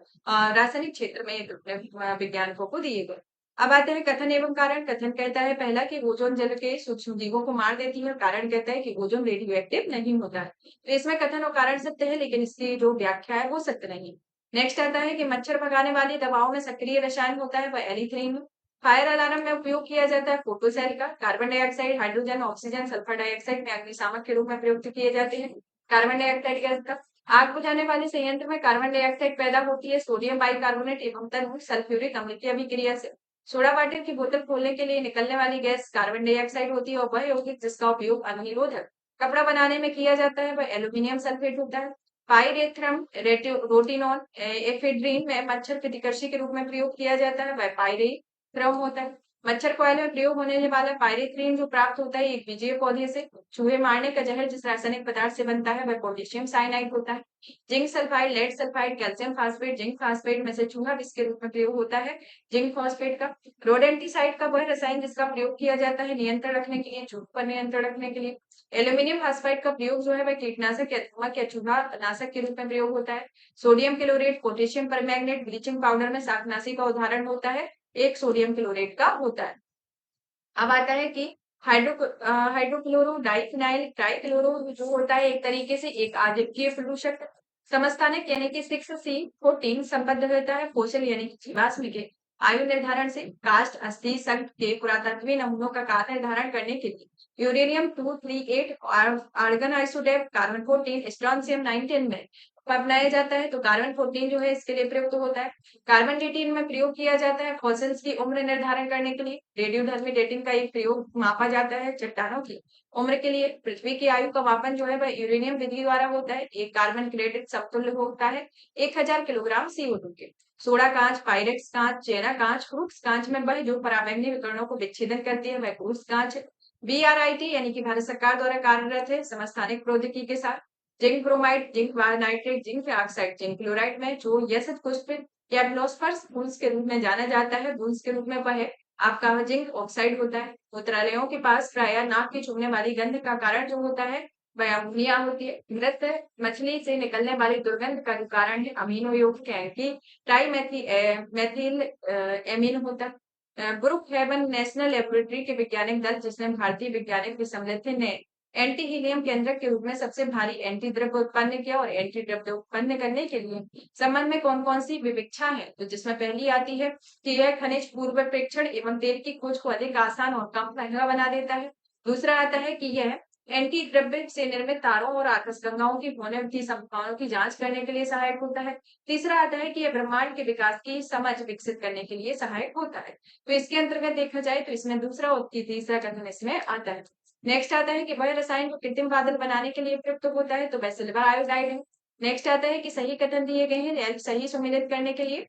रासायनिक क्षेत्र में वैज्ञानिकों को दिए गए। अब आते हैं कथन एवं कारण। कथन कहता है पहला कि ओजोन जल के सूक्ष्म जीवों को मार देती है, और कारण कहता है कि ओजोन रेडियो एक्टिव नहीं होता है। तो इसमें कथन और कारण सत्य है, लेकिन इसकी जो व्याख्या है वो सत्य नहीं। नेक्स्ट आता है कि मच्छर भगाने वाली दवाओं में सक्रिय रसायन होता है वह एलिथ्रीन। फायर अलार्म में उपयोग किया जाता है फोटोसेल का। Carbon dioxide, hydrogen, oxygen, sulphur dioxide में अग्निशामक के रूप में प्रयुक्त किए जाते हैं। कार्बन डाइऑक्साइड गैस का आग बुझाने वाले संयंत्र में कार्बन डाइऑक्साइड पैदा होती है सोडियम बाइकार्बोनेट एवं तनहुँ सल्फ्यूरिक अम्ल की अभिक्रिया से। सोडा वाटर की बोतल खोलने के लिए निकलने वाली गैस कार्बन डाइऑक्साइड होती है, और वह यौगिक जिसका उपयोग अग्निरोधक कपड़ा बनाने में किया जाता है वह एल्यूमिनियम सल्फेट होता है। पाइरेथ्रम रोटिनॉल एफेड्रीन में मच्छर प्रतिकर्षी के रूप में प्रयोग किया जाता है वह पाइरेथ्रम होता है। मच्छर कॉइल में प्रयोग होने वाला पाइरेथ्रीन जो प्राप्त होता है एक बीजीय पौधे से। चूहे मारने का जहर जिस रासायनिक पदार्थ से बनता है वह पोटेशियम साइनाइड होता है। Zinc sulphide, lead sulphide, calcium phosphate, zinc phosphate में से चूहा विष के रूप में प्रयोग होता है जिंक फॉस्फेट का। रोडेंटिसाइड का वह रसायन जिसका प्रयोग किया जाता है नियंत्रण रखने के लिए, चूहों पर नियंत्रण रखने के लिए। एल्यूमिनियम फास्फाइड का प्रयोग जो है वह कीटनाशक या नमक या चूहा नाशक के रूप में प्रयोग होता है। Sodium chlorate, potassium permanganate bleaching powder में शाकनाशी का उदाहरण होता है, एक सोडियम क्लोरेट का होता है। अब आता है कि हाइड्रोक्लोरो डाइफिनाइल ट्राइक्लोरो जो होता है एक तरीके से एक आजकीय प्रदूषक। समस्थानिक यानी कि 6C14 संबद्ध रहता है फोसिल यानी कि जीवाश्म के आयु निर्धारण से। कास्ट अस्थि संघ के पुरातत्वीय नमूनों का काल निर्धारण करने के लिए uranium 238 argon isotope carbon 14 strontium 19 में अपनाया जाता है। तो कार्बन 14 जो है इसके लिए प्रयुक्त होता है। कार्बन डेटिंग में प्रयोग किया जाता है फॉसिल्स की उम्र निर्धारण करने के लिए। रेडियोधर्मी डेटिंग का एक प्रयोग मापा जाता है चट्टानों की उम्र के लिए। पृथ्वी की आयु का मापन जो है वह यूरेनियम विधि द्वारा होता है। एक कार्बन क्रेडिट समतुल्य होता है 1000 किलोग्राम CO2 के। सोडा कांच, पायरेक्स कांच, चेरा कांच, क्रूक्स कांच में वह जो पराबैंगनी विकिरणों को विच्छेदन करती है वह क्रूक्स कांच है। BRIT यानी कि भारत सरकार द्वारा कार्यरत है समस्थानिक प्रौद्योगिकी के साथ। Zinc bromide, zinc nitrate, zinc oxide, zinc chloride में जो यशत पुष्प या ब्लोस्पर्स बुल्स के रूप में जाना जाता है, बुल्स के रूप में वह आपका जिंक ऑक्साइड होता है। मूत्रालयों के पास प्राय नाक की चुभने वाली गंध का कारण जो होता है वह अमोनिया होती है। मृत मछली से निकलने वाली दुर्गंध का जो कारण है अमीनो यौगिक है कि मेथिल एमीन होता है। ब्रुक हेवन नेशनल लेबोरेटरी के वैज्ञानिक दल जिसने भारतीय वैज्ञानिक विसम्मिलित ने एंटी हीलियम केंद्रक के रूप में सबसे भारी एंटी द्रव्य उत्पन्न किया, और एंटी द्रव्य उत्पन्न करने के लिए संबंध में कौन कौन सी विवेक्षा है तो जिसमें पहली आती है कि यह खनिज पूर्व प्रेक्षण एवं तेल की खोज को अधिक आसान और कम महंगा बना देता है। दूसरा आता है कि यह एंटी द्रव्य से निर्मित तारों और आकाशगंगाओं की होने की संभावनाओं की जांच करने के लिए सहायक होता है। तीसरा आता है कि यह ब्रह्मांड के विकास की समझ विकसित करने के लिए सहायक होता है। तो इसके अंतर्गत देखा जाए तो इसमें दूसरा और तीसरा कथन इसमें आता है। नेक्स्ट आता है कि वह रसायन जो कृत्रिम बादल बनाने के लिए प्रयुक्त होता है तो वह सिल्वर आयोडाइड है। नेक्स्ट आता है कि सही कथन दिए गए हैं सही सुमेलित करने के लिए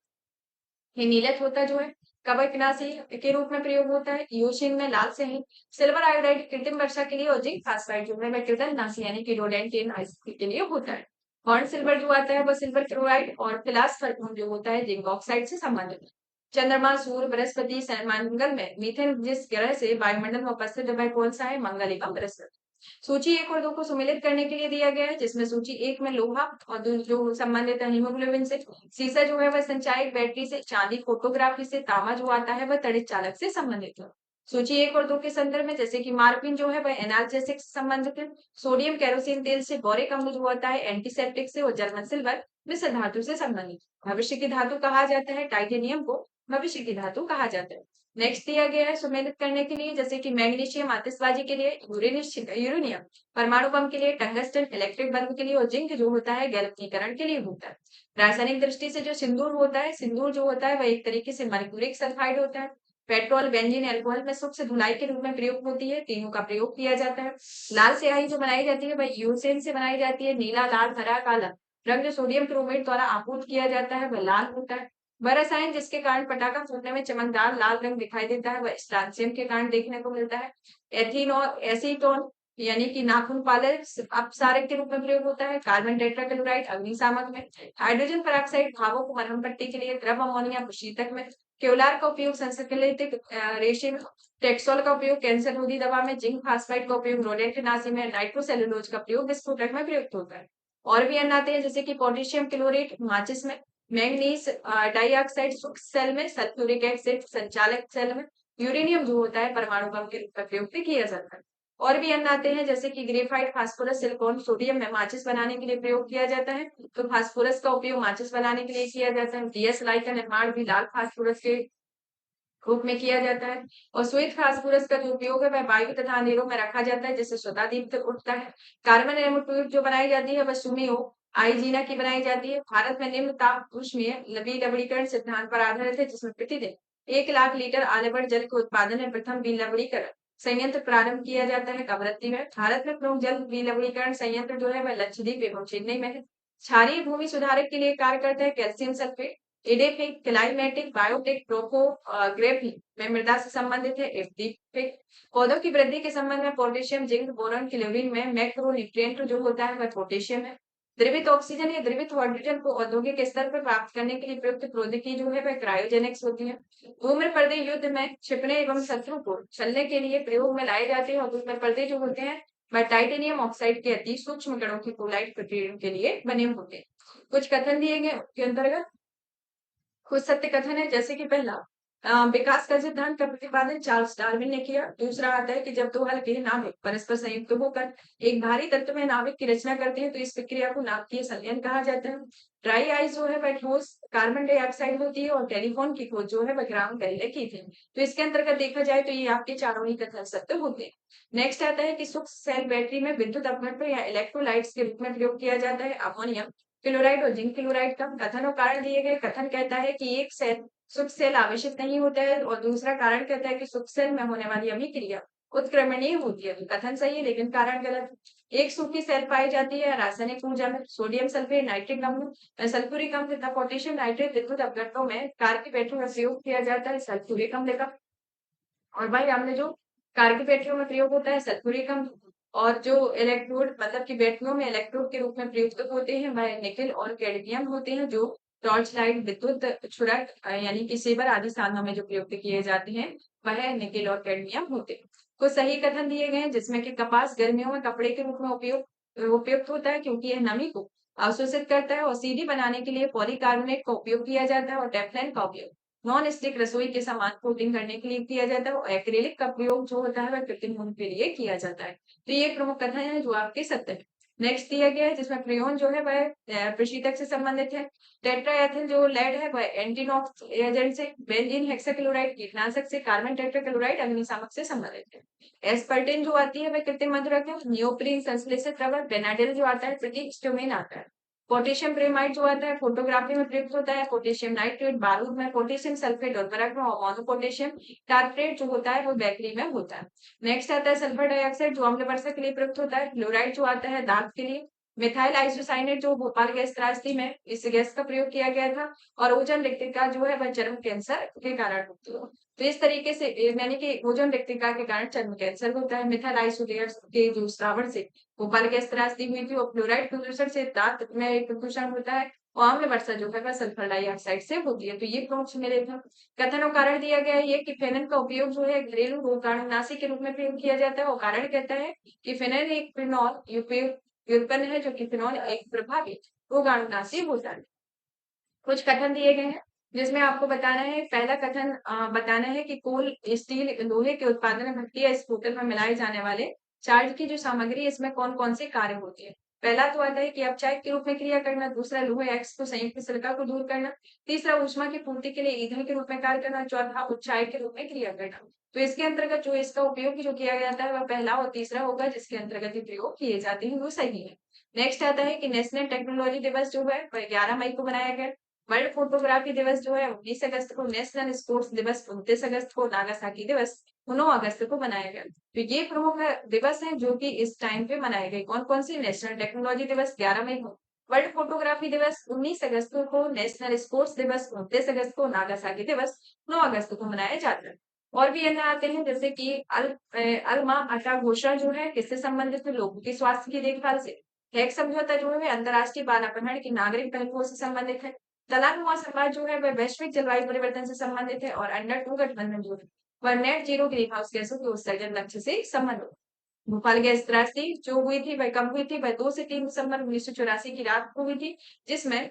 ये नीलत होता जो है कवकनाशी के रूप में प्रयोग होता है। ईओसिन में लाल से ही सिल्वर आयोडाइड कृत्रिम वर्षा के लिए, और जिंक फास्फाइड जो है वह कृदंतनाशी यानी कि रोडेंटिन के लिए होता है। हॉर्न सिल्वर जो आता है वह सिल्वर क्लोराइड और फिलास्फर जो होता है जिंक ऑक्साइड से संबंधित है। चंद्रमा, सूर्य, बृहस्पति, मंगल में मीथेन जिस ग्रह से वायुमंडल में उपस्थित है वह कौन सा है? मंगल एवं बृहस्पति। सूची 1 और 2 को सुमेलित करने के लिए दिया गया है जिसमें सूची 1 में लोहा और जो संबंधित है हीमोग्लोबिन से। सीसा जो है वह संचायक बैटरी से। चांदी फोटोग्राफी से। तांबा जो आता है वह तड़ित चालक से संबंधित है। सूची 1 और 2 के संदर्भ में जैसे कि मार्पिन जो है वह एनाल्जेसिक से संबंधित है। सोडियम केरोसिन तेल से। बोरिक अम्ल जो होता है एंटीसेप्टिक से। और जर्मन सिल्वर मिश्र धातु से संबंधित। भविष्य की धातु कहा जाता है टाइटेनियम को भविष्य की धातु कहा जाता है। नेक्स्ट दिया गया है सुमेलित करने के लिए जैसे कि मैग्नीशियम आतिशबाजी के लिए, यूरेनियम परमाणु बम के लिए, टंगस्टन इलेक्ट्रिक बल्ब के लिए, और जिंक जो होता है गैल्वनीकरण के लिए होता है। रासायनिक दृष्टि से जो सिंदूर होता है, सिंदूर जो होता है वह एक तरीके से मर्क्यूरिक सल्फाइड होता है। पेट्रोल, बेंजीन, अल्कोहल में शुष्क धुलाई के रूप में प्रयुक्त होती है। तीनों का प्रयोग किया जाता है। लाल स्याही जो बनाई जाती है वह यूरेसिल से बनाई जाती है। नीला, लाल, हरा, काला रंग जो सोडियम क्रोमेट द्वारा आपूर्त किया जाता है वह लाल होता है। वह रसायन जिसके कारण पटाखा फूटने में चमकदार लाल रंग दिखाई देता है वह स्ट्रांसियम के कारण देखने को मिलता है। एथेनॉल, एसीटोन यानी कि नाखून पालिश अपसारक के रूप में प्रयोग होता है। कार्बन टेट्राक्लोराइड अग्निशामक में। हाइड्रोजन पेरोक्साइड घावों को मरहम पट्टी के लिए। द्रव अमोनिया शीतक में। केवलार का उपयोग संश्लेषित रेशे में। टेक्सोल का उपयोग कैंसर रोधी दवा में। जिंक फास्फाइड का उपयोग रोडेंटनाशी में। नाइट्रोसेलुलोज का प्रयोग विस्फोटक में प्रयुक्त होता है। और भी अन्य आते हैं जैसे कि पोटेशियम क्लोरेट माचिस में। मैंगनीज डाइऑक्साइड सूक्ष्म सेल में। सल्फ्यूरिक एसिड संचालक सेल में। यूरेनियम जो होता है परमाणु बम के रूप में प्रयोग भी किया जाता है। और भी अन्य आते हैं जैसे कि ग्रेफाइट, फास्फोरस, सिलिकॉन, सोडियम में माचिस बनाने के लिए प्रयोग किया जाता है। तो फास्फोरस का उपयोग माचिस बनाने के लिए किया जाता है। डीएसएलआई का निर्माण भी लाल फास्फोरस के रूप में किया जाता है। और श्वेत फास्फोरस का जो उपयोग है वह वायु तथा अंधेरों में रखा जाता है जिससे स्वतः दीप्त उठता है। कार्बन नैनोट्यूब जो बनाई जाती है वह सुमियो आइजीना की बनाई जाती है। भारत में निम्न ताप ऊष्मीय लवणीकरण सिद्धांत पर आधारित है जिसमें प्रतिदिन 1 लाख लीटर आलवड़ जल के उत्पादन में प्रथम विलवणीकरण संयंत्र प्रारंभ किया जाता है कवरत्ती में। भारत में प्रमुख जल विलवणीकरण संयंत्र जो है वह लक्षद्वीप एवं चेन्नई में है। क्षारीय भूमि सुधारक के लिए कार्य करता है calcium sulphate. Edaphic, climatic, biotic, topography में मृदा से संबंधित है। एफडीफिक पौधों की वृद्धि के संबंध में पोटेशियम, जिंक, बोरॉन, क्लोरीन में। मैक्रोन्यूट्रिएंट जो होता है वह पोटेशियम है। द्रवित ऑक्सीजन या द्रवित हाइड्रोजन को औद्योगिक स्तर पर प्राप्त करने के लिए प्रयुक्त प्रौद्योगिकी जो है वह क्रायोजेनिक्स होती है। धूम्र पर्दे युद्ध में छिपने एवं शत्रु को छलने के लिए प्रयोग में लाए जाते हैं और धूम्र पर्दे जो होते हैं वह टाइटेनियम ऑक्साइड के अति सूक्ष्म कणों की कोलाइट प्रतिक्रिया के लिए बने होते हैं। कुछ कथन दिए गए उनके अंतर्गत कुछ सत्य कथन है जैसे कि पहला विकास का सिद्धांत का प्रतिपादन चार्ल्स डार्विन ने किया। दूसरा आता है कि जब दो हल्के नाभिक परस्पर संयुक्त होकर एक भारी तत्व में नाभिक की रचना करते हैं तो इस प्रक्रिया को नाभिकीय संलयन कहा जाता है। ड्राई आइस जो है वह ठोस कार्बन डाइऑक्साइड होती है और टेलीफोन की खोज जो है वह ग्राम बेल की थी। तो इसके अंतर्गत देखा जाए तो ये आपके चारों ही कथन सत्य होते हैं। नेक्स्ट आता है कि सूक्ष्म सेल बैटरी में विद्युत अपघटन या इलेक्ट्रोलाइट्स के रूप में प्रयोग किया जाता है अमोनियम क्लोराइड और जिंक क्लोराइड का। कथन और कारण दिए गए। कथन कहता है कि एक सेल शुक्र सेल आवश्यक नहीं होता है और दूसरा कारण कहता है कि शुक्र सेल में होने वाली अभिक्रिया उत्क्रमणीय होती है। तो कथन सही है लेकिन कारण गलत। एक सूखी सेल पाई जाती है रासायनिक ऊर्जा में। सोडियम सल्फेट, नाइट्रिक अम्ल, सल्फ्यूरिक अम्ल तथा पोटेशियम नाइट्रेट विद्युत अपघटनों में कार की बैटरी में प्रयोग किया जाता है सल्फ्यूरिक अम्ल का। और भाई हमने जो कार की बैटरियों में प्रयोग होता है सल्फ्यूरिक अम्ल। और जो इलेक्ट्रोड मतलब कि बैटरियों में इलेक्ट्रोड के रूप में प्रयुक्त होते हैं वह निकेल और कैडमियम होते हैं जो टॉर्च लाइट, विद्युत क्षुरक यानी कि सेबर आदि साधनों में जो प्रयुक्त किए जाते हैं वह निकेल और कैडमियम होते हैं। कुछ सही कथन दिए गए हैं जिसमें कि कपास गर्मियों में कपड़े के रूप में उपयुक्त होता है क्योंकि यह नमी को अवशोषित करता है। और सीढ़ी बनाने के लिए पॉलीकार्बोनेट का उपयोग किया जाता है और टेफ्लॉन का उपयोग नॉन स्टिक रसोई के सामान कोटिंग करने के लिए किया जाता है और एक्रिलिक का प्रयोग जो होता है वह कृत्रिम ऊन के लिए किया जाता है। तो ये प्रमुख कथन है जो आपके सत्य है। नेक्स्ट दिया गया है जिसमें फ्रेओन जो है वह प्रशीतक से संबंधित है। टेट्राएथिल जो लेड है वह एंटीनॉक्स एजेंट से। बेंजीन हेक्साक्लोराइड कीटनाशक से। कार्बन टेट्राक्लोराइड अग्निशामक से संबंधित है। एस्पर्टिन जो आती है वह कृत्रिम मधुरक है। नियोप्रीन संश्लेषित रबर। बेनाडिल जो आता है प्रतिस्टोमेन आता है। पोटेशियम ब्रोमाइड जो आता है फोटोग्राफी में प्रयुक्त होता है। पोटेशियम नाइट्रेट बारूद में। पोटेशियम सल्फेट उर्वरक में और मोनोपोटेशियम टार्ट्रेट जो होता है वो बैटरी में होता है। नेक्स्ट आता है सल्फर डाइऑक्साइड जो अम्ल वर्षक के लिए प्रयुक्त होता है। क्लोराइड जो आता है दांत के लिए। मिथाइल आइसोसाइनेट जो भोपाल गैस त्रासदी में इस गैस का प्रयोग किया गया था। और ओजोन रिक्तिका जो है वह चर्म कैंसर के कारण होती है। तो इस तरीके से यानी कि ओजोन रिक्तिका के कारण चर्म कैंसर होता है। मिथाइल आइसोडेट के जो श्रावण से भोपाल गैस त्रासदी हुई थी और फ्लोराइड प्रदूषण से दांत में प्रदूषण होता है। और अम्ल वर्षा जो है वह सल्फर डाइऑक्साइड से होती है। तो ये प्रमुख मेरे था। कथन और कारण दिया गया है ये कि फेनन का उपयोग जो है घरेलू रोगाणुनाशी के रूप में प्रयोग किया जाता है और कारण कहता है कि फेनन एक फिनॉल व्युत्पन्न है जो कि फिनॉल एक प्रभावी रोगाणुनाशी होता है। कुछ कथन दिए गए हैं जिसमें आपको बताना है। पहला कथन बताना है कि कोल, स्टील, लोहे के उत्पादन में भट्टी या स्फोटक में मिलाए जाने वाले चार्ज की जो सामग्री है इसमें कौन कौन से कार्य होते हैं। पहला तो आता है कि अपचायक के रूप में क्रिया करना। दूसरा लोहे एक्स को संयुक्त सिलिका को दूर करना। तीसरा ऊष्मा की पूर्ति के लिए ईंधन के रूप में कार्य करना। चौथा उच्चायक के रूप में क्रिया करना। तो इसके अंतर्गत जो इसका उपयोग जो किया जाता है वह पहला और तीसरा होगा जिसके अंतर्गत ये प्रयोग किए जाते हैं वो सही है। नेक्स्ट आता है कि नेशनल टेक्नोलॉजी दिवस जो है वह 11 मई को मनाया गया। वर्ल्ड फोटोग्राफी दिवस जो है 19 अगस्त को, नेशनल स्पोर्ट्स दिवस 29 अगस्त को, नागासाकी दिवस 9 अगस्त को मनाया गया। तो ये प्रमुख दिवस हैं जो कि इस टाइम पे मनाए गए। कौन-कौन से? नेशनल टेक्नोलॉजी दिवस 11 मई को, वर्ल्ड फोटोग्राफी दिवस 19 अगस्त को, नेशनल स्पोर्ट्स दिवस 29 अगस्त को, नागासाकी दिवस 9 अगस्त को मनाया जाता है। और भी अन्य आते हैं जैसे कि अल्मा अटा घोषणा जो है किससे संबंधित है? लोगों के स्वास्थ्य की देखभाल से। हेग समझौता जो है अंतर्राष्ट्रीय बाल अपहरण की नागरिक पहलुओं से संबंधित है। तलाक समाज जो है वह वैश्विक जलवायु परिवर्तन से संबंधित है। और अंडर टू गठबंधन जो है वह नेट जीरो ग्रीन हाउस गैसों के उत्सर्जन लक्ष्य से संबंधित। भोपाल गैस त्रासदी जो हुई थी वह कब हुई थी? वह 2 से 3 दिसंबर 1984 की रात को हुई थी, जिसमें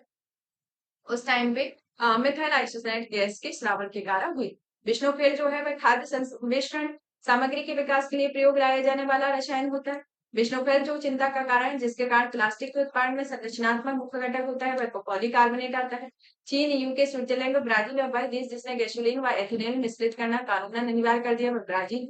उस टाइम पे मिथाइल आइसोसाइनेट गैस के स्रावन के कारण हुई। विष्णुफेल जो है वह खाद्य मिश्रण सामग्री के विकास के लिए प्रयोग लाया जाने वाला रसायन होता है। विष्णुफेल जो चिंता का कारण है, जिसके कारण प्लास्टिक के उत्पादन में संरचनात्मक मुख्य घटक होता है, वह पॉलीकार्बोनेट आता है। चीन, यूके, स्विट्जरलैंड और ब्राजील और वह देश जिसने गैसोलीन व एथिलीन मिश्रित करना कानूनन अनिवार्य कर दिया, वह ब्राजील।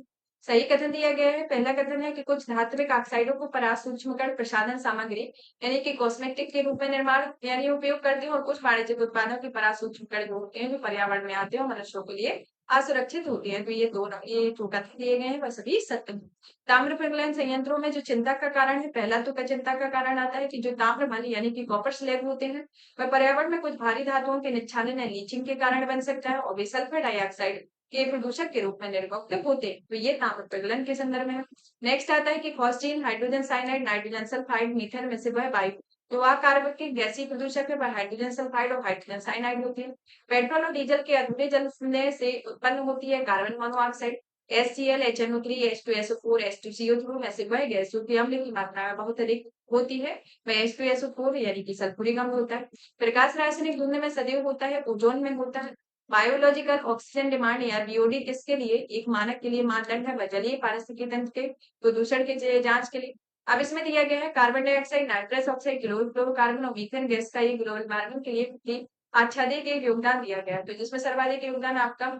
सही कथन दिया गया है। पहला कथन है कि कुछ धात्विक ऑक्साइडों को परासूक्ष्मकण प्रसाधन सामग्री यानी कि कॉस्मेटिक के रूप में निर्माण यानी उपयोग करते हैं, और कुछ वाणिज्यिक उत्पादों के परासूक्ष्मकण जो होते हैं जो पर्यावरण में आते हैं और मनुष्यों के लिए असुरक्षित होती है। तो ये जो कथन दिए गए हैं वह सभी सत्य हैं। ताम्र प्रगलन संयंत्रों में जो चिंता का कारण है, पहला तो क्या चिंता का कारण आता है कि जो ताम्र मणि यानी कि कॉपर स्लैग होते हैं वह पर्यावरण में कुछ भारी धातुओं के निच्छालन या लीचिंग के कारण बन सकता है, और वे सल्फर डाइऑक्साइड के प्रदूषक के रूप में निर्गुप्त होते हैं। तो ये ताम्र प्रगलन के संदर्भ में है। नेक्स्ट आता है कि phosgene, hydrogen cyanide, nitrogen sulphide, methane में से वह वायु जो कार्बन के गैसीय प्रदूषक है वह हाइड्रोजन सल्फाइड और हाइड्रोजन साइनाइड होती है। पेट्रोल और डीजल के अधूरे जलने से उत्पन्न होती है carbon monoxide, HCl, HNO3, H2SO4, H2CO2 में से वह गैस जो कि अम्ल की मात्रा में बहुत अधिक होती है वह H2SO4 यानी कि सल्फ्यूरिक अम्ल होता है। प्रकाश रासायनिक धुंध में सदैव होता है, ओजोन में होता है। बायोलॉजिकल ऑक्सीजन डिमांड या बीओडी किसके लिए एक मानक के लिए मानदंड है? वह जलीय पारिस्थितिकी तंत्र के प्रदूषण के जांच के लिए। अब इसमें दिया गया है carbon dioxide, nitrous oxide, chlorofluorocarbon और मीथेन गैस का ये ग्लोबल वार्मिंग के लिए भी आच्छादित एक योगदान दिया गया है। तो जिसमें सर्वाधिक योगदान आपका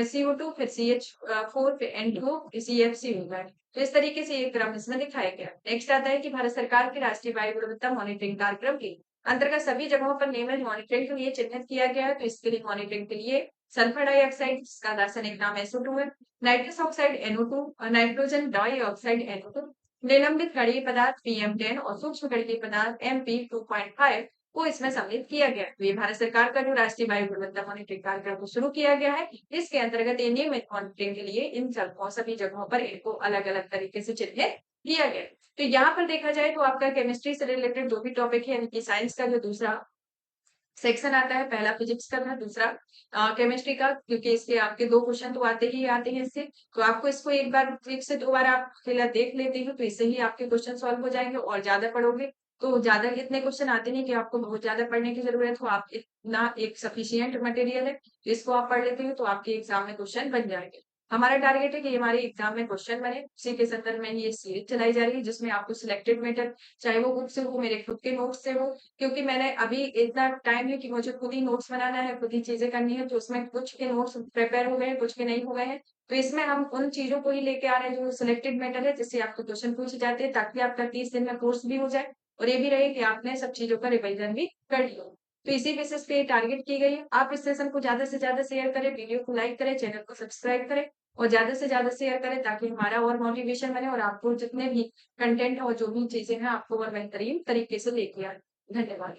CO2, फिर CH4, फिर N2, CFC होगा। तो इस तरीके से ये क्रम इसमें दिखाया गया। नेक्स्ट आता है कि भारत सरकार के राष्ट्रीय वायु गुणवत्ता मॉनिटरिंग कार्यक्रम के अंतर्गत सभी जगहों पर नियमित मॉनिटरिंग के लिए चिन्हित किया गया है। तो इसके लिए मॉनिटरिंग के लिए सल्फर डाइऑक्साइड जिसका रासायनिक नाम SO2 है, नाइट्रस ऑक्साइड NO2 और नाइट्रोजन डाइऑक्साइड NO2, निलंबित कणीय पदार्थ PM10 और सूक्ष्म कणीय पदार्थ MP2.5 को इसमें सम्मिलित किया गया है। तो ये भारत सरकार का जो राष्ट्रीय वायु गुणवत्ता मॉनिटरिंग कार्यक्रम को शुरू किया गया है, इसके अंतर्गत ये नियमित मॉनिटरिंग के लिए इन सभी जगहों पर इनको अलग-अलग तरीके से चिन्हित किया गया है। तो यहाँ पर देखा जाए तो आपका केमिस्ट्री से रिलेटेड जो भी टॉपिक है यानी कि साइंस का जो दूसरा सेक्शन आता है, पहला फिजिक्स का था, दूसरा केमिस्ट्री का, क्योंकि इसके आपके 2 क्वेश्चन तो आते ही आते हैं इससे। तो आपको इसको एक बार फिर से 2 बार आप फिलहाल देख लेते हो तो इससे ही आपके क्वेश्चन सॉल्व हो जाएँगे, और ज़्यादा पढ़ोगे तो ज़्यादा इतने क्वेश्चन आते नहीं कि आपको बहुत ज़्यादा पढ़ने की ज़रूरत हो। आप इतना एक सफिशिएंट मटेरियल है, इसको आप पढ़ लेते हो तो आपके एग्ज़ाम में क्वेश्चन बन जाएँगे। हमारा टारगेट है कि हमारे एग्ज़ाम में क्वेश्चन बने, उसी के संदर्भ में ये सीरीज़ चलाई जा रही है जिसमें आपको सिलेक्टेड मैटर चाहे वो बुक से हो, मेरे खुद के नोट्स से हो, क्योंकि मैंने अभी इतना टाइम है कि मुझे खुद ही नोट्स बनाना है, खुद ही चीज़ें करनी है, तो उसमें कुछ के नोट्स प्रिपेयर हो गए हैं, कुछ के नहीं हो गए हैं। तो इसमें हम उन चीज़ों को ही लेके आ रहे हैं जो सिलेक्टेड मैटर है, जिससे आपको क्वेश्चन पूछे जाते हैं, ताकि आपका 30 दिन में कोर्स भी हो जाए और ये भी रहे कि आपने सब चीज़ों का रिवीजन भी कर लिया हो। तो इसी बेसिस पे टारगेट की गई है। आप इस सेशन को ज़्यादा से ज़्यादा शेयर करें, वीडियो को लाइक करें, चैनल को सब्सक्राइब करें और ज़्यादा से ज़्यादा शेयर करें, ताकि हमारा और मोटिवेशन बने और आपको जितने भी कंटेंट है और जो भी चीज़ें हैं आपको और बेहतरीन तरीके से लेके आए। धन्यवाद।